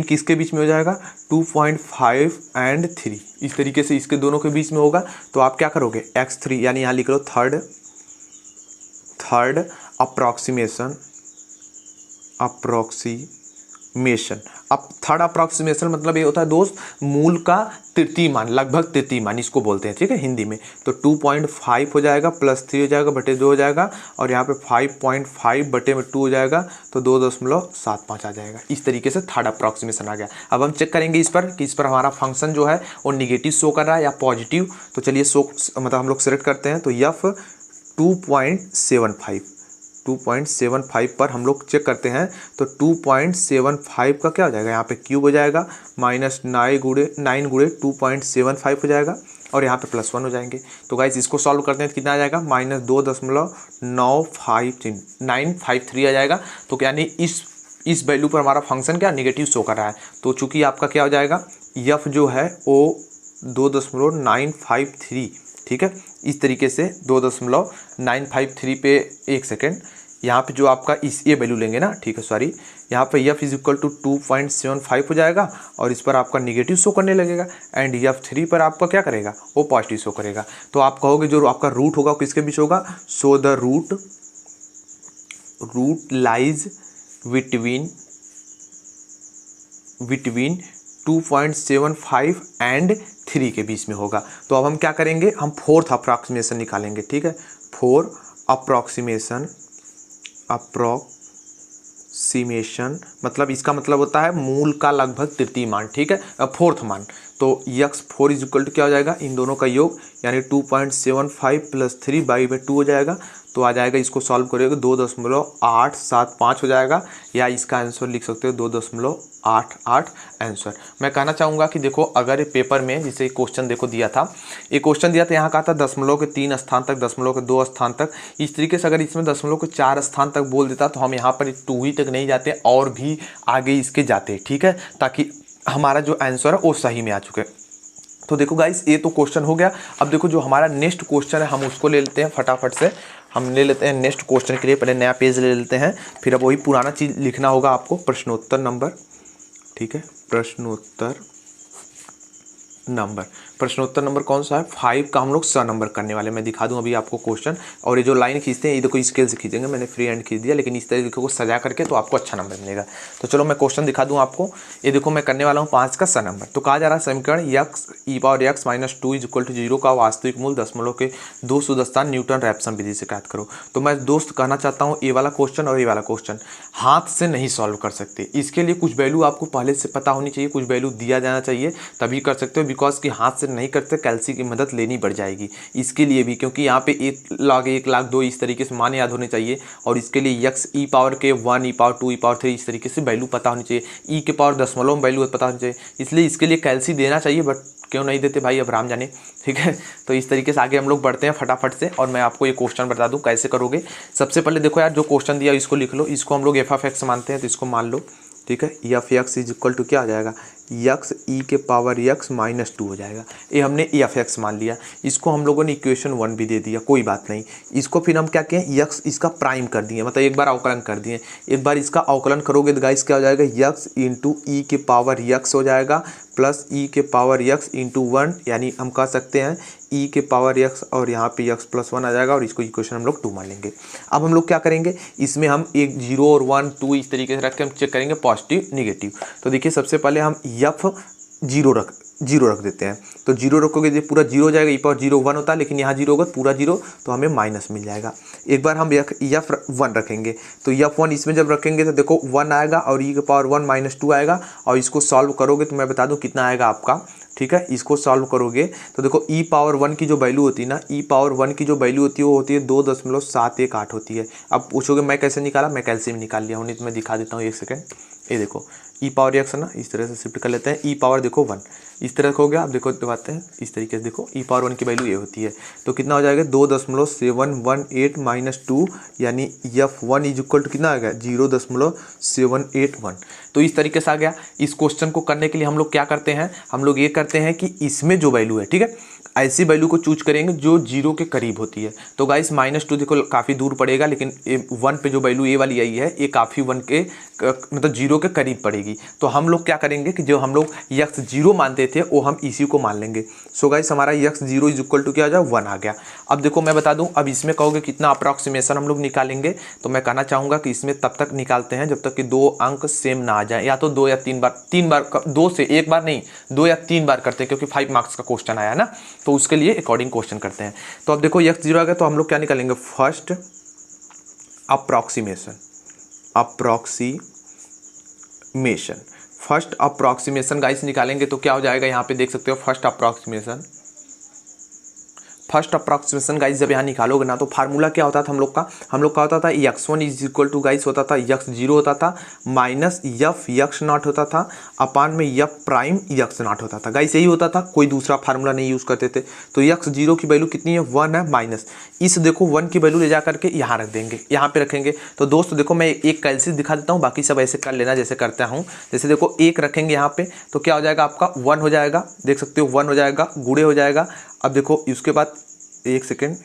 किसके बीच में हो जाएगा, 2.5 and 3, इस तरीके से इसके दोनों के बीच में होगा। तो आप क्या करोगे, x3 यानी यहाँ लिख लो थर्ड अप्रोक्सीमेशन। अब थर्ड अप्रोक्सीमेशन मतलब ये होता है दोस्त, मूल का तृतीय मान, लगभग तृतीय मान इसको बोलते हैं, ठीक है, हिंदी में। तो 2.5 हो जाएगा, +3 हो जाएगा, बटे 2 हो जाएगा, और यहाँ पे 5.5 बटे में 2 हो जाएगा, तो 2.75 आ जाएगा। इस तरीके से थर्ड अप्रोक्सीमेशन आ गया। अब हम चेक करेंगे इस पर कि इस पर हमारा फंक्शन जो है वो निगेटिव शो कर रहा है या पॉजिटिव। तो चलिए मतलब हम लोग सेलेक्ट करते हैं, तो F 2.75 पर हम लोग चेक करते हैं, तो 2.75 का क्या हो जाएगा, यहाँ पे क्यूब हो जाएगा, -9 गुड़े 2.75 हो जाएगा, और यहाँ पे +1 हो जाएंगे। तो गाइस इसको सॉल्व करते हैं तो कितना आ जाएगा, -2.953 आ जाएगा। तो यानी इस वैल्यू पर हमारा फंक्शन क्या निगेटिव शो कर रहा है। तो चूंकि आपका क्या हो जाएगा, F जो है वो 2.953, ठीक है, इस तरीके से 2.953 पे, एक सेकेंड, यहाँ पे जो आपका ये वैल्यू लेंगे ना, ठीक है, सॉरी, यहाँ पे F इज इक्वल टू 2.75 हो जाएगा, और इस पर आपका निगेटिव शो करने लगेगा, एंड F3 पर आपका क्या करेगा, वो पॉजिटिव शो करेगा। तो आप कहोगे जो आपका रूट होगा किसके बीच होगा, so the root lies between 2.75 and 3 के बीच में होगा। तो अब हम क्या करेंगे, हम फोर्थ अप्रोक्सीमेशन निकालेंगे, ठीक है, फोर्थ अप्रोक्सीमेशन मतलब इसका मतलब होता है मूल का लगभग तृतीय मान, ठीक है, फोर्थ मान। तो x4 इज इक्वल टू क्या हो जाएगा, इन दोनों का योग, यानी 2.75 + 3/2 हो जाएगा। तो आ जाएगा, इसको सॉल्व करेगा 2.875 हो जाएगा, या इसका आंसर लिख सकते हो 2.88 आंसर। मैं कहना चाहूँगा कि देखो अगर पेपर में जैसे क्वेश्चन देखो दिया था, एक क्वेश्चन दिया था, यहाँ कहा था 0.3 स्थान तक, 0.2 स्थान तक, इस तरीके से अगर इसमें 0.4 स्थान तक बोल देता तो हम यहाँ पर 2 ही तक नहीं जाते और भी आगे इसके जाते, ठीक है, ताकि हमारा जो आंसर है वो सही में आ चुके। तो देखो गाइस ये तो क्वेश्चन हो गया। अब देखो जो हमारा नेक्स्ट क्वेश्चन है हम उसको ले लेते हैं फटाफट से। हम ले लेते हैं नेक्स्ट क्वेश्चन के लिए पहले नया पेज ले लेते हैं, फिर अब वही पुराना चीज़ लिखना होगा आपको, प्रश्नोत्तर नंबर, ठीक है, प्रश्नोत्तर नंबर। प्रश्नोत्तर नंबर कौन सा है? 5 का हम लोग 100 नंबर करने वाले। मैं दिखा दूं अभी आपको क्वेश्चन। और ये जो लाइन खींचते हैं ये देखो स्केल से खींचेंगे, मैंने फ्री हैंड खींच दिया, लेकिन इस तरीके को सजा करके तो आपको अच्छा नंबर मिलेगा। तो चलो मैं क्वेश्चन दिखा दूं आपको। ये देखो मैं करने वाला हूँ 5 का 100 नंबर। तो कहा जा रहा है समीकरण x e⁻x - 2 = 0 का वास्तविक मूल दशमलव के 210 स्थान न्यूटन रैप्सन विधि से ज्ञात करो। तो मैं दोस्त कहना चाहता हूँ ये वाला क्वेश्चन और ये वाला क्वेश्चन हाथ से नहीं सॉल्व कर सकते। इसके लिए कुछ वैल्यू आपको पहले से पता होनी चाहिए, कुछ वैल्यू दिया जाना चाहिए, तभी कर सकते हो। बिकॉज कि हाथ से नहीं करते, कैलसी की मदद लेनी पड़ जाएगी इसके लिए भी, क्योंकि यहाँ पे 1 लाख 1 लाख 2 इस तरीके से मान याद होने चाहिए। और इसके लिए x e⁻1 e⁻2 e⁻3 इस तरीके से वैल्यू पता होनी चाहिए, e के पावर दशमलव में वैल्यू पता होनी चाहिए। इसलिए इसके लिए कैलसी देना चाहिए, बट क्यों नहीं देते भाई, अब राम जाने, ठीक है। तो इस तरीके से आगे हम लोग बढ़ते हैं फटाफट से, और मैं आपको ये क्वेश्चन बता दूं कैसे करोगे। सबसे पहले देखो यार, जो क्वेश्चन दिया इसको लिख लो। इसको हम लोग f(x) मानते हैं, तो इसको मान लो, ठीक है। f(x) = क्या आ जाएगा? x e⁻x - 2 हो जाएगा। ये हमने f(x) मान लिया। इसको हम लोगों ने इक्वेशन 1 भी दे दिया, कोई बात नहीं। इसको फिर हम क्या किए, x इसका प्राइम कर दिए, मतलब एक बार अवकलन कर दिए। एक बार इसका अवकलन करोगे तो गाइस क्या हो जाएगा, x × e⁻x हो जाएगा प्लस e⁻x × 1, यानी हम कह सकते हैं e⁻x और यहाँ पे x + 1 आ जाएगा, और इसको इक्वेशन हम लोग 2 मान लेंगे। अब हम लोग क्या करेंगे, इसमें हम एक 0 और 1 2 इस तरीके से रख के हम चेक करेंगे पॉजिटिव निगेटिव। तो देखिए सबसे पहले हम f 0 रख देते हैं। तो 0 रखोगे तो पूरा 0 हो जाएगा, e⁻0 1 होता है, लेकिन यहाँ 0 होगा पूरा 0, तो हमें माइनस मिल जाएगा। एक बार हम f1 रखेंगे, तो f1 इसमें जब रखेंगे तो देखो 1 आएगा और e⁻1 - 2 आएगा, और इसको सॉल्व करोगे तो मैं बता दूं कितना आएगा आपका, ठीक है। इसको सॉल्व करोगे तो देखो e⁻1 की जो वैल्यू होती है ना, e⁻1 की जो वैल्यू होती है वो होती है 2.718 होती है। अब पूछोगे मैं कैसे निकाला, मैं कैलसी में निकाल लिया हूँ, नहीं तो मैं दिखा देता हूँ, एक सेकेंड। ये देखो e⁻x है ना, इस तरह से शिफ्ट कर लेते हैं, e⁻ देखो 1 इस तरह हो गया। अब देखो दिखाते हैं इस तरीके से, देखो e⁻1 की वैल्यू ये होती है, तो कितना हो जाएगा 2.718 - 2, यानी f1 = कितना आ गया 0.781। तो इस तरीके से आ गया। इस क्वेश्चन को करने के लिए हम लोग क्या करते हैं, हम लोग ये करते हैं कि इसमें जो वैल्यू है, ठीक है, ऐसी वैल्यू को चूज करेंगे जो 0 के करीब होती है। तो गाइस -2 देखो काफ़ी दूर पड़ेगा, लेकिन 1 पे जो वैल्यू ये वाली आई है ये काफ़ी 1 के मतलब 0 के करीब पड़ेगी। तो हम लोग क्या करेंगे कि जो हम लोग x 0 मानते थे वो हम इसी को मान लेंगे। सो गाइस हमारा x 0 = क्या आ जाए 1 आ गया। अब देखो मैं बता दूं, अब इसमें कहोगे कितना अप्रॉक्सीमेशन हम लोग निकालेंगे, तो मैं कहना चाहूँगा कि इसमें तब तक निकालते हैं जब तक कि 2 अंक सेम ना आ जाए, या तो 2 या 3 बार 2 से एक बार नहीं 2 या 3 बार करते हैं, क्योंकि 5 मार्क्स का क्वेश्चन आया ना, तो उसके लिए अकॉर्डिंग क्वेश्चन करते हैं। तो अब देखो x 0 आ गया, तो हम लोग क्या निकालेंगे, फर्स्ट अप्रॉक्सीमेशन गाइस निकालेंगे। तो क्या हो जाएगा, यहाँ पे देख सकते हो फर्स्ट अप्रॉक्सीमेशन गाइस जब यहाँ निकालोगे ना, तो फार्मूला क्या होता था हम लोग का होता था x1 = गाइस होता था x 0 होता था माइनस f(x0) होता था अपान में f'(x0) होता था। गाइस यही होता था, कोई दूसरा फार्मूला नहीं यूज़ करते थे। तो x 0 की वैल्यू कितनी है 1 है, माइनस इस देखो 1 की वैल्यू ले जा करके यहाँ रख देंगे, यहाँ पे रखेंगे। तो दोस्तों देखो मैं एक कैलसी दिखा देता हूँ, बाकी सब ऐसे कर लेना जैसे करता हूँ। जैसे देखो 1 रखेंगे यहाँ पे, तो क्या हो जाएगा आपका 1 हो जाएगा, देख सकते हो 1 हो जाएगा, गुणे हो जाएगा। अब देखो उसके बाद एक सेकेंड,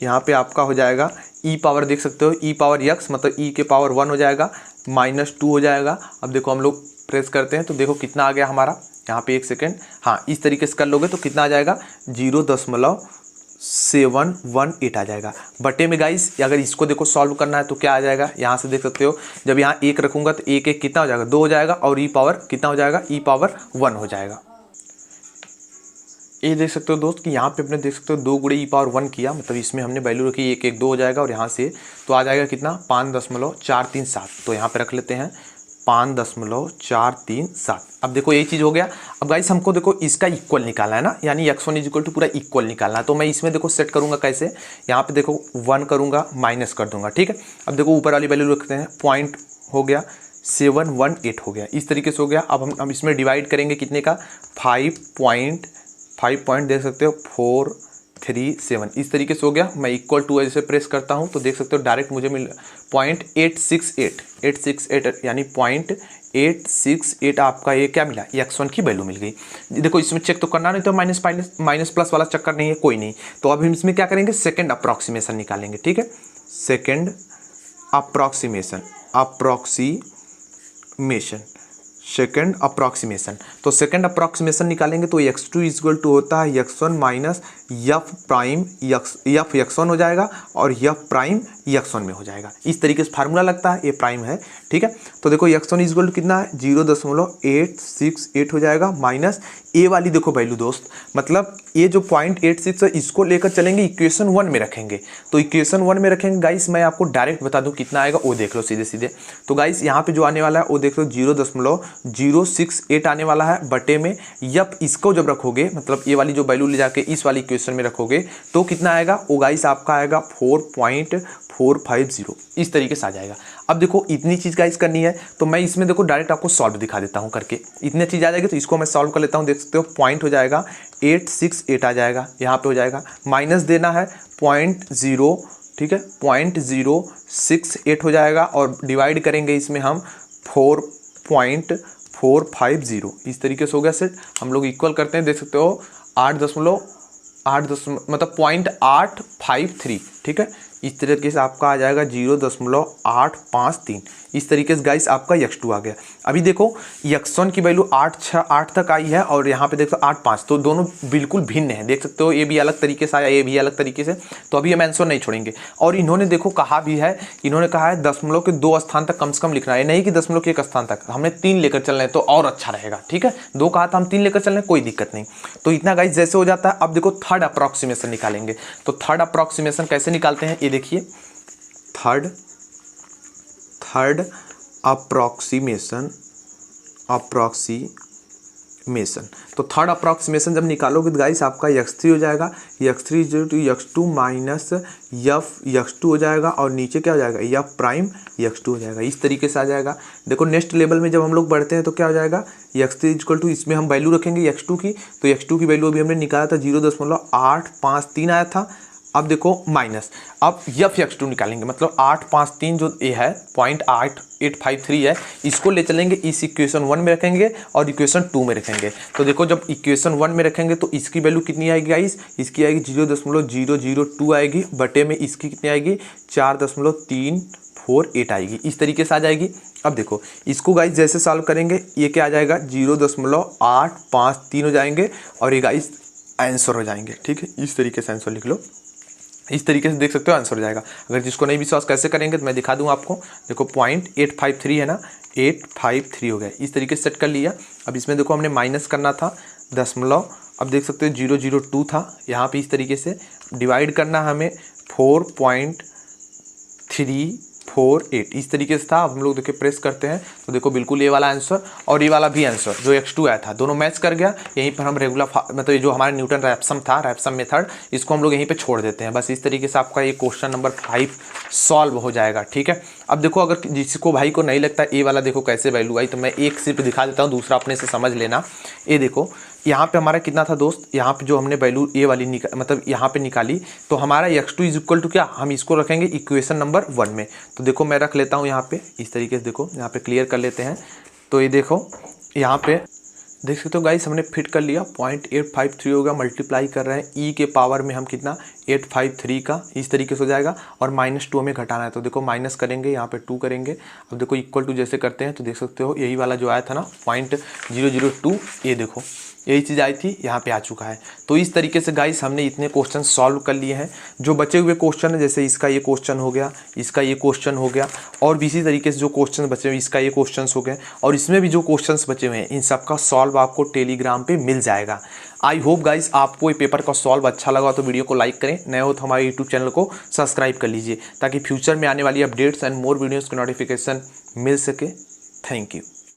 यहाँ पे आपका हो जाएगा e⁻, देख सकते हो e⁻x मतलब e⁻1 हो जाएगा, -2 हो जाएगा। अब देखो हम लोग प्रेस करते हैं तो देखो कितना आ गया हमारा, यहाँ पे एक सेकेंड, हाँ इस तरीके से कर लोगे तो कितना आ जाएगा 0.718 आ जाएगा बटे में। गाइस अगर इसको देखो सॉल्व करना है तो क्या आ जाएगा, यहाँ से देख सकते हो, जब यहाँ 1 रखूंगा तो 1 कितना हो जाएगा 2 हो जाएगा, और e⁻ कितना हो जाएगा e⁻1 हो जाएगा। ये देख सकते हो दोस्त कि यहाँ पे अपने देख सकते हो 2 × e⁻1 किया, मतलब इसमें हमने वैल्यू रखी 1 1 2 हो जाएगा, और यहाँ से तो आ जाएगा कितना 5.437। तो यहाँ पे रख लेते हैं 5.437। अब देखो ये चीज़ हो गया। अब गाइस हमको देखो इसका इक्वल निकालना है ना, यानी x1 = पूरा इक्वल निकालना है। तो मैं इसमें देखो सेट करूँगा कैसे, यहाँ पे देखो 1 करूँगा माइनस कर दूंगा, ठीक है। अब देखो ऊपर वाली वैल्यू रखते हैं, पॉइंट हो गया 718 हो गया, इस तरीके से हो गया। अब हम इसमें डिवाइड करेंगे कितने का 5 पॉइंट देख सकते हो 0.837 इस तरीके से हो गया। मैं इक्वल टू ऐसे प्रेस करता हूँ तो देख सकते हो डायरेक्ट मुझे मिल 0.868 यानी 0.868 आपका ये क्या मिला, x1 की वैल्यू मिल गई। देखो इसमें चेक तो करना नहीं तो माइनस प्लस वाला चक्कर नहीं है, कोई नहीं। तो अब हम इसमें क्या करेंगे, सेकंड अप्रॉक्सीमेशन निकालेंगे, ठीक है। सेकंड अप्रॉक्सीमेशन सेकंड अप्रॉक्सीमेशन तो सेकंड अप्रॉक्सीमेशन निकालेंगे तो x2 इक्वल टू होता है x1 minus F prime F x1 हो जाएगा और यफ प्राइम x1 में हो जाएगा। इस तरीके से फार्मूला लगता है, ये प्राइम है, ठीक है। तो देखो x1 इक्वल टू कितना है 0.868 हो जाएगा माइनस ए वाली देखो वैल्यू दोस्त, मतलब ये जो 0.86 है इसको लेकर चलेंगे इक्वेशन 1 में रखेंगे। तो इक्वेशन 1 में रखेंगे गाइस, मैं आपको डायरेक्ट बता दूं कितना आएगा वो देख लो सीधे सीधे। तो गाइस यहाँ पे जो आने वाला है वो देख लो 0.068 आने वाला है बटे में यप, इसको जब रखोगे मतलब ये वाली जो वैल्यू ले जाके इस वाली इक्वेशन में रखोगे तो कितना आएगा वो गाइस आपका आएगा 4.450 इस तरीके से आ जाएगा। अब देखो इतनी चीज़ गाइस करनी है तो मैं इसमें देखो डायरेक्ट आपको सॉल्व दिखा देता हूँ करके, इतनी चीज़ आ जाएगी तो इसको मैं सॉल्व कर लेता हूँ। देख सकते हो पॉइंट हो जाएगा 868 आ जाएगा, यहाँ पे हो जाएगा माइनस देना है 0.0, ठीक है 0.068 हो जाएगा और डिवाइड करेंगे इसमें हम 4.450 इस तरीके से हो गया सेट। हम लोग इक्वल करते हैं, देख सकते हो 8 मतलब 0.853, ठीक है। इस तरीके से आपका आ जाएगा 0.853 इस तरीके से गाइस आपका x2 आ गया। अभी देखो x1 की वैल्यू 8 तक आई है और यहाँ पे देखो 8.5, तो दोनों बिल्कुल भिन्न है, देख सकते हो ये भी अलग तरीके से आया, ये भी अलग तरीके से। तो अभी हम आंसर नहीं छोड़ेंगे। और इन्होंने देखो कहा भी है, इन्होंने कहा है दशमलव के 2 स्थान तक कम से कम लिखना है, नहीं कि दशमलव के 1 स्थान तक, हमने 3 लेकर चलना है तो और अच्छा रहेगा, ठीक है। 2 कहा था हम 3 लेकर चलना है, कोई दिक्कत नहीं। तो इतना गाइस जैसे हो जाता है। अब देखो थर्ड अप्रॉक्सीमेशन निकालेंगे। तो थर्ड अप्रॉक्सीमेशन कैसे निकालते हैं ये देखिए, थर्ड अप्रॉक्सीमेशन तो थर्ड अप्रॉक्सीमेशन जब निकालोगे तो गाइस आपका x3 हो जाएगा, x3 equal to x2 minus F x2 हो जाएगा और नीचे क्या हो जाएगा यफ प्राइम x2 हो जाएगा। इस तरीके से आ जाएगा। देखो नेक्स्ट लेवल में जब हम लोग बढ़ते हैं तो क्या हो जाएगा x3 इक्वल टू, इसमें हम वैल्यू रखेंगे x2 की, तो x2 की वैल्यू अभी हमने निकाला था 0.853 आया था। अब देखो माइनस, अब यफ x2 निकालेंगे, मतलब 853 जो ये है 0.853 है, इसको ले चलेंगे इस इक्वेशन 1 में रखेंगे और इक्वेशन 2 में रखेंगे। तो देखो जब इक्वेशन 1 में रखेंगे तो इसकी वैल्यू कितनी आएगी गाइस, इसकी आएगी 0.002 आएगी बटे में इसकी कितनी आएगी 4.348 आएगी, इस तरीके से आ जाएगी। अब देखो इसको गाइस जैसे सॉल्व करेंगे ये क्या आ जाएगा 0.853 हो जाएंगे और ये गाइस आंसर हो जाएंगे, ठीक है। इस तरीके से आंसर लिख लो, इस तरीके से देख सकते हो आंसर हो जाएगा। अगर जिसको नहीं विश्वास कैसे करेंगे तो मैं दिखा दूं आपको। देखो 0.853 है ना, 853 हो गया, इस तरीके से सेट कर लिया। अब इसमें देखो हमने माइनस करना था दशमलव, अब देख सकते हो 0.02 था, यहाँ पे इस तरीके से डिवाइड करना हमें 4.348 इस तरीके से था। अब हम लोग देखिए प्रेस करते हैं तो देखो बिल्कुल ये वाला आंसर और ये वाला भी आंसर जो x2 आया था दोनों मैच कर गया। यहीं पर हम रेगुलर मतलब ये जो हमारा न्यूटन रैप्सम था, रैप्सम मेथड, इसको हम लोग यहीं पे छोड़ देते हैं। बस इस तरीके से आपका ये क्वेश्चन नंबर 5 सॉल्व हो जाएगा, ठीक है। अब देखो अगर जिसको भाई को नहीं लगता ये वाला देखो कैसे वैल्यू आई, तो मैं एक सिर्फ दिखा देता हूँ, दूसरा अपने से समझ लेना। ये देखो यहाँ पे हमारा कितना था दोस्त, यहाँ पे जो हमने वैल्यू ये वाली मतलब यहाँ पे निकाली, तो हमारा x2 इज इक्वल टू क्या, हम इसको रखेंगे इक्वेशन नंबर 1 में। तो देखो मैं रख लेता हूँ यहाँ पे इस तरीके से, देखो यहाँ पे क्लियर कर लेते हैं। तो ये देखो यहाँ पे देख सकते हो गाइस हमने फिट कर लिया, 0.853 होगा, मल्टीप्लाई कर रहे हैं ई के पावर में हम कितना 853 का, इस तरीके से हो जाएगा। और -2 हमें घटाना है तो देखो माइनस करेंगे, यहाँ पे 2 करेंगे। अब देखो इक्वल टू जैसे करते हैं तो देख सकते हो यही वाला जो आया था ना 0.002, ये देखो यही चीज़ आई थी, यहाँ पे आ चुका है। तो इस तरीके से गाइस हमने इतने क्वेश्चन सॉल्व कर लिए हैं। जो बचे हुए क्वेश्चन है जैसे इसका ये क्वेश्चन हो गया, इसका ये क्वेश्चन हो गया, और भी इसी तरीके से जो क्वेश्चन बचे हुए इसका ये क्वेश्चन हो गए, और इसमें भी जो क्वेश्चन बचे हुए हैं इन सब का सॉल्व आपको टेलीग्राम पे मिल जाएगा। आई होप गाइस आपको ये पेपर का सॉल्व अच्छा लगा तो वीडियो को लाइक करें, नए हो तो हमारे यूट्यूब चैनल को सब्सक्राइब कर लीजिए ताकि फ्यूचर में आने वाली अपडेट्स एंड मोर वीडियोज़ की नोटिफिकेशन मिल सके। Thank you.